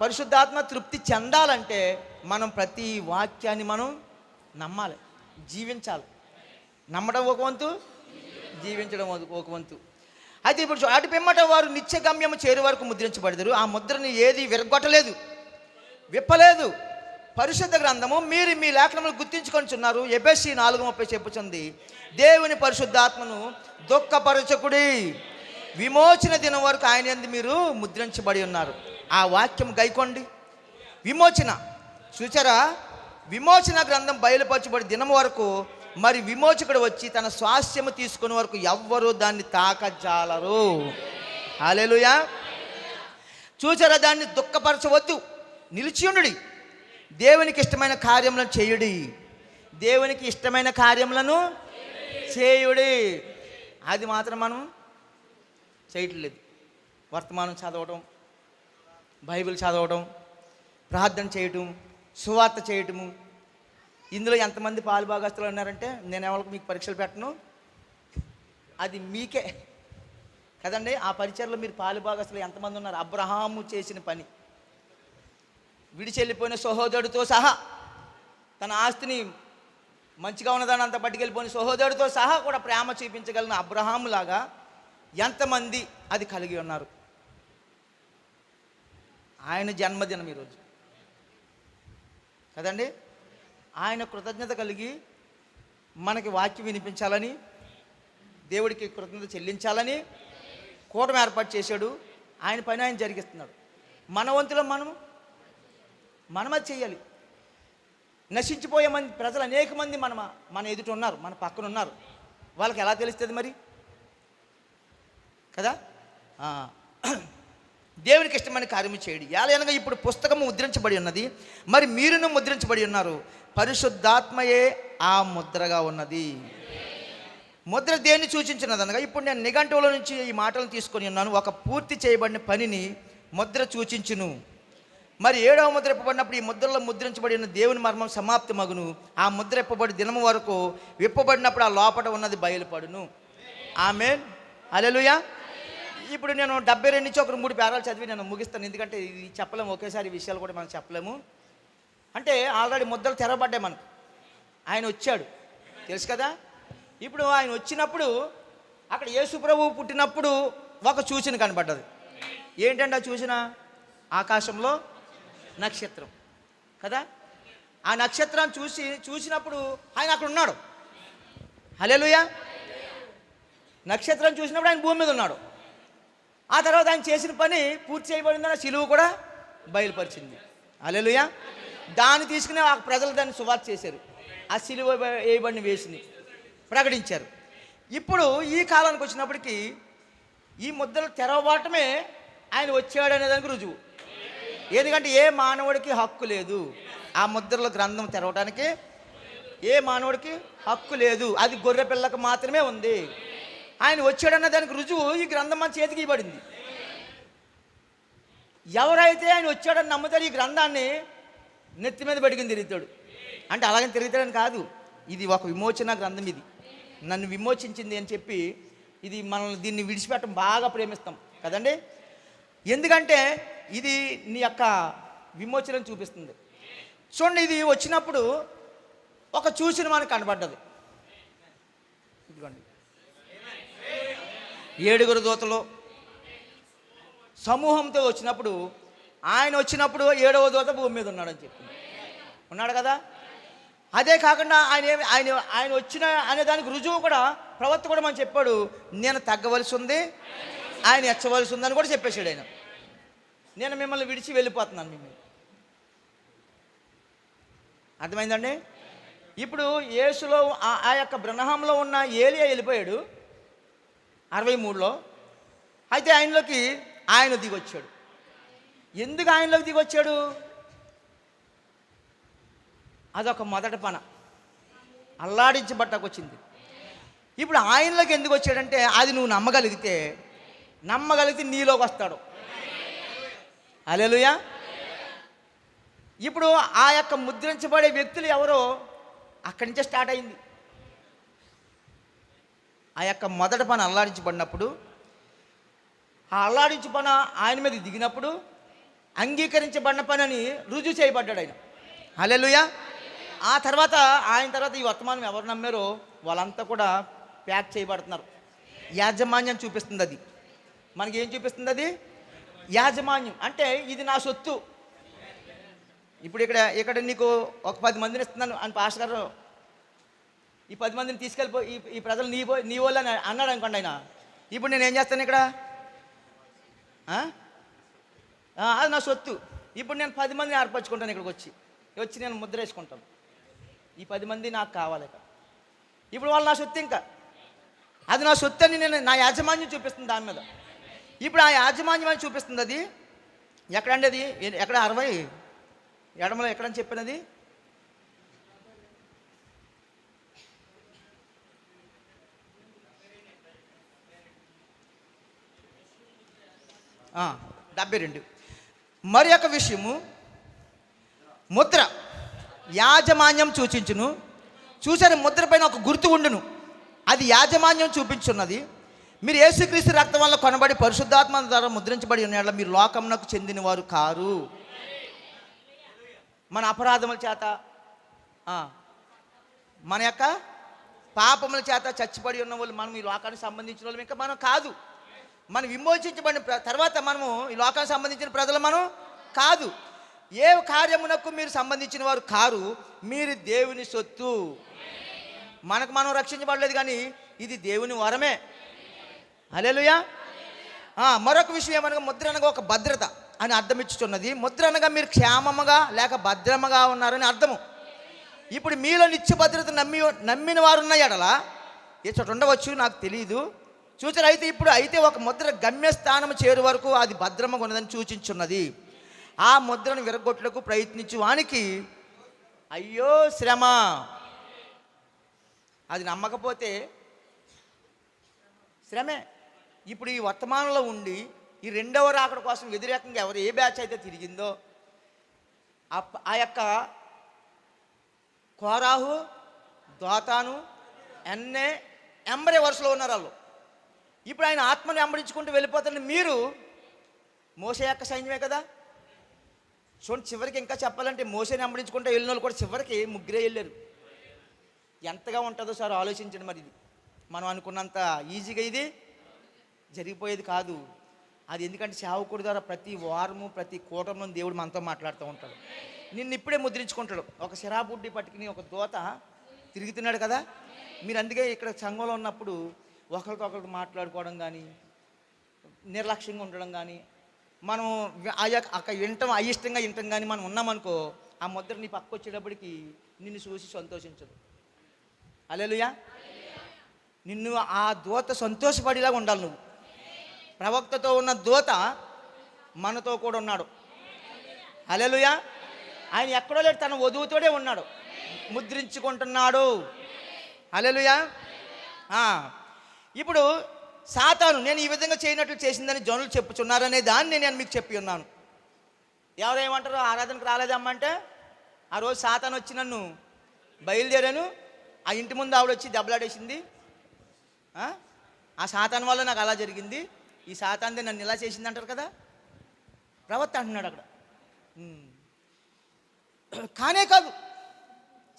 పరిశుద్ధాత్మ తృప్తి చెందాలంటే మనం ప్రతి వాక్యాన్ని మనం నమ్మాలి, జీవించాలి. నమ్మడం ఒక వంతు, జీవించడం ఒక వంతు. అయితే ఇప్పుడు అటు పిమ్మట వారు నిత్య గమ్యము చేరు వరకు ముద్రించబడతారు. ఆ ముద్రని ఏది విరగొట్టలేదు, విప్పలేదు. పరిశుద్ధ గ్రంథము మీరు మీ లేఖనములు గుర్తించుకొనిచున్నారు. ఎఫెసీ 4:30 చెప్పుచుంది, దేవుని పరిశుద్ధాత్మను దుఃఖపరచకుడి, విమోచన దినం వరకు ఆయన యందు మీరు ముద్రించబడి ఉన్నారు. ఆ వాక్యం గైకోండి. విమోచన చూచారా, విమోచన గ్రంథం బయలుపరచబడి దినం వరకు మరి విమోచకుడు వచ్చి తన స్వాస్థ్యము తీసుకునే వరకు ఎవ్వరూ దాన్ని తాకజాలరు. హల్లెలూయా. చూచారా, దాన్ని దుఃఖపరచవద్దు, నిలిచియుండుడి. దేవునికి ఇష్టమైన కార్యములను చేయుడి. దేవునికి ఇష్టమైన కార్యములను చేయుడి. అది మాత్రం మనం చేయట్లేదు. వర్తమానం చదవడం, బైబిల్ చదవడం, ప్రార్థన చేయటం, సువార్త చేయటము. ఇందులో ఎంతమంది పాలుభాగస్తులు ఉన్నారంటే నేను ఎవరికి మీకు పరీక్షలు పెట్టను, అది మీకే కదండి. ఆ పరిచయలో మీరు పాలుభాగస్తులు ఎంతమంది ఉన్నారు? అబ్రహాము చేసిన పని, విడిచి వెళ్ళిపోయిన సహోదరుడితో సహా తన ఆస్తిని మంచిగా ఉన్నదాన్ని అంత పట్టుకెళ్ళిపోయిన సహోదరుడితో సహా కూడా ప్రేమ చూపించగలిగిన అబ్రహాము లాగా ఎంతమంది అది కలిగి ఉన్నారు? ఆయన జన్మదినం ఈరోజు కదండి. ఆయన కృతజ్ఞత కలిగి మనకి వాక్యం వినిపించాలని, దేవుడికి కృతజ్ఞత చెల్లించాలని కూటమి ఏర్పాటు చేశాడు. ఆయన పని ఆయన జరిగిస్తున్నాడు. మన వంతులో మనం అది చేయాలి. నశించిపోయే ప్రజలు అనేక మంది మన ఎదుట ఉన్నారు, మన పక్కన ఉన్నారు. వాళ్ళకి ఎలా తెలుస్తుంది మరి కదా? దేవునికి ఇష్టమైన కార్యము చేయడి. ఏలయనగా ఇప్పుడు పుస్తకము ముద్రించబడి ఉన్నది, మరి మీరును ముద్రించబడి ఉన్నారు. పరిశుద్ధాత్మయే ఆ ముద్రగా ఉన్నది. ముద్ర దేన్ని సూచించినది అనగా, ఇప్పుడు నేను నిఘంటువుల నుంచి ఈ మాటలను తీసుకొని ఉన్నాను. ఒక పూర్తి చేయబడిన పనిని ముద్ర సూచించును. మరి 7వ ముద్ర ఇప్పబడినప్పుడు ఈ ముద్రలో ముద్రించబడి ఉన్న దేవుని మర్మం సమాప్తి మగును. ఆ ముద్ర ఇప్పబడి దినము వరకు విప్పబడినప్పుడు ఆ లోపల ఉన్నది బయలుపడును. ఆమేన్. హల్లెలూయా. ఇప్పుడు నేను 72 నుంచి ఒక 3 పేరాలు చదివి నేను ముగిస్తాను. ఎందుకంటే ఇది చెప్పలేము, ఒకేసారి ఈ విషయాలు కూడా మనం చెప్పలేము. అంటే ఆల్రెడీ ముద్రలు తెరవబడ్డాయి మనకు. ఆయన వచ్చాడు, తెలుసు కదా. ఇప్పుడు ఆయన వచ్చినప్పుడు అక్కడ యేసు ప్రభువు పుట్టినప్పుడు ఒక సూచన కనబడ్డది. ఏంటంటే ఆ సూచన? ఆకాశంలో నక్షత్రం కదా. ఆ నక్షత్రాన్ని చూసినప్పుడు ఆయన అక్కడ ఉన్నాడు. హల్లెలూయా. నక్షత్రం చూసినప్పుడు ఆయన భూమి మీద ఉన్నాడు. ఆ తర్వాత ఆయన చేసిన పని పూర్తి చేయబడిందని సిలువ కూడా బయలుపరిచింది. హల్లెలూయా. దాన్ని తీసుకుని ఆ ప్రజలు దాన్ని సువార్త చేశారు. ఆ సిలువ వేయబడిన వేసిని ప్రకటించారు. ఇప్పుడు ఈ కాలానికి వచ్చినప్పటికీ ఈ ముద్రలు తెరవబడటమే ఆయన వచ్చాడు అనే దానికి రుజువు. ఎందుకంటే ఏ మానవుడికి హక్కు లేదు ఆ ముద్రల గ్రంథం తెరవడానికి. ఏ మానవుడికి హక్కు లేదు, అది గొర్రె పిల్లకు మాత్రమే ఉంది. ఆయన వచ్చాడన్న దానికి రుజువు ఈ గ్రంథం మన చేతికి ఇవ్వబడింది. ఎవరైతే ఆయన వచ్చాడని నమ్ముతారు ఈ గ్రంథాన్ని నెత్తి మీద పెట్టుకుని తిరుగుతాడు. అంటే అలాగని తిరుగుతాడని కాదు, ఇది ఒక విమోచన గ్రంథం. ఇది నన్ను విమోచించింది అని చెప్పి ఇది మనల్ని దీన్ని విడిచిపెట్టడం బాగా ప్రేమిస్తాం కదండి. ఎందుకంటే ఇది నీ యొక్క విమోచనను చూపిస్తుంది. చూడండి, ఇది వచ్చినప్పుడు ఒక సూచన మనకు కనబడ్డది. ఇదిగోండి, 7 దూతలు సమూహంతో వచ్చినప్పుడు, ఆయన వచ్చినప్పుడు 7వ దూత భూమి మీద ఉన్నాడని చెప్పింది. ఉన్నాడు కదా. అదే కాకుండా ఆయన వచ్చిన అనే దానికి రుజువు కూడా ప్రవక్త కూడా మనం చెప్పాడు. నేను తగ్గవలసి ఉంది, ఆయన ఎచ్చవలసి ఉందని కూడా చెప్పేశాడు ఆయన. నేను మిమ్మల్ని విడిచి వెళ్ళిపోతున్నాను మిమ్మల్ని. అర్థమైందండి. ఇప్పుడు యేసులో ఆ యొక్క బ్రహ్మంలో ఉన్న ఏలియా వెళ్ళిపోయాడు 63లో. అయితే ఆయనలోకి ఆయన దిగొచ్చాడు. ఎందుకు ఆయనలోకి దిగొచ్చాడు? అదొక మొదటి పన అల్లాడించబట్టకు వచ్చింది. ఇప్పుడు ఆయనలోకి ఎందుకు వచ్చాడంటే అది నువ్వు నమ్మగలిగితే నీలోకి వస్తాడు. హల్లెలూయా. ఇప్పుడు ఆ యొక్క ముద్రించబడే వ్యక్తులు ఎవరో అక్కడి నుంచే స్టార్ట్ అయింది. ఆ యొక్క మొదటి పని అల్లాడించబడినప్పుడు, ఆ అల్లాడించు పని ఆయన మీద దిగినప్పుడు అంగీకరించబడిన పని అని రుజువు చేయబడ్డాడు ఆయన. హల్లెలూయా. ఆ తర్వాత ఆయన తర్వాత ఈ వర్తమానం ఎవరు నమ్మారో వాళ్ళంతా కూడా ప్యాక్ చేయబడుతున్నారు. యాజమాన్యం చూపిస్తుంది. అది మనకేం చూపిస్తుంది? అది యాజమాన్యం. అంటే ఇది నా సొత్తు. ఇప్పుడు ఇక్కడ నీకు ఒక 10 మందిని ఇస్తున్నాను అని పాస్టర్ గారు ఈ 10 మందిని తీసుకెళ్ళిపోయి ఈ ప్రజలు నీ వాళ్ళు అని అన్నాడు అనుకోండి ఆయన. ఇప్పుడు నేను ఏం చేస్తాను ఇక్కడ? అది నా సొత్తు. ఇప్పుడు నేను 10 మందిని ఏర్పరచుకుంటాను. ఇక్కడికి వచ్చి నేను ముద్ర వేసుకుంటాను. ఈ 10 మంది నాకు కావాలి. ఇప్పుడు వాళ్ళు నా సొత్తు. ఇంకా అది నా సొత్తు అని నేను నా యాజమాన్యం చూపిస్తుంది దాని మీద. ఇప్పుడు ఆ యాజమాన్యం అని చూపిస్తుంది. అది ఎక్కడండి? అది ఎక్కడ? 60 ఎడమలో ఎక్కడని చెప్పినది? ఆ, 72. మరి యొక్క విషయము ముద్ర యాజమాన్యం సూచించును. చూసారు, ముద్ర పైన ఒక గుర్తు ఉండును, అది యాజమాన్యం చూపించున్నది. మీరు యేసుక్రీస్తు రక్తం వల్ల కొనబడి పరిశుద్ధాత్మ ద్వారా ముద్రించబడి ఉన్న మీరు లోకమునకు చెందిన వారు కారు. మన అపరాధముల చేత మన యొక్క పాపముల చేత చచ్చిపడి ఉన్న వాళ్ళు మనం ఈ లోకానికి సంబంధించిన వాళ్ళు ఇంకా మనం కాదు. మనం విమోచించబడిన తర్వాత మనము ఈ లోకానికి సంబంధించిన ప్రజలు మనం కాదు. ఏ కార్యమునకు మీరు సంబంధించిన వారు కారు, మీరు దేవుని సొత్తు. మనకు మనం రక్షించబడలేదు కానీ ఇది దేవుని వరమే. హల్లెలూయా. మరొక విషయం ఏమనగా ముద్ర అనగా ఒక భద్రత అని అర్థం ఇచ్చుచున్నది. ముద్ర అనగా మీరు క్షేమముగా లేక భద్రముగా ఉన్నారని అర్థము. ఇప్పుడు మీలో నిత్య భద్రత నమ్మిన వారు ఉన్న ఎడల ఏ చోట ఉండవచ్చు నాకు తెలియదు. చూచారు. అయితే ఒక ముద్ర గమ్యస్థానము చేరు వరకు అది భద్రముగా ఉన్నదని సూచించున్నది. ఆ ముద్రను విరగొట్టుటకు ప్రయత్నించు వానికి అయ్యో శ్రమ. అది నమ్మకపోతే శ్రమే. ఇప్పుడు ఈ వర్తమానంలో ఉండి ఈ రెండవ రాకడ కోసం వ్యతిరేకంగా ఎవరు ఏ బ్యాచ్ అయితే తిరిగిందో ఆ యొక్క కోరాహు, దోతాను, ఎన్నే, ఎంబరే వరుసలో ఉన్నారు వాళ్ళు. ఇప్పుడు ఆయన ఆత్మని వెంబడించుకుంటూ వెళ్ళిపోతున్న మీరు మోసే యొక్క సైన్యమే కదా. చూడండి, చివరికి ఇంకా చెప్పాలంటే మోసేని వెంబడించుకుంటూ వెళ్ళిన వాళ్ళు కూడా చివరికి 3 వెళ్ళారు. ఎంతగా ఉంటుందో సార్ ఆలోచించండి. మరి ఇది మనం అనుకున్నంత ఈజీగా ఇది జరిగిపోయేది కాదు. అది ఎందుకంటే సేవకుడి ద్వారా ప్రతి వారము ప్రతి కూటంలో దేవుడు మనతో మాట్లాడుతూ ఉంటాడు. నిన్ను ఇప్పుడే ముద్రించుకుంటాడు. ఒక శరాబుడ్డి పట్టుకుని ఒక దూత తిరుగుతున్నాడు కదా. మీరు అందుకే ఇక్కడ సంఘంలో ఉన్నప్పుడు ఒకరితో ఒకరికి మాట్లాడుకోవడం కానీ, నిర్లక్ష్యంగా ఉండడం కానీ, మనం అక్కడ వింటాం అయిష్టంగా వింటాం కానీ మనం ఉన్నామనుకో, ఆ ముద్ర నీ పక్క వచ్చేటప్పటికి నిన్ను చూసి సంతోషించదు. హల్లెలూయా. నిన్ను ఆ దూత సంతోషపడేలాగా ఉండాలి. నువ్వు ప్రవక్తతో ఉన్న దూత మనతో కూడా ఉన్నాడు. హల్లెలూయా. ఆయన ఎక్కడో లేడు, తన వధువుతోనే ఉన్నాడు, ముద్రించుకుంటున్నాడు. హల్లెలూయా. ఇప్పుడు సాతాను నేను ఈ విధంగా చేయనట్లు చేసిందని జనులు చెప్పుచున్నారనే దాన్ని నేను మీకు చెప్పి ఉన్నాను. ఎవరేమంటారు, ఆరాధనకు రాలేదమ్మంటే ఆ రోజు సాతాను వచ్చి నన్ను బయలుదేరాను, ఆ ఇంటి ముందు ఆవిడ వచ్చి దెబ్బలాడేసింది, ఆ సాతాను వల్ల నాకు అలా జరిగింది, ఈ సాతాన్దే నన్ను ఇలా చేసింది అంటారు కదా. ప్రవక్త అంటున్నాడు అక్కడ. కానే కాదు,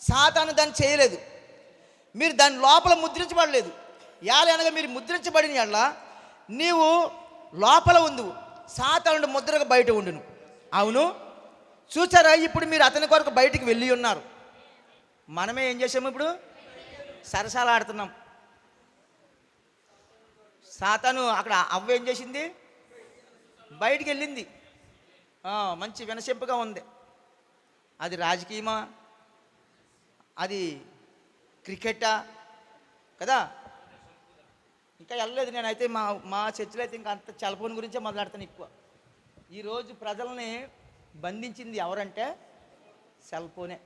సాతాను దాన్ని చేయలేదు. మీరు దాని లోపల ముద్రించబడలేదు. అనగా మీరు ముద్రించబడిన ఎడల నీవు లోపల ఉండు, సాతానుడు ముద్రగా బయట ఉండును. అవును, చూసారా, ఇప్పుడు మీరు అతని కొరకు బయటికి వెళ్ళి ఉన్నారు. మనమే ఏం చేసాము, ఇప్పుడు సరసాలు ఆడుతున్నాం. సాతాను అక్కడ అవ్వ ఏం చేసింది, బయటికి వెళ్ళింది. మంచి వినసింపుగా ఉంది. అది రాజకీయమా, అది క్రికెటా కదా, ఇంకా వెళ్ళలేదు. నేనైతే మా చర్చిలో అయితే ఇంకా అంత సెల్ గురించే మాట్లాడతాను ఎక్కువ. ఈరోజు ప్రజల్ని బంధించింది ఎవరంటే సెల్ ఫోనే,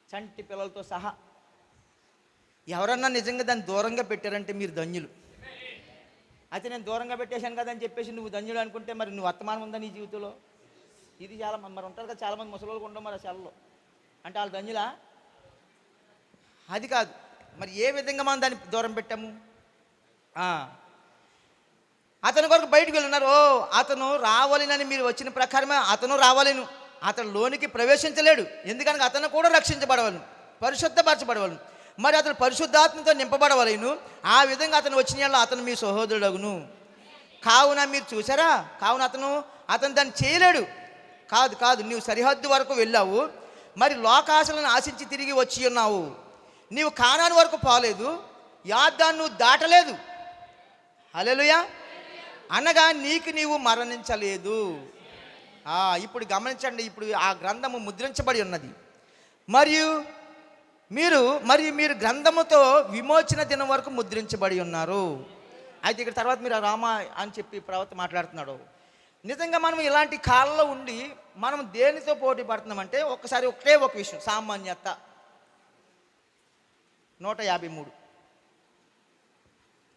చంటి పిల్లలతో సహా. ఎవరన్నా నిజంగా దాన్ని దూరంగా పెట్టారంటే మీరు ధన్యులు. అయితే నేను దూరంగా పెట్టేశాను కదా అని చెప్పేసి నువ్వు ధన్యుడు అనుకుంటే మరి నువ్వు వర్తమానం ఉందా నీ జీవితంలో? ఇది చాలా మరి ఉంటారు కదా, చాలామంది ముసలోళ్ళకు ఉండవు మరి ఆ సెల్లో, అంటే వాళ్ళు ధన్యులా? అది కాదు. మరి ఏ విధంగా మనం దాన్ని దూరం పెట్టాము? అతని కొరకు బయటకు వెళ్ళున్నారు. అతను రావాలని మీరు వచ్చిన ప్రకారమే అతను రావాలను, అతను లోనికి ప్రవేశించలేడు. ఎందుకనగా అతను కూడా రక్షించబడవలను, పరిశుద్ధపరచబడవలను. మరి అతను పరిశుద్ధాత్మతో నింపబడవలేను. ఆ విధంగా అతను వచ్చిన యెడల అతను మీ సహోదరుడగును. కావున మీరు చూసారా, కావున అతను దాన్ని చేయలేడు. కాదు, నీవు సరిహద్దు వరకు వెళ్ళావు, మరి లోకాశలను ఆశించి తిరిగి వచ్చి ఉన్నావు. నీవు కానాను వరకు పోలేదు, యార్దాను నువ్వు దాటలేదు. హల్లెలూయా. అనగా నీవు మరణించలేదు. ఇప్పుడు గమనించండి, ఇప్పుడు ఆ గ్రంథము ముద్రించబడి ఉన్నది. మరియు మీరు గ్రంథముతో విమోచన దినం వరకు ముద్రించబడి ఉన్నారు. అయితే ఇక్కడ తర్వాత మీరు రామ అని చెప్పి ప్రవక్త మాట్లాడుతున్నాడు. నిజంగా మనం ఇలాంటి కాలంలో ఉండి మనం దేనితో పోటీ పడుతున్నామంటే ఒక్కసారి ఒకే ఒక విషయం, సామాన్యత 153.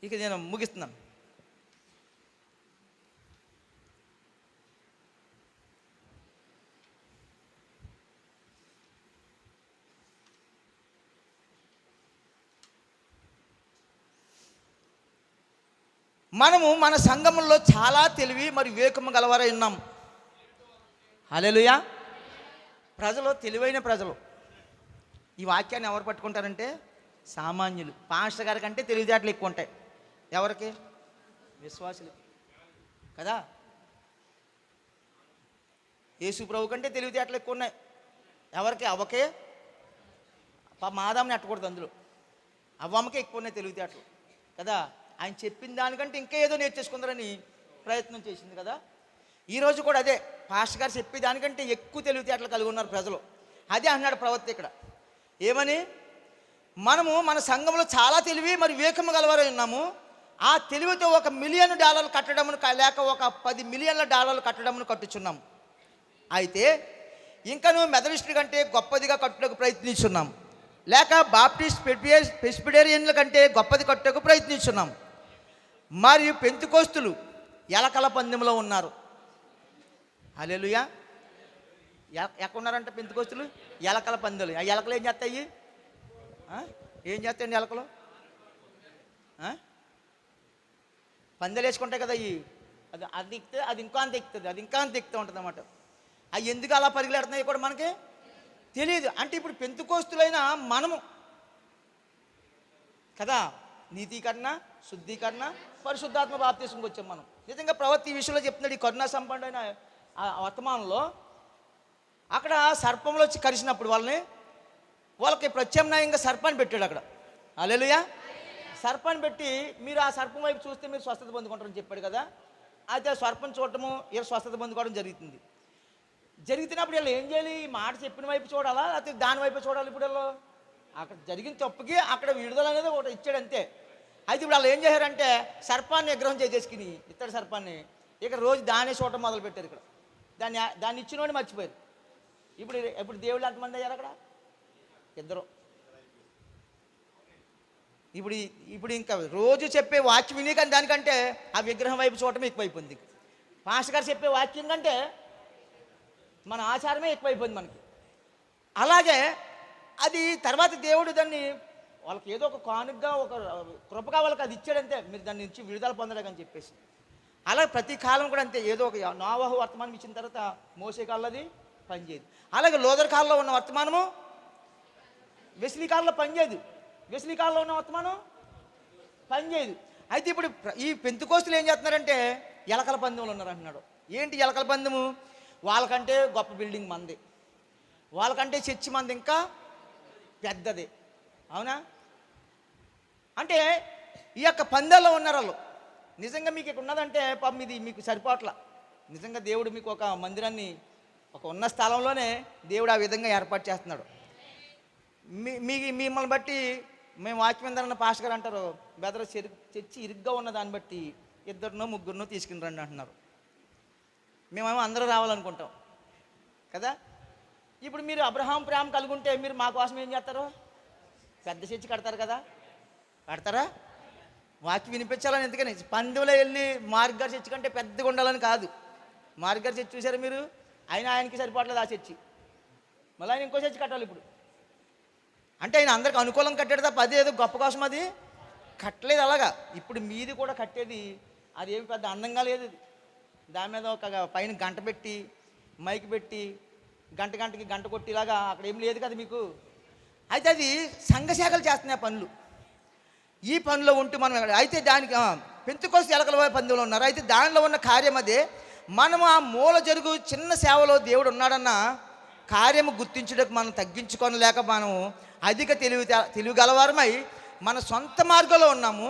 ఇక నేను ముగిస్తున్నాను. మనము మన సంఘములో చాలా తెలివి మరి వివేకము గలవారై ఉన్నాం. హల్లెలూయా. ప్రజలు తెలివైన ప్రజలు. ఈ వాక్యాన్ని ఎవరు పట్టుకుంటారంటే సామాన్యులు. పాస్టర్ గారి కంటే తెలివితేటలు ఎక్కువ ఉంటాయి. ఎవరికి? విశ్వాసులు కదా. యేసు ప్రభు కంటే తెలివితేటలు ఎక్కువ ఉన్నాయి. ఎవరికి? అవ్వకే. మాదాంని అట్టకూడదు, అందులో అవ్వమ్మకే ఎక్కువ ఉన్నాయి తెలివితేటలు కదా. ఆయన చెప్పిన దానికంటే ఇంకా ఏదో నేర్చేసుకుందరని ప్రయత్నం చేసింది కదా. ఈరోజు కూడా అదే, పాస్టర్ గారు చెప్పే దానికంటే ఎక్కువ తెలివితేటలు కలిగి ఉన్నారు ప్రజలు. అదే అన్నాడు ప్రవక్త ఇక్కడ. ఏమని? మనము మన సంఘంలో చాలా తెలివి మరి వివేకము గలవారై ఉన్నాము. ఆ తెలివితో $1 మిలియన్ కట్టడమును లేక ఒక $10 మిలియన్ల కట్టడమును కట్టుచున్నాము. అయితే ఇంకా నువ్వు మెథడిస్టుల కంటే గొప్పదిగా కట్టుటకు ప్రయత్నిస్తున్నాం, లేక బాప్టిస్ట్ ప్రెస్బిటేరియన్ల కంటే గొప్పది కట్టుటకు ప్రయత్నిస్తున్నాం. మరియు పెంతెకోస్తులు ఎలకల పందెంలో ఉన్నారు. హల్లెలూయా. ఎక్కడున్నారంట పెంతెకోస్తులు? ఎలకల పందెలు. ఆ ఎలకలు ఏం చేస్తాయి? ఏం చేస్తాయండి ఎలకలు? పందెలు వేసుకుంటాయి కదా. అది ఎక్కితే అది ఇంకా అంత ఎక్కుతుంది, అది ఇంకా అంత ఎక్కుతూ ఉంటుంది అన్నమాట. అవి ఎందుకు అలా పరిగెడుతున్నాయి కూడా మనకి తెలియదు. అంటే ఇప్పుడు పెంతెకోస్తులైన మనము కదా నీతీకరణ శుద్ధీకరణ, పరిశుద్ధాత్మ బాప్తీసంకి వచ్చాం మనం. నిజంగా ప్రవక్త ఈ విషయంలో చెప్తున్నాడు. ఈ కరుణా సంపన్నుడైన ఆ వర్తమానంలో అక్కడ సర్పంలో వచ్చి కరిచినప్పుడు వాళ్ళకి ప్రత్యామ్నాయంగా సర్పాన్ని పెట్టాడు అక్కడ. హల్లెలూయా. సర్పాన్ని పెట్టి మీరు ఆ సర్పం వైపు చూస్తే మీరు స్వస్థత పొందుకుంటారని చెప్పాడు కదా. అయితే ఆ సర్పం చూడటము ఇలా స్వస్థత పొందుకోవడం జరుగుతుంది. జరుగుతున్నప్పుడు వీళ్ళు ఏం చేయాలి? ఈ మాట చెప్పిన వైపు చూడాలా, లేకపోతే దాని వైపు చూడాలి? ఇప్పుడు వీళ్ళు అక్కడ జరిగిన తప్పుకి అక్కడ విడుదల అనేది ఒకటి ఇచ్చాడు అంతే. అయితే ఇప్పుడు వాళ్ళు ఏం చేశారంటే సర్పాన్ని విగ్రహం చేసేసుకుని ఇత్తడి సర్పాన్ని ఇక్కడ రోజు దాన్ని చూడటం మొదలు పెట్టారు. ఇక్కడ దాన్ని ఇచ్చినోడిని మర్చిపోయారు. ఇప్పుడు దేవుళ్ళు ఎంతమంది అయ్యారు అక్కడ? ఇద్దరు. ఇప్పుడు ఇంకా రోజు చెప్పే వాక్యం విని కానీ దానికంటే ఆ విగ్రహం వైపు చూడటం ఎక్కువైపోయింది. పాస్టర్ గారు చెప్పే వాక్యం కంటే మన ఆచారమే ఎక్కువైపోయింది మనకి. అలాగే అది తర్వాత దేవుడు దాన్ని వాళ్ళకి ఏదో ఒక కానుకగా ఒక కృపగా వాళ్ళకి అది ఇచ్చాడంతే, మీరు దాన్ని నుంచి విడుదల పొందలేకని చెప్పేసి. అలాగే ప్రతి కాలం కూడా అంతే. ఏదో ఒక నోవహు వర్తమానం ఇచ్చిన తర్వాత మోసే కాలంలో అది పనిచేయదు. అలాగే లోదర్ కాలంలో ఉన్న వర్తమానము వెస్లీ కాలంలో పనిచేయదు. వెస్లీ కాలంలో ఉన్న వర్తమానం పనిచేయదు. అయితే ఇప్పుడు ఈ పెంతుకోస్తులు ఏం చేస్తున్నారంటే ఎలకల పందెంలో ఉన్నారు అంటున్నాడు. ఏంటి ఎలకల పందెము? వాళ్ళకంటే గొప్ప బిల్డింగ్ మంది, వాళ్ళకంటే చర్చి మంది ఇంకా పెద్దది. అవునా? అంటే ఈ యొక్క పందాల్లో ఉన్నారు వాళ్ళు. నిజంగా మీకు ఇక్కడ ఉన్నదంటే పాపం ఇది మీకు సరిపోట్ల. నిజంగా దేవుడు మీకు ఒక మందిరాన్ని ఒక ఉన్న స్థలంలోనే దేవుడు ఆ విధంగా ఏర్పాటు చేస్తున్నాడు. మిమ్మల్ని బట్టి మేము వాక్యం విందారన్న పాస్టర్ గారు అంటారు, బెదర చర్చి ఇరుగ్గా ఉన్న దాన్ని బట్టి 2 3 తీసుకుని రండి అంటున్నారు. మేమేమో అందరూ రావాలనుకుంటాం కదా. ఇప్పుడు మీరు అబ్రహాం ప్రేమ కలుగుంటే మీరు మా కోసం ఏం చేస్తారు? పెద్ద చర్చి కడతారు కదా. కడతారా? వాక్యం వినిపించాలని. ఎందుకని పందెంలో వెళ్ళి మార్గారి చర్చి కంటే పెద్దగా ఉండాలని కాదు. మార్గారి చర్చి చూసారా మీరు? ఆయనకి సరిపోవట్లేదు ఆ చర్చి. మళ్ళీ ఆయన ఇంకో చర్చి కట్టాలి ఇప్పుడు. అంటే ఆయన అందరికి అనుకూలం కట్టాడు తప్ప అది ఏదో గొప్ప కోసం అది కట్టలేదు. అలాగా ఇప్పుడు మీది కూడా కట్టేది అది ఏమి పెద్ద అందంగా లేదు. దాని మీద ఒక పైన గంట పెట్టి మైక్ పెట్టి గంటకి గంట కొట్టిలాగా అక్కడ ఏం లేదు కదా మీకు. అయితే అది సంఘశాఖలు చేస్తున్నాయి పనులు. ఈ పనిలో ఉంటూ మనం అయితే దానికి పెంతుకోస్తు ఎలకల పందెంలో ఉన్నారు. అయితే దానిలో ఉన్న కార్యం అదే. మనం ఆ మూల జరుగు చిన్న సేవలో దేవుడు ఉన్నాడన్న కార్యము గుర్తించుటకు మనం తగ్గించుకోలేక మనం అధిక తెలివి గలవారమై మన సొంత మార్గంలో ఉన్నాము.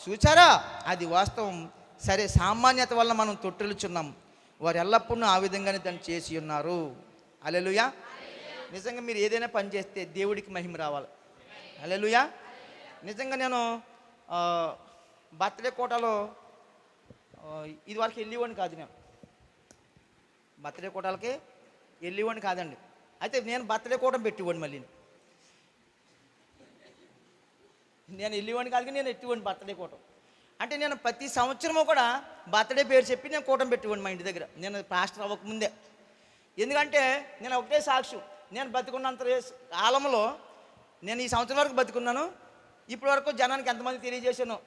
చూచారా? అది వాస్తవం. సరే, సామాన్యత వల్ల మనం తొట్టిల్చున్నాము. వారు ఎల్లప్పుడూ ఆ విధంగానే దాన్ని చేసి ఉన్నారు. హల్లెలూయా. నిజంగా మీరు ఏదైనా పని చేస్తే దేవుడికి మహిమ రావాలి. హల్లెలూయా. నిజంగా నేను బర్త్డే కోటాలో ఇది వరకు వెళ్ళేవాడిని కాదు. నేను బర్త్డే కోటాలకి వెళ్ళేవాడిని కాదండి. అయితే నేను బర్త్డే కోటం పెట్టేవాడిని. మళ్ళీ నేను వెళ్ళేవాడిని కాదు, నేను ఎట్టివాడిని బర్త్డే కోటం. అంటే నేను ప్రతి సంవత్సరము కూడా బర్త్డే పేరు చెప్పి నేను కూటం పెట్టేవాడిని మా ఇంటి దగ్గర. నేను పాస్టర్ అవ్వకముందే. ఎందుకంటే నేను ఒకటే సాక్ష్యం, నేను బతికున్నంత కాలంలో నేను ఈ సంవత్సరం వరకు బతికున్నాను. ఇప్పటి వరకు జనానికి ఎంతమంది తెలియజేశాను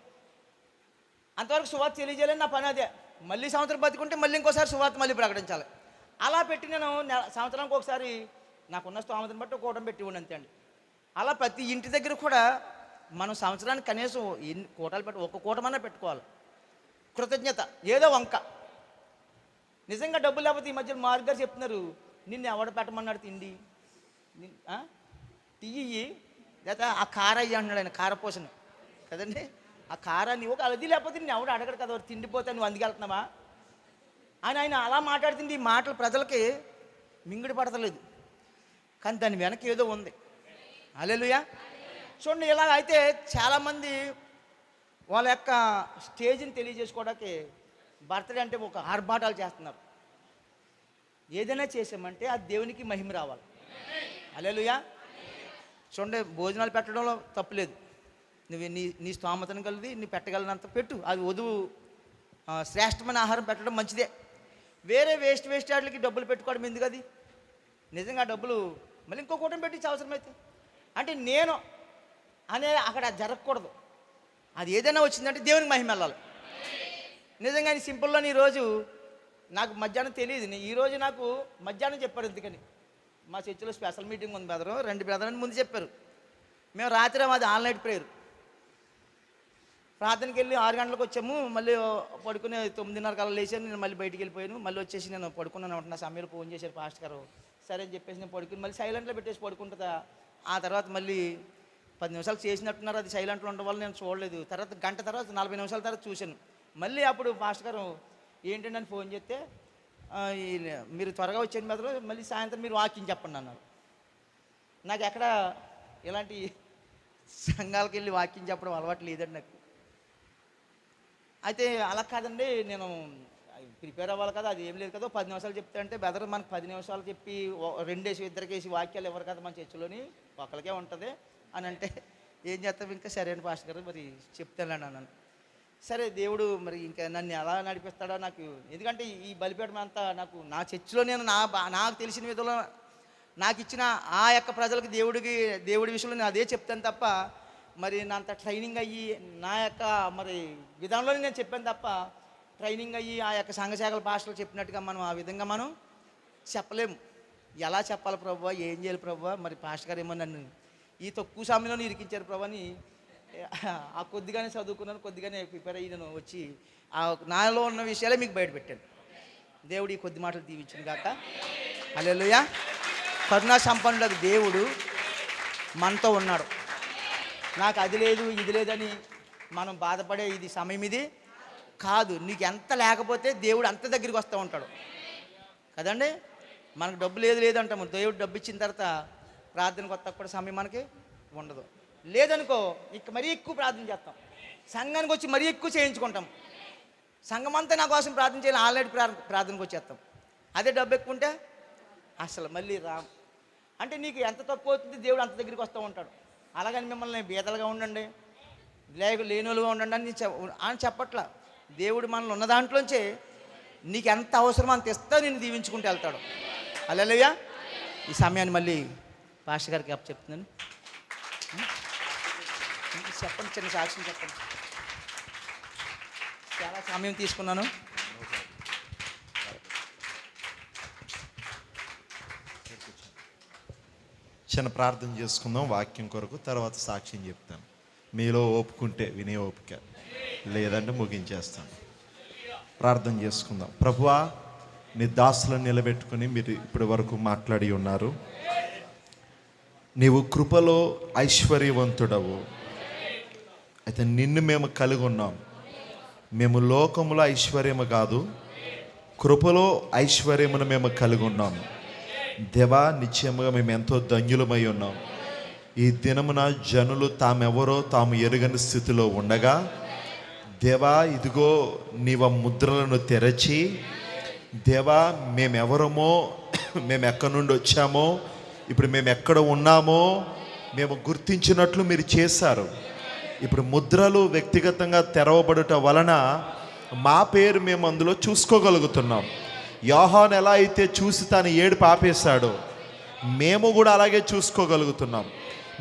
అంతవరకు సువార్త తెలియజేయాలని నా పని అదే. మళ్ళీ సంవత్సరం బతికుంటే మళ్ళీ ఇంకోసారి సువార్త మళ్ళీ ప్రకటించాలి. అలా పెట్టి నేను సంవత్సరానికి ఒకసారి నాకున్న స్తోమతను బట్టి కూటం పెట్టివ్వండి అంతే అండి. అలా ప్రతి ఇంటి దగ్గర కూడా మనం సంవత్సరానికి కనీసం ఎన్ని కూటాలు పెట్టి ఒక కూటమన్నా పెట్టుకోవాలి. కృతజ్ఞత ఏదో వంక. నిజంగా డబ్బులు లేకపోతే ఈ మధ్య మార్గారు చెప్తున్నారు, నిన్ను ఎవడ పెట్టమన్నాడు తిండి టీయి లేదా ఆ కార అయ్యి అంటున్నాడు ఆయన. కారపోసను కదండి. ఆ కారాన్ని ఒక అది లేకపోతే నేను ఎవడు అడగడు కదా, తిండిపోతే నువ్వు అందుకెళ్తున్నావా అని ఆయన అలా మాట్లాడుతుంది. ఈ మాటలు ప్రజలకి మింగుడు పడతలేదు, కానీ దాని వెనక ఏదో ఉంది. హల్లెలూయా. చూడండి, ఇలా అయితే చాలామంది వాళ్ళ యొక్క స్టేజ్ని తెలియజేసుకోవడానికి బర్త్డే అంటే ఒక ఆర్భాటాలు చేస్తున్నారు. ఏదైనా చేసామంటే అది దేవునికి మహిమ రావాలి. హల్లెలూయా. చూడండి, భోజనాలు పెట్టడంలో తప్పులేదు. నువ్వు నీ స్తోమతను కలిగి నీ పెట్టగలిగినంత పెట్టు. అది వధువు శ్రేష్టమైన ఆహారం పెట్టడం మంచిదే. వేరే వేస్ట్ వాటికి డబ్బులు పెట్టుకోవడం ఎందుకు? అది నిజంగా డబ్బులు మళ్ళీ ఇంకో కూటమి పెట్టించి అవసరమైతే. అంటే నేను అనే అక్కడ జరగకూడదు. అది ఏదైనా వచ్చిందంటే దేవునికి మహిమ వెళ్ళాలి. నిజంగా సింపుల్గా ఈరోజు నాకు మధ్యాహ్నం తెలియదు. ఈరోజు నాకు మధ్యాహ్నం చెప్పారు. ఎందుకని మా చర్చిలో స్పెషల్ మీటింగ్ ఉంది బ్రదరు, 2 బ్రదర్ అని ముందు చెప్పారు. మేము రాత్రి మాది ఆల్ నైట్ ప్రేయర్. ప్రార్థనకి వెళ్ళి 6 గంటలకు వచ్చాము. మళ్ళీ పడుకుని 9:30 కల్లా లేచాను. నేను మళ్ళీ బయటికి వెళ్ళిపోయాను. మళ్ళీ వచ్చేసి నేను పడుకున్నాను అనమాట. నా సమయంలో ఫోన్ చేశారు పాస్టర్ గారు. సరే అని చెప్పేసి నేను పడుకుని మళ్ళీ సైలెంట్లో పెట్టేసి పడుకుంటుందా. ఆ తర్వాత మళ్ళీ 10 నిమిషాలు చేసినట్టున్నారు. అది సైలెంట్లో ఉండడం వల్ల నేను చూడలేదు. తర్వాత గంట తర్వాత 40 నిమిషాల తర్వాత చూశాను. మళ్ళీ అప్పుడు పాస్టర్ గారు ఏంటంటే అని ఫోన్ చేస్తే మీరు త్వరగా వచ్చేయండి మెదలో, మళ్ళీ సాయంత్రం మీరు వాకింగ్ చెప్పండి అన్నారు. నాకు ఎక్కడ ఇలాంటి సంఘాలకు వెళ్ళి వాకింగ్ చెప్పడం అలవాటు లేదండి నాకు. అయితే అలా కాదండి, నేను ప్రిపేర్ అవ్వాలి కదా, అది ఏం లేదు కదా. 10 నిమిషాలు చెప్తే అంటే బెదర్ మనకు 10 నిమిషాలు చెప్పి 2 ఇద్దరికేసి వాక్యాలు ఎవరు కదా మన చర్చిలోని, ఒకరికే ఉంటుంది అని అంటే ఏం చేస్తాం ఇంకా. సరే అండి పాస్టర్ గారు మరి చెప్తానండి అన్నాను. సరే దేవుడు మరి ఇంకా నన్ను ఎలా నడిపిస్తాడో నాకు, ఎందుకంటే ఈ బలిపీఠం అంతా నా చర్చిలో నేను నాకు తెలిసిన విధంలో నాకు ఇచ్చిన ఆ యొక్క ప్రజలకు దేవుడి విషయంలో నేను అదే చెప్తాను తప్ప, మరి నా అంత ట్రైనింగ్ అయ్యి నా యొక్క మరి విధానంలో నేను చెప్పాను తప్ప, ట్రైనింగ్ అయ్యి ఆ యొక్క సంఘశాఖల పాస్టర్లు చెప్పినట్టుగా మనం ఆ విధంగా మనం చెప్పలేము. ఎలా చెప్పాలి ప్రభువా, ఏం చేయాలి ప్రభువా, మరి పాస్టర్ గారు ఏమో నన్ను ఈ తక్కువ సమయంలో ఇరికించారు ప్రభు అని ఆ కొద్దిగానే చదువుకున్నాను, కొద్దిగానే ప్రిపేర్ అయ్యి నేను వచ్చి ఆ నాలో ఉన్న విషయాలే మీకు బయటపెట్టాను. దేవుడు ఈ కొద్ది మాటలు దీవించును గాక. హల్లెలూయా. కరుణా సంపన్నులకు దేవుడు మనతో ఉన్నాడు. నాకు అది లేదు ఇది లేదని మనం బాధపడే ఇది సమయం ఇది కాదు. నీకు ఎంత లేకపోతే దేవుడు అంత దగ్గరికి వస్తూ ఉంటాడు కదండి. మనకు డబ్బు లేదు అంటాము, దేవుడు డబ్బు ఇచ్చిన తర్వాత ప్రార్థనకు వస్తా కూడా సమయం మనకి ఉండదు. లేదనుకో ఇక మరీ ఎక్కువ ప్రార్థన చేస్తాం, సంఘానికి వచ్చి మరీ ఎక్కువ చేయించుకుంటాం. సంఘం అంతా నా కోసం ప్రార్థన చేయాలి, ఆల్రెడీ ప్రార్థనకు వచ్చేస్తాం. అదే డబ్బు ఎక్కువ ఉంటే అసలు మళ్ళీ రామ్. అంటే నీకు ఎంత తక్కువ అవుతుంది దేవుడు అంత దగ్గరికి వస్తూ ఉంటాడు. అలాగని మిమ్మల్ని బీదలుగా ఉండండి, లేనోలుగా ఉండండి అని చెప్పట్లా. దేవుడు మనల్ని ఉన్న దాంట్లోంచే నీకు ఎంత అవసరమో అంత ఇస్తా నేను దీవించుకుంటూ వెళ్తాడు. హల్లెలూయా. ఈ సమయాన్ని మళ్ళీ పాస్టర్ గారికి చెప్తున్నాను. చెప్పండి, చిన్న సాక్ష్యం చెప్పండి. చాలా సమయం తీసుకున్నాను. చిన్న ప్రార్థన చేసుకుందాం వాక్యం కొరకు, తర్వాత సాక్ష్యం చెప్తాను. మీలో ఓపుకుంటే వినే ఓపిక, లేదంటే ముగించేస్తాను. ప్రార్థన చేసుకుందాం. ప్రభువా, నీ దాసులను నిలబెట్టుకుని మీరు ఇప్పటి వరకు మాట్లాడి ఉన్నారు. నీవు కృపలో ఐశ్వర్యవంతుడవు. అయితే నిన్ను మేము కలిగి ఉన్నాం. మేము లోకములో ఐశ్వర్యము కాదు, కృపలో ఐశ్వర్యమును మేము కలిగి ఉన్నాం. దేవా, నిశ్చయముగా మేము ఎంతో ధన్యులమై ఉన్నాం. ఈ దినమున జనులు తామెవరో తాము ఎరుగని స్థితిలో ఉండగా, దేవా ఇదిగో నీవ ముద్రలను తెరచి, దేవా మేమెవరమో, మేము ఎక్కడి నుండి వచ్చామో, ఇప్పుడు మేము ఎక్కడ ఉన్నామో మేము గుర్తించినట్లు మీరు చేశారు. ఇప్పుడు ముద్రలు వ్యక్తిగతంగా తెరవబడుట వలన మా పేరు మేము అందులో చూసుకోగలుగుతున్నాం. యోహాను ఎలా అయితే చూసి తాను ఏడుపు ఆపేశాడో మేము కూడా అలాగే చూసుకోగలుగుతున్నాం.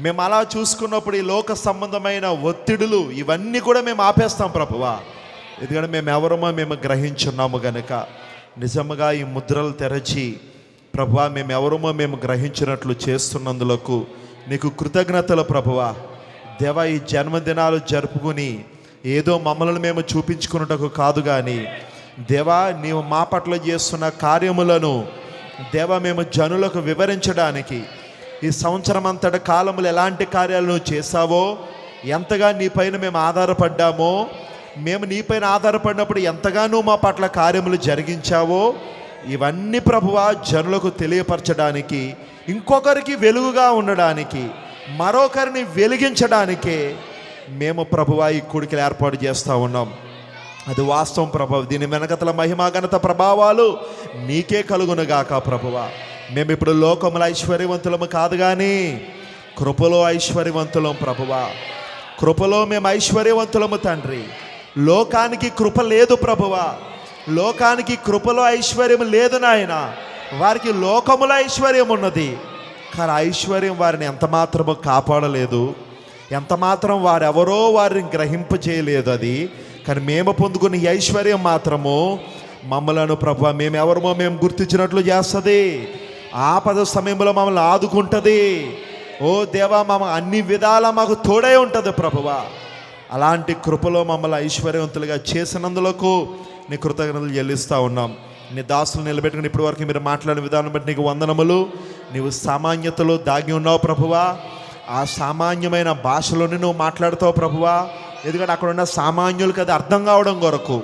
మేము అలా చూసుకున్నప్పుడు ఈ లోక సంబంధమైన ఒత్తిడులు ఇవన్నీ కూడా మేము ఆపేస్తాం ప్రభువా. ఎందుకంటే మేము ఎవరమో మేము గ్రహించున్నాము గనుక నిజముగా ఈ ముద్రలు తెరచి ప్రభువా మేము ఎవరమో మేము గ్రహించినట్లు చేస్తున్నందులకు నీకు కృతజ్ఞతలు ప్రభువా. దేవా, ఈ జన్మదినాలు జరుపుకుని ఏదో మమ్మల్ని మేము చూపించుకున్నటకు కాదు కానీ దేవా నీవు మా పట్ల చేస్తున్న కార్యములను దేవా మేము జనులకు వివరించడానికి, ఈ సంవత్సరం అంతటి కాలములు ఎలాంటి కార్యాలు నువ్వు చేశావో, ఎంతగా నీపైన మేము ఆధారపడ్డామో, మేము నీపైన ఆధారపడినప్పుడు ఎంతగా నువ్వు మా పట్ల కార్యములు జరిగించావో, ఇవన్నీ ప్రభువా జనులకు తెలియపరచడానికి, ఇంకొకరికి వెలుగుగా ఉండడానికి, మరొకరిని వెలిగించడానికే మేము ప్రభువా ఈ కూడికలు ఏర్పాటు చేస్తూ ఉన్నాం. అది వాస్తవం ప్రభావం. దీని వెనకతల మహిమా ఘనత ప్రభావాలు నీకే కలుగునుగాక ప్రభువా. మేము ఇప్పుడు లోకముల ఐశ్వర్యవంతులము కాదు కానీ కృపలో ఐశ్వర్యవంతులం ప్రభువా. కృపలో మేము ఐశ్వర్యవంతులము తండ్రి. లోకానికి కృప లేదు ప్రభువా. లోకానికి కృపలో ఐశ్వర్యం లేదు నాయన. వారికి లోకముల ఐశ్వర్యం ఉన్నది, కానీ ఐశ్వర్యం వారిని ఎంత మాత్రమో కాపాడలేదు, ఎంత మాత్రం వారెవరో వారిని గ్రహింపజేయలేదు. అది కానీ మేము పొందుకున్న ఈ ఐశ్వర్యం మాత్రము మమ్మలను ప్రభువా మేము ఎవరమో మేము గుర్తించినట్లు చేస్తుంది. ఆపద సమయంలో మమ్మల్ని ఆదుకుంటుంది. ఓ దేవా, అన్ని విధాలా మాకు తోడై ఉంటుంది ప్రభువా. అలాంటి కృపలో మమ్మల్ని ఐశ్వర్యవంతులుగా చేసినందులకు నీ కృతజ్ఞతలు చెల్లిస్తూ ఉన్నాం. నీ దాసులు నిలబెట్టుకుని ఇప్పటి వరకు మీరు మాట్లాడిన విధానం బట్టి నీకు వందనములు. నీవు సామాన్యతలో దాగి ఉన్నావు ప్రభువా. ఆ సామాన్యమైన భాషలోనే నువ్వు మాట్లాడుతావు ప్రభువా. ఎందుకంటే అక్కడ ఉన్న సామాన్యులకు అది అర్థం కావడం కొరకు,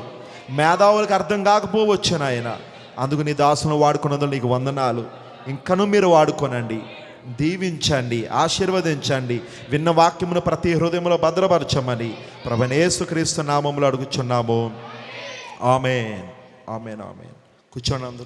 మేధావులకు అర్థం కాకపోవచ్చు నాయన. అందుకు నీ దాసులను వాడుకున్నందుకు నీకు వందనాలు. ఇంకనూ మీరు వాడుకోనండి, దీవించండి, ఆశీర్వదించండి. విన్న వాక్యమును ప్రతి హృదయంలో భద్రపరచమని ప్రభువైన యేసుక్రీస్తు నామములో అడుగుచున్నాము. ఆమేన్, ఆమేన్, ఆమేన్. కూర్చోండి అందరూ.